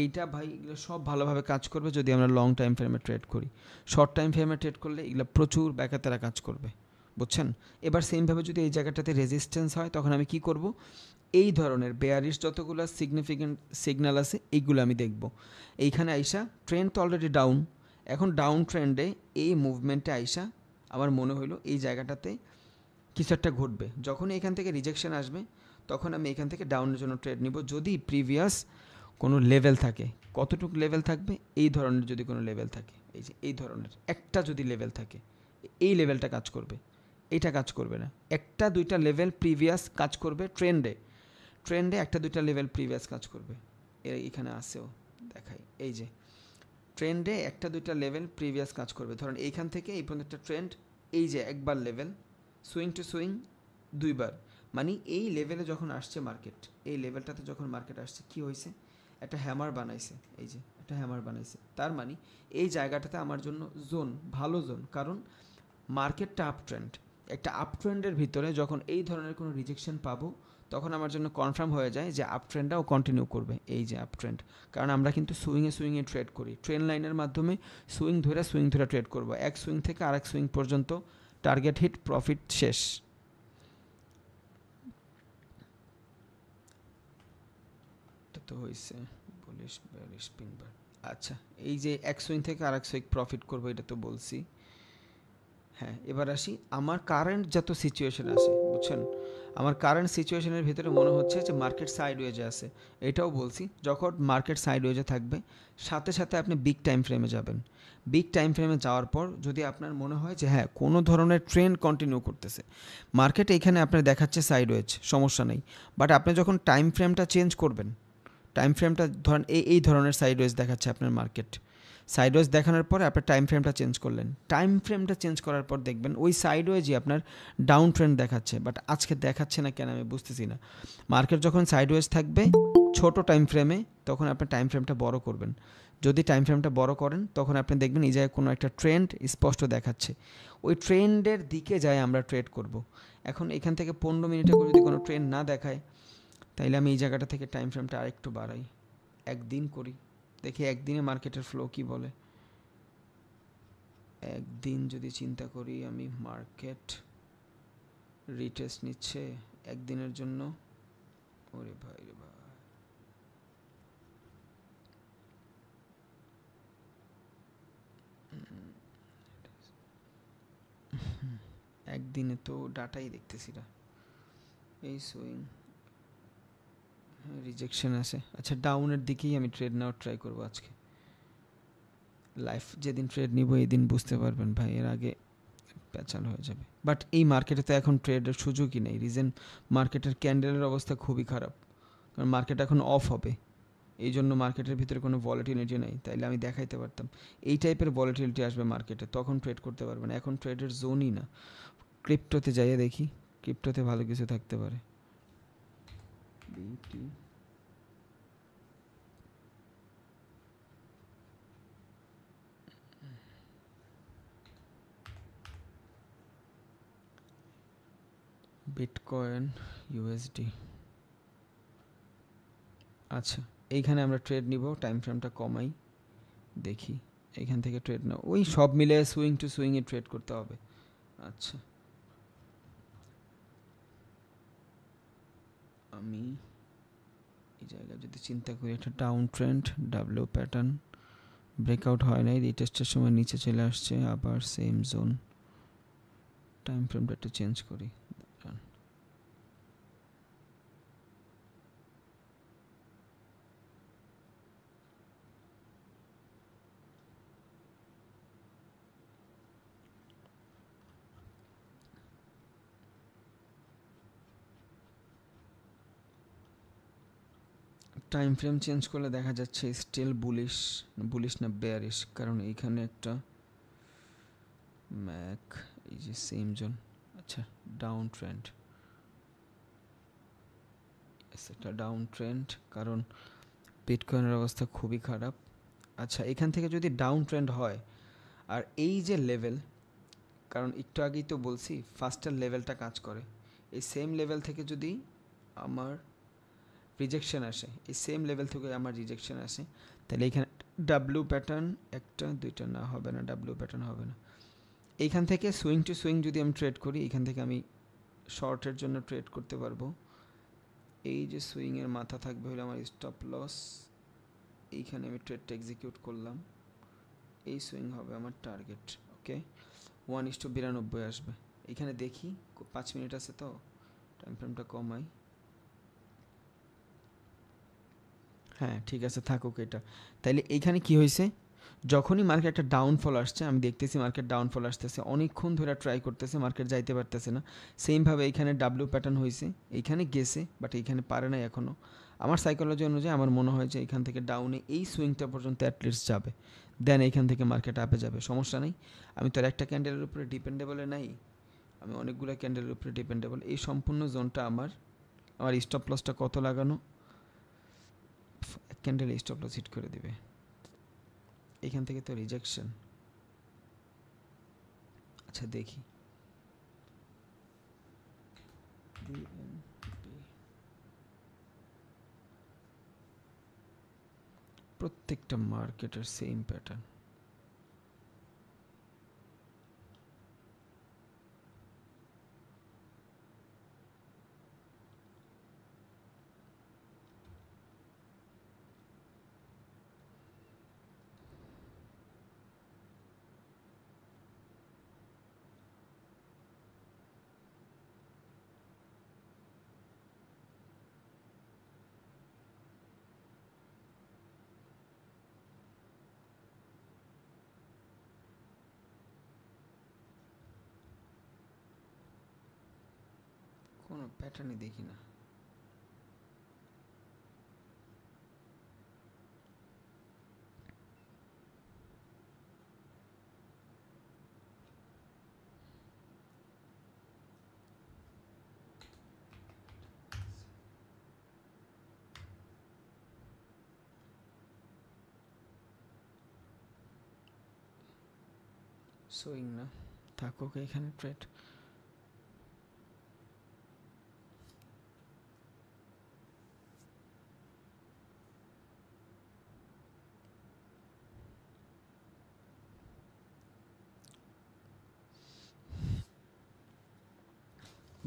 এইটা ভাই এগুলো সব ভালোভাবে কাজ করবে যদি আমরা লং টাইম ফ্রেমে ট্রেড করি। শর্ট টাইম ফ্রেমে ট্রেড করলে এগুলো প্রচুর ব্যাকাতেরা কাজ করবে, বুঝছেন? এবার সেমভাবে যদি এই জায়গাটাতে রেজিস্ট্যান্স হয়, তখন আমি কি করব? এই ধরনের বেয়ারিশ যতগুলো সিগনিফিকেন্ট সিগন্যাল আছে এইগুলো আমি দেখব। এইখানে আইসা ট্রেন্ড তো অলরেডি ডাউন, এখন ডাউন ট্রেন্ডে এই মুভমেন্টে আইসা আমার মনে হইলো এই জায়গাটাতে কিছু একটা ঘটবে। যখন এখান থেকে রিজেকশন আসবে, তখন আমি এখান থেকে ডাউনের জন্য ট্রেড নিব, যদি প্রিভিয়াস কোনো লেভেল থাকে। কতটুকু লেভেল থাকবে? এই ধরনের যদি কোনো লেভেল থাকে, এই যে এই ধরনের একটা যদি লেভেল থাকে, এই লেভেলটা কাজ করবে, এইটা কাজ করবে না। একটা দুইটা লেভেল প্রিভিয়াস কাজ করবে ট্রেন্ডে একটা দুইটা লেভেল প্রিভিয়াস কাজ করবে। এখানে আসেও দেখাই, এই যে ট্রেন্ডে একটা দুইটা লেভেল প্রিভিয়াস কাজ করবে। ধরেন এইখান থেকে এই পর্যন্ত একটা ট্রেন্ড, এই যে একবার লেভেল, সুইং টু সুইং দুইবার, মানে এই লেভেলে যখন আসছে মার্কেট, এই লেভেলটাতে যখন মার্কেট আসছে, কি হয়েছে? একটা হ্যামার বানাইছে, এই যে একটা হ্যামার বানাইছে। তার মানে এই জায়গাটাতে আমার জন্য জোন, ভালো জোন। কারণ মার্কেটটা আপ ট্রেন্ড, একটা আপ ট্রেন্ডের ভিতরে যখন এই ধরনের কোনো রিজেকশন পাবো, তখন আমার জন্য কনফার্ম হয়ে যায় যে আপ ট্রেন্ডটাও কন্টিনিউ করবে, এই যে আপ ট্রেন্ড। কারণ আমরা কিন্তু সুইংয়ে ট্রেড করি, ট্রেন্ড লাইনের মাধ্যমে সুইং ধরে ট্রেড করব। এক সুইং থেকে আরেক সুইং পর্যন্ত টার্গেট হিট, প্রফিট শেষ। তো হয়েছে বুলিশ বেয়ারিশ পিনবার। আচ্ছা, এই যে এক সুইং থেকে আরেক সুইং প্রফিট করবো, এটা তো বলছি। হ্যাঁ, এবার আসি আমার কারেন্ট যত সিচুয়েশন আছে, বুঝছেন? আমার কারেন্ট সিচুয়েশনের ভিতরে মনে হচ্ছে যে মার্কেট সাইডওয়েজে আছে, এটাও বলছি। যখন মার্কেট সাইডওয়েজে থাকবে, সাথে সাথে আপনি বিগ টাইম ফ্রেমে যাবেন। বিগ টাইম ফ্রেমে যাওয়ার পর যদি আপনার মনে হয় যে হ্যাঁ কোনো ধরনের ট্রেন্ড কন্টিনিউ করতেছে, মার্কেট এখানে আপনার দেখাচ্ছে সাইডওয়েজ, সমস্যা নেই। বাট আপনি যখন টাইম ফ্রেমটা চেঞ্জ করবেন, টাইম ফ্রেমটা ধরেন এই ধরনের সাইডওয়েজ দেখাচ্ছে আপনার মার্কেট, সাইডওয়েজ দেখানোর পরে আপনার টাইম ফ্রেমটা চেঞ্জ করলেন। টাইম ফ্রেমটা চেঞ্জ করার পর দেখবেন ওই সাইডওয়েজই আপনার ডাউন ট্রেন্ড দেখাচ্ছে, বাট আজকে দেখাচ্ছে না কেন আমি বুঝতেছি না। মার্কেট যখন সাইডওয়েজ থাকবে ছোট টাইম ফ্রেমে, তখন আপনার টাইম ফ্রেমটা বড় করবেন। যদি টাইম ফ্রেমটা বড় করেন, তখন আপনি দেখবেন এই জায়গায় কোনো একটা ট্রেন্ড স্পষ্ট দেখাচ্ছে, ওই ট্রেন্ডের দিকে যায় আমরা ট্রেড করব। এখন এখান থেকে 15 মিনিটে করে যদি কোনো ট্রেন্ড না দেখায়, তাইলে আমি এই জায়গাটা থেকে টাইম ফ্রেমটা আরেকটু বাড়াই, একদিন করি, দেখি একদিনে মার্কেটের ফ্লো কি বলে। একদিন যদি চিন্তা করি আমি, মার্কেট রিটেস্ট নিচ্ছে একদিনের জন্য, ওরে ভাই রে ভাই, একদিনে তো ডাটাই দেখতেছি না। এই সুইং রিজেকশন আছে। আচ্ছা, ডাউনের দিকেই আমি ট্রেড নেওয়ার ট্রাই করবো আজকে। লাইফ যেদিন ট্রেড নিব এই দিন বুঝতে পারবেন ভাই, এর আগে প্যাচাল হয়ে যাবে। বাট এই মার্কেটে তো এখন ট্রেডের সুযোগই নেই, রিজন মার্কেটের ক্যান্ডেলের অবস্থা খুবই খারাপ। কারণ মার্কেট এখন অফ হবে, এই জন্য মার্কেটের ভিতরে কোনো ভলাটিলিটি নেই। তাইলে আমি দেখাইতে পারতাম এই টাইপের ভলাটিলিটি আসবে মার্কেটে, তখন ট্রেড করতে পারবেন। এখন ট্রেডের জোনই না। ক্রিপ্টোতে যাইয়ে দেখি, ক্রিপ্টোতে ভালো কিছু থাকতে পারে। Bitcoin, USD. আচ্ছা, এইখানে আমরা ট্রেড নিব, টাইম ফ্রেমটা কমাই, দেখি এইখান থেকে ট্রেড না, ওই সব মিলে সুইং টু সুইংয়ে ট্রেড করতে হবে। আচ্ছা, আমি এই জায়গায় যদি চিন্তা করি, একটা down trend, W pattern breakout হয় নাই, রিটেস্টের সময় নিচে চলে আসছে, আবার সেম জোন। টাইম ফ্রেমটা একটু চেঞ্জ করি। টাইম ফ্রেম চেঞ্জ করলে দেখা যাচ্ছে স্টিল বুলিশ, বুলিশ না বেয়ারিশ, কারণ এইখানে একটা ম্যাক, এই যে সেম জোন। আচ্ছা, ডাউন ট্রেন্ড, একটা ডাউন ট্রেন্ড, কারণ বিটকয়েনের অবস্থা খুবই খারাপ। আচ্ছা, এখান থেকে যদি ডাউন ট্রেন্ড হয়, আর এই যে লেভেল, কারণ একটু আগেই তো বলছি ফার্স্টের লেভেলটা কাজ করে, এই সেম লেভেল থেকে যদি আমার রিজেকশন আসে, এই সেম লেভেল থেকে আমার রিজেকশন আসে, তাহলে এইখানে ডাব্লিউ প্যাটার্ন, একটা দুইটা না, হবে না, ডাব্লিউ প্যাটার্ন হবে না। এইখান থেকে সুইং টু সুইং যদি আমি ট্রেড করি, এইখান থেকে আমি শর্টের জন্য ট্রেড করতে পারবো। এই যে সুইংয়ের মাথা থাকবে হলো আমার স্টপ লস, এইখানে আমি ট্রেডটা এক্সিকিউট করলাম, এই সুইং হবে আমার টার্গেট। ওকে, 1:92 আসবে। এইখানে দেখি 5 মিনিট আছে তো, টাইম ফ্রেমটা কমাই। হ্যাঁ ঠিক আছে, থাকুক এটা। তাইলে এইখানে কি হয়েছে, যখনই মার্কেট একটা ডাউনফল আসছে, আমি দেখতেছি মার্কেট ডাউনফল আসতেছে, অনেকক্ষণ ধরে ট্রাই করতেছে, মার্কেট যাইতে পারতেছে না। সেমভাবে এইখানে ডাব্লিউ প্যাটার্ন হয়েছে, এইখানে গেছে, বাট এইখানে পারে নাই এখনও। আমার সাইকোলজি অনুযায়ী আমার মনে হয় যে এইখান থেকে ডাউনে এই সুইংটা পর্যন্ত অ্যাটলিস্ট যাবে, দেন এইখান থেকে মার্কেট আপে যাবে, সমস্যা নেই। আমি তো আর একটা ক্যান্ডেলের উপরে ডিপেন্ডেবলে নাই, আমি অনেকগুলো ক্যান্ডেলের উপরে ডিপেন্ডেবল। এই সম্পূর্ণ জোনটা আমার স্টপ লসটা কত লাগানো, ক্যান্ডেল স্টপ লস হিট করে দিবে। এখান থেকে তো রিজেকশন। আচ্ছা দেখি, প্রত্যেকটা মার্কেটের সেম প্যাটার্ন। কোনো প্যাটার্নই দেখি না। সুইং না, থাকুক এখানে ট্রেড।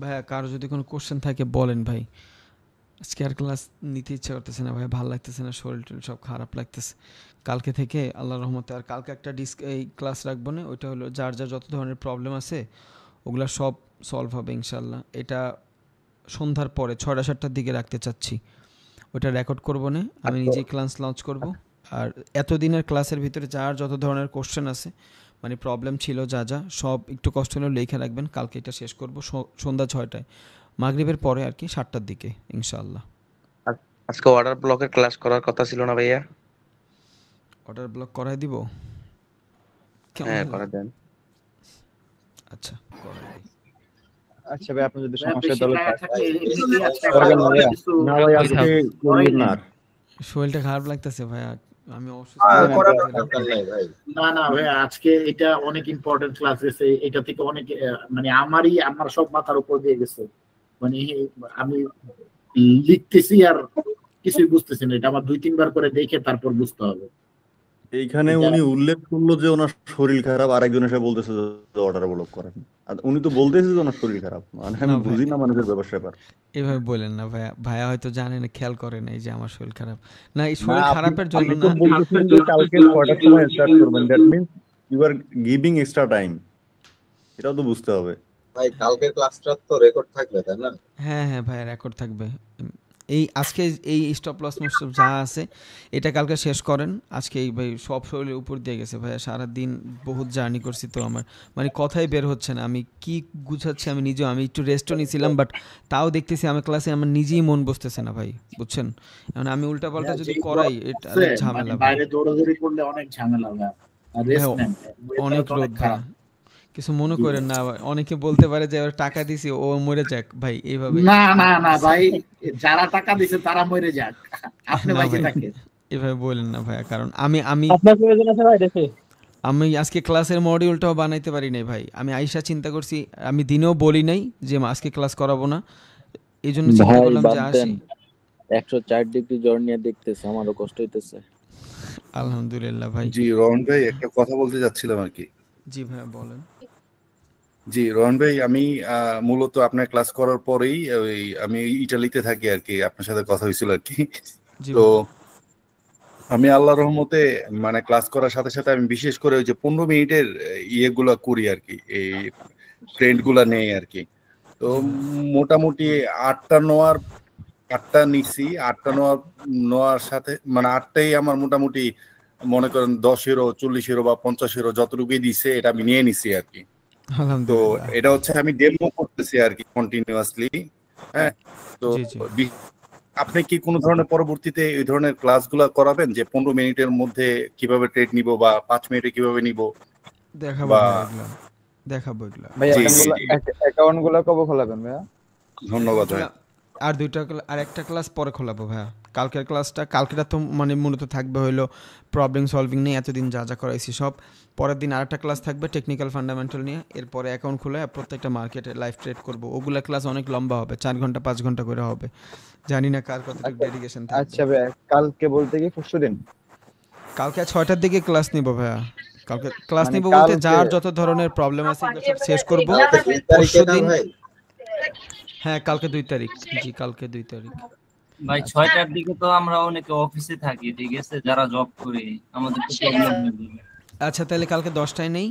ভাইয়া কারো যদি কোনো কোশ্চেন থাকে বলেন ভাই, আজকে আর ক্লাস নিতে ইচ্ছা করতেছে না ভাই, ভালো লাগতেছে না, শরীর টরীর সব খারাপ লাগতেছে। কালকে থেকে আল্লাহর রহমতে, আর কালকে একটা এই ক্লাস রাখবো না, ওইটা হলো যার যার যত ধরনের প্রবলেম আছে ওগুলা সব সলভ হবে ইনশাল্লাহ। এটা সন্ধ্যার পরে 6টা-7টার দিকে রাখতে চাচ্ছি, ওইটা রেকর্ড করবো না, আমি নিজেই ক্লাস লঞ্চ করব। আর এতদিনের ক্লাসের ভিতরে যার যত ধরনের কোশ্চেন আছে, মানে প্রবলেম ছিল যা যা, সব একটু কষ্ট হলেও লিখে রাখবেন, কালকে এটা শেষ করব সন্ধ্যা 6টায়, মাগরিবের পরে আর কি, 7টার দিকে ইনশাআল্লাহ। আজকে অর্ডার ব্লকের ক্লাস করার কথা ছিল না ভাইয়া? অর্ডার ব্লক করাই দিব? কেমন হ্যাঁ হলো? করে দেন। আচ্ছা করাই দিই। আচ্ছা ভাই, আপনি যদি ভাইয়া সমস্যা বেশি তাহলে টায়ার্ড থাকলে আজকে করবেন না ভাইয়া? কিছু না ভাই আজকে করবেন না আর। শরীরটা খারাপ লাগতেছে ভাইয়া, আমি অসুস্থ না, হয়ে না, গেছি। দরকার নাই ভাই। না ভাইয়া, আজকে এটা অনেক ইম্পর্টেন্ট ক্লাস গেছে, এটা থেকে অনেক মানে আমার সব মাথার উপর দিয়ে গেছে। মানে আমি লিখতেছি আর কিছুই বুঝতেছি না, এটা আমার 2-3 বার করে দেখে তারপর বুঝতে হবে। এইখানে উনি উল্লেখ করলো যে ওনার শরীর খারাপ, আরেকজন এসে বলতেছে যে অর্ডার ব্লক করেন। আর উনি তো বলতেছে যে ওনার শরীর খারাপ, মানে আমি না ভাই, বুঝি না মানুষের ব্যাপার। এভাবে বলেন না ভাইয়া, ভাইয়া হয়তো জানে না, খেয়াল করে না এই যে আমার শরীর খারাপ। না, এই না শরীর খারাপের জন্য আপনি না। তো বলতেছেন যে কালকে 6টার সময় স্টার্ট করবেন, that means you are giving extra time, এটাও তো বুঝতে হবে। ভাই কালকের ক্লাসটা তো রেকর্ড থাকবে তাই না? হ্যাঁ ভাইয়া, রেকর্ড থাকবে। এই আজকে এই স্টপ লস মোস্ট যা আছে এটা কালকে শেষ করেন। আজকে এই ভাই সব শরীরের উপর দিয়ে গেছে ভাইয়া, সারাদিন বহুত জার্নি করছি তো আমার মানে কথাই বের হচ্ছে না, আমি কি গুছাচ্ছি আমি নিজেও। আমি একটু রেস্টও নিয়েছিলাম, বাট তাও দেখতেছি আমার ক্লাসে আমার নিজেই মন বসতেছে না ভাই, বুঝছেন? মানে আমি উল্টাপাল্টা যদি করাই এটা অনেক ঝামেলা ভাই। বাইরে দৌড়াদৌড়ি করলে অনেক ঝামেলা ভাই, আর রেস্ট নেন, অনেক রোদ ভাই, কিছু মনে করেন না। অনেকে বলতে পারে যে টাকা দিছি ও মরে যাক, ভাই এইভাবে না ভাই, যারা টাকা দিছে তারা মরে যাক, আপনি বাইরে থাকেন, এভাবে বলেন না ভাইয়া। কারণ আমি আপনার প্রয়োজন আছে ভাই দেখে। আমি আজকে ক্লাসের মডিউলটাও বানাইতে পারি নাই ভাই। আমি আইসা চিন্তা করছি, আমি দিনেও বলি নাই যে আজকে ক্লাস করাবো না, এই জন্য চিন্তা করলাম যে আসি। 104 ডিগ্রি জ্বর নিয়ে দেখতেছে, আমারও কষ্ট হইতেছে। আলহামদুলিল্লাহ ভাই। জি রহন ভাই, একটা কথা বলতে যাচ্ছিলাম আর কি। জি ভাইয়া বলেন। জি রহন ভাই, আমি মূলত আপনার ক্লাস করার পরেই আমি ইটালিতে থাকি আর কি, আপনার সাথে কথা হয়েছিল আর কি। তো আমি আল্লাহর রহমতে মানে ক্লাস করার সাথে সাথে আমি বিশেষ করে ওই যে 15 মিনিটের ইয়েগুলা করি আর কি, এই ট্রেন্ড গুলা নেই আর কি। তো মোটামুটি 8টা নিচ্ছি, 8টা নেওয়ার সাথে মানে 8টাই আমার মোটামুটি মনে করেন 10 ইউরো 40 ইউরো বা 50 ইউরো যতটুকুই দিছে এটা আমি নিয়ে নিছি আর কি। তো এটা হচ্ছে আমি ডেমো করতেছি আর কি কন্টিনিউয়াসলি। হ্যাঁ, তো আপনি কি কোনো ধরনের পরবর্তীতে এই ধরনের ক্লাসগুলো করাবেন যে 15 মিনিটের মধ্যে কিভাবে ট্রেড নিব বা 5 মিনিটে কিভাবে নিব? দেখাবো এগুলা। ভাই অ্যাকাউন্টগুলো কবে খোলাবেন ভাইয়া? ধন্যবাদ ভাই। আর একটা ক্লাস পরে খোলাবো ভাইয়া। কালকেটা তো মানে মূলত থাকবে হইলো প্রবলেম সলভিং নিয়ে, এতদিন যা যা করাইছি সব। পরের দিন আরেকটা ক্লাস থাকবে টেকনিক্যাল ফান্ডামেন্টাল নিয়ে। এরপরে অ্যাকাউন্ট খুলে প্রত্যেকটা মার্কেটে লাইভ ট্রেড করব। ওগুলা ক্লাস অনেক লম্বা হবে, 4 ঘন্টা 5 ঘন্টা করে হবে। জানি না কার কতটুকু ডেডিকেশন থাকবে। আচ্ছা ভাইয়া, কালকে বলতে কি পরশুদিন? কালকে 6টার দিকে ক্লাস নিব ভাইয়া। কালকে ক্লাস নিব বলতে যার যত ধরনের প্রবলেম আছে এগুলো সব শেষ করব পরশুদিন। হ্যাঁ কালকে 2 তারিখ। জি কালকে 2 তারিখ ভাই। 6টার দিকে তো আমরা অনেকে অফিসে থাকি, ঠিক আছে, যারা জব করি, আমাদের তো প্রবলেম হয়ে যাবে। আচ্ছা তাহলে কালকে 10টায় নেই?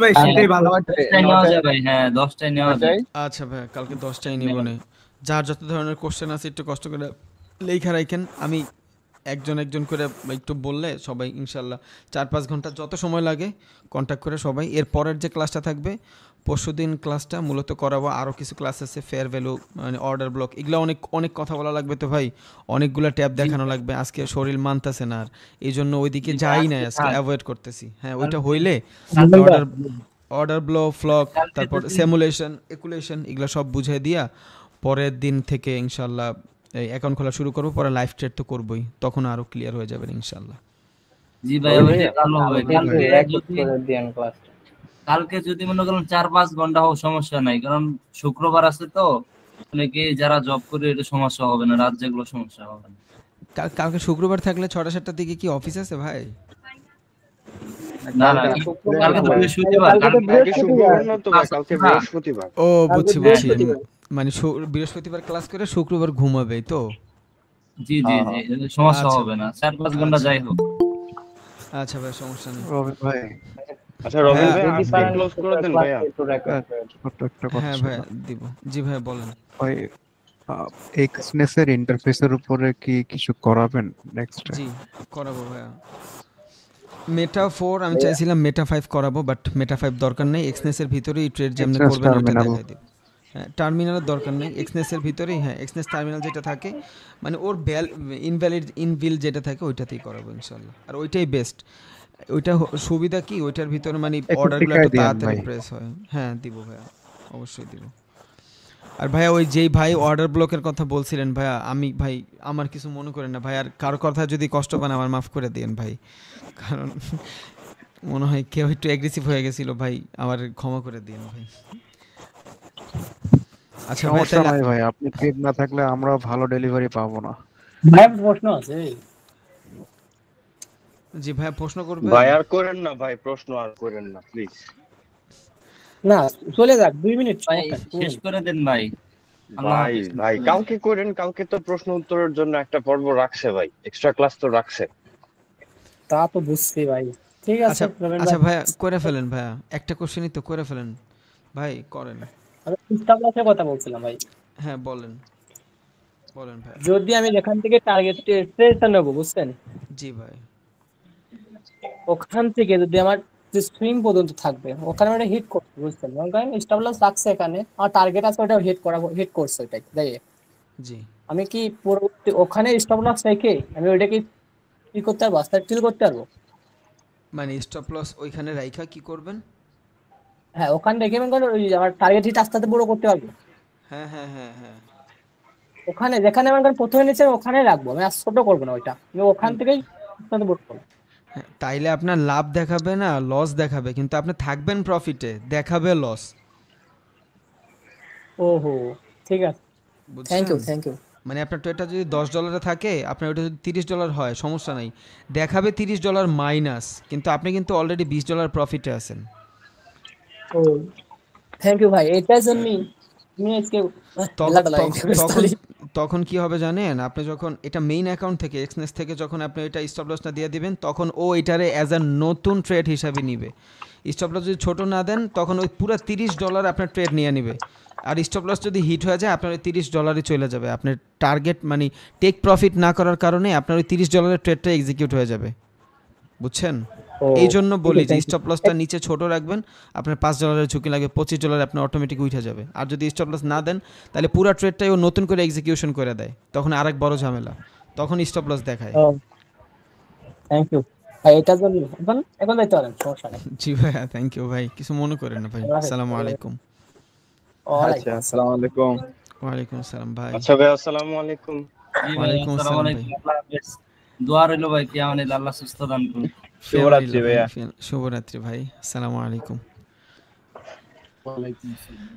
ভাই সেটাই ভালো হবে। 10টায় নেওয়া যায় ভাই। হ্যাঁ 10টায় নেওয়া যায়। আচ্ছা ভাই কালকে 10টায় নিব নে। যার যত ধরনের কোশ্চেন আছে একটু কষ্ট করে লেখা রাখেন। আমি একজন করে একটু বললে সবাই ইনশাল্লাহ 4-5 ঘন্টা যত সময় লাগে কন্ট্যাক্ট করে সবাই। এর পরের যে ক্লাসটা থাকবে পরশুদিন ক্লাসটা মূলত করাবো। আরও কিছু ক্লাস আছে, ফেয়ার ভ্যালু মানে অর্ডার ব্লক, এগুলো অনেক কথা বলা লাগবে তো ভাই, অনেকগুলো ট্যাব দেখানো লাগবে। আজকে শরীর মানতেছে না আর এই জন্য ওইদিকে যাই না, আজকে অ্যাভয়েড করতেছি। হ্যাঁ ওইটা হইলে অর্ডার ব্লক ফ্লক, তারপর সিমুলেশন ইকুয়েশন এগুলো সব বুঝিয়ে দিয়া পরের দিন থেকে ইনশাল্লাহ এই অ্যাকাউন্ট খোলা শুরু করবো। পরে লাইভ ট্রেড তো করবোই, তখন আরো ক্লিয়ার হয়ে যাবে ইনশাআল্লাহ। জি ভাই ভালো হবে। কালকে যদি মনে করেন 4-5 ঘন্টা হোক সমস্যা নাই, কারণ শুক্রবার আছে তো অনেকে যারা জব করে এটা সমস্যা হবে না, রাত যেগুলো সমস্যা হবে না। কালকে শুক্রবার থাকলে 6টা-7টার দিকে কি অফিস আছে ভাই? না কালকে তো বৃহস্পতিবার। ও বুঝছি মানে বৃহস্পতিবার ক্লাস করে শুক্রবার ঘুমাবে তো? জি সমস্যা হবে না, 4-5 ঘন্টা যাই হোক। আচ্ছা ভাই সমস্যা নেই। ভাই আচ্ছা রবিন ভাই আপনি ক্লোজ করে দেন ভাইয়া। হ্যাঁ ভাই দিব। জি ভাই বলেন। ভাই এক্সনেসের ইন্টারফেসের উপরে কি কিছু করাবেন নেক্সট? জি করাবো ভাইয়া। মেটা 4 আমি চাইছিলাম মেটা 5 করাবো, বাট মেটা 5 দরকার নেই। এক্সনেসের ভিতরেই ট্রেড যেমন করবেন ওটা দেখাই দিব। হ্যাঁ, টার্মিনালের দরকার নেই, এক্সনেসের ভিতরেই, হ্যাঁ এক্সনেস টার্মিনাল যেটা থাকে মানে ওর ইনভ্যালিড ইনবিল যেটা থাকে ওইটাতেই করাবো ইনশাল্লাহ, আর ওইটাই বেস্ট। ওইটা সুবিধা কি ওইটার ভিতরে মানে অর্ডারগুলো একটু তাড়াতাড়ি প্রেস হয়। হ্যাঁ দিব ভাইয়া, অবশ্যই দিব। আর ভাইয়া ওই যেই ভাই অর্ডার ব্লকের কথা বলছিলেন ভাইয়া, আমি ভাই আমার কিছু মনে করেন না ভাই, আর কারো কথা যদি কষ্ট পান আমার মাফ করে দিন ভাই, কারণ মনে হয় কেউ একটু অ্যাগ্রেসিভ হয়ে গেছিল ভাই, আমার ক্ষমা করে দিন ভাই। আচ্ছা সমস্যা নাই ভাই, আপনি পেড না থাকলে আমরা ভালো ডেলিভারি পাবো না। ভাই প্রশ্ন আছে। জি ভাই প্রশ্ন করবেন? ভাই আর করেন না ভাই, প্রশ্ন আর করেন না প্লিজ। না চলে যাক, 2 মিনিট ভাই শেষ করে দেন ভাই। ভাই ভাই কাউকে করেন, কাউকে তো প্রশ্ন উত্তরের জন্য একটা পর্ব রাখছে ভাই, এক্সট্রা ক্লাস তো রাখছে। তা তো বুঝছি ভাই, ঠিক আছে। আচ্ছা ভাই করে ফেলেন ভাইয়া, একটা কোশ্চেনই তো করে ফেলেন ভাই, করেন। আমি ইস্টাবলাসের কথা বলছিলাম ভাই। হ্যাঁ বলেন ভাই। যদি আমি এখান থেকে টার্গেট ট্রেডটা নেব, বুঝছেন? জি ভাই। ওখান থেকে যদি আমার যে সুইং পর্যন্ত থাকবে ওখানে ওটা হিট করতে, বুঝছেন? কারণ ইস্টাবলাস রাখছে এখানে, আর টার্গেট আছে ওটা হিট করছে ওটাই, তাই জি। আমি কি পরবর্তী ওখানে ইস্টাবলাস রেখে আমি ওইটাকে কি করতে পারবো, আস্তে কিল করতে পারবো? মানে স্টপ লস ওইখানে রাইখা কি করবেন? হ্যাঁ ওখানে রেখে আমি ওই আমার টার্গেট হিট আস্তে আস্তে বড় করতে পারবো। হ্যাঁ হ্যাঁ হ্যাঁ হ্যাঁ, ওখানে যেখানে আমি প্রথমে নিচে ওখানে রাখবো, আমি আর ছোট করবো না ওইটা, আমি ওখান থেকেই আস্তে বড় করবো। তাইলে আপনার লাভ দেখাবে না, লস দেখাবে, কিন্তু আপনি থাকবেন প্রফিটে, দেখাবে লস। ওহো ঠিক আছে, থ্যাংক ইউ। মানে আপনার ট্রেডটা যদি $10 থাকে, আপনার ওটা যদি $30 হয় সমস্যা নাই, দেখাবে $30 মাইনাস, কিন্তু আপনি কিন্তু অলরেডি $20 প্রফিটে আছেন। ও থ্যাংক ইউ ভাই, এটার জন্য আমি আজকে তখন কি হবে জানেন, আপনি যখন এটা মেইন অ্যাকাউন্ট থেকে এক্সনেস থেকে যখন আপনি এটা স্টপ লসটা দিয়ে দিবেন, তখন ও এটারে অ্যাজ আ নতুন ট্রেড হিসাবে নিবে। স্টপ লস যদি ছোট না দেন তখন ওই পুরো $30 আপনার ট্রেড নিয়ে নিবে, আর স্টপ লস যদি হিট হয়ে যায় আপনার ওই $30 চলে যাবে। আপনার টার্গেট মানে টেক প্রফিট না করার কারণে আপনার ওই $30 ট্রেডটা এক্সিকিউট হয়ে যাবে, বুঝছেন? এই জন্য বলি যে স্টপ লসটা নিচে ছোট রাখবেন, আপনার $5 ঝুঁকি লাগবে, $25 আপনার অটোমেটিক উঠে যাবে। আর যদি স্টপ লস না দেন তাহলে পুরো ট্রেডটাই ও নতুন করে এক্সিকিউশন করে দেয়, তখন আরেক বড় ঝামেলা, তখন স্টপ লস দেখায়। থ্যাংক ইউ ভাই, এটার জন্য এখন যাইতে পারেন, সমস্যা নেই। জি ভাই থ্যাংক ইউ ভাই, কিছু মনে করেন না ভাই। আসসালামু আলাইকুম। আচ্ছা আসসালামু আলাইকুম। ওয়ালাইকুম আসসালাম ভাই। আচ্ছা ভাই আসসালামু আলাইকুম। ওয়ালাইকুম আসসালাম ভাই। দোয়া রইল ভাই, কি আমাদের আল্লাহ সুস্থ দান করুন। শুভরাত্রি ভাইয়া। শুভরাত্রি ভাই, আসসালামু আলাইকুম। ওয়ালাইকুম আসসালাম।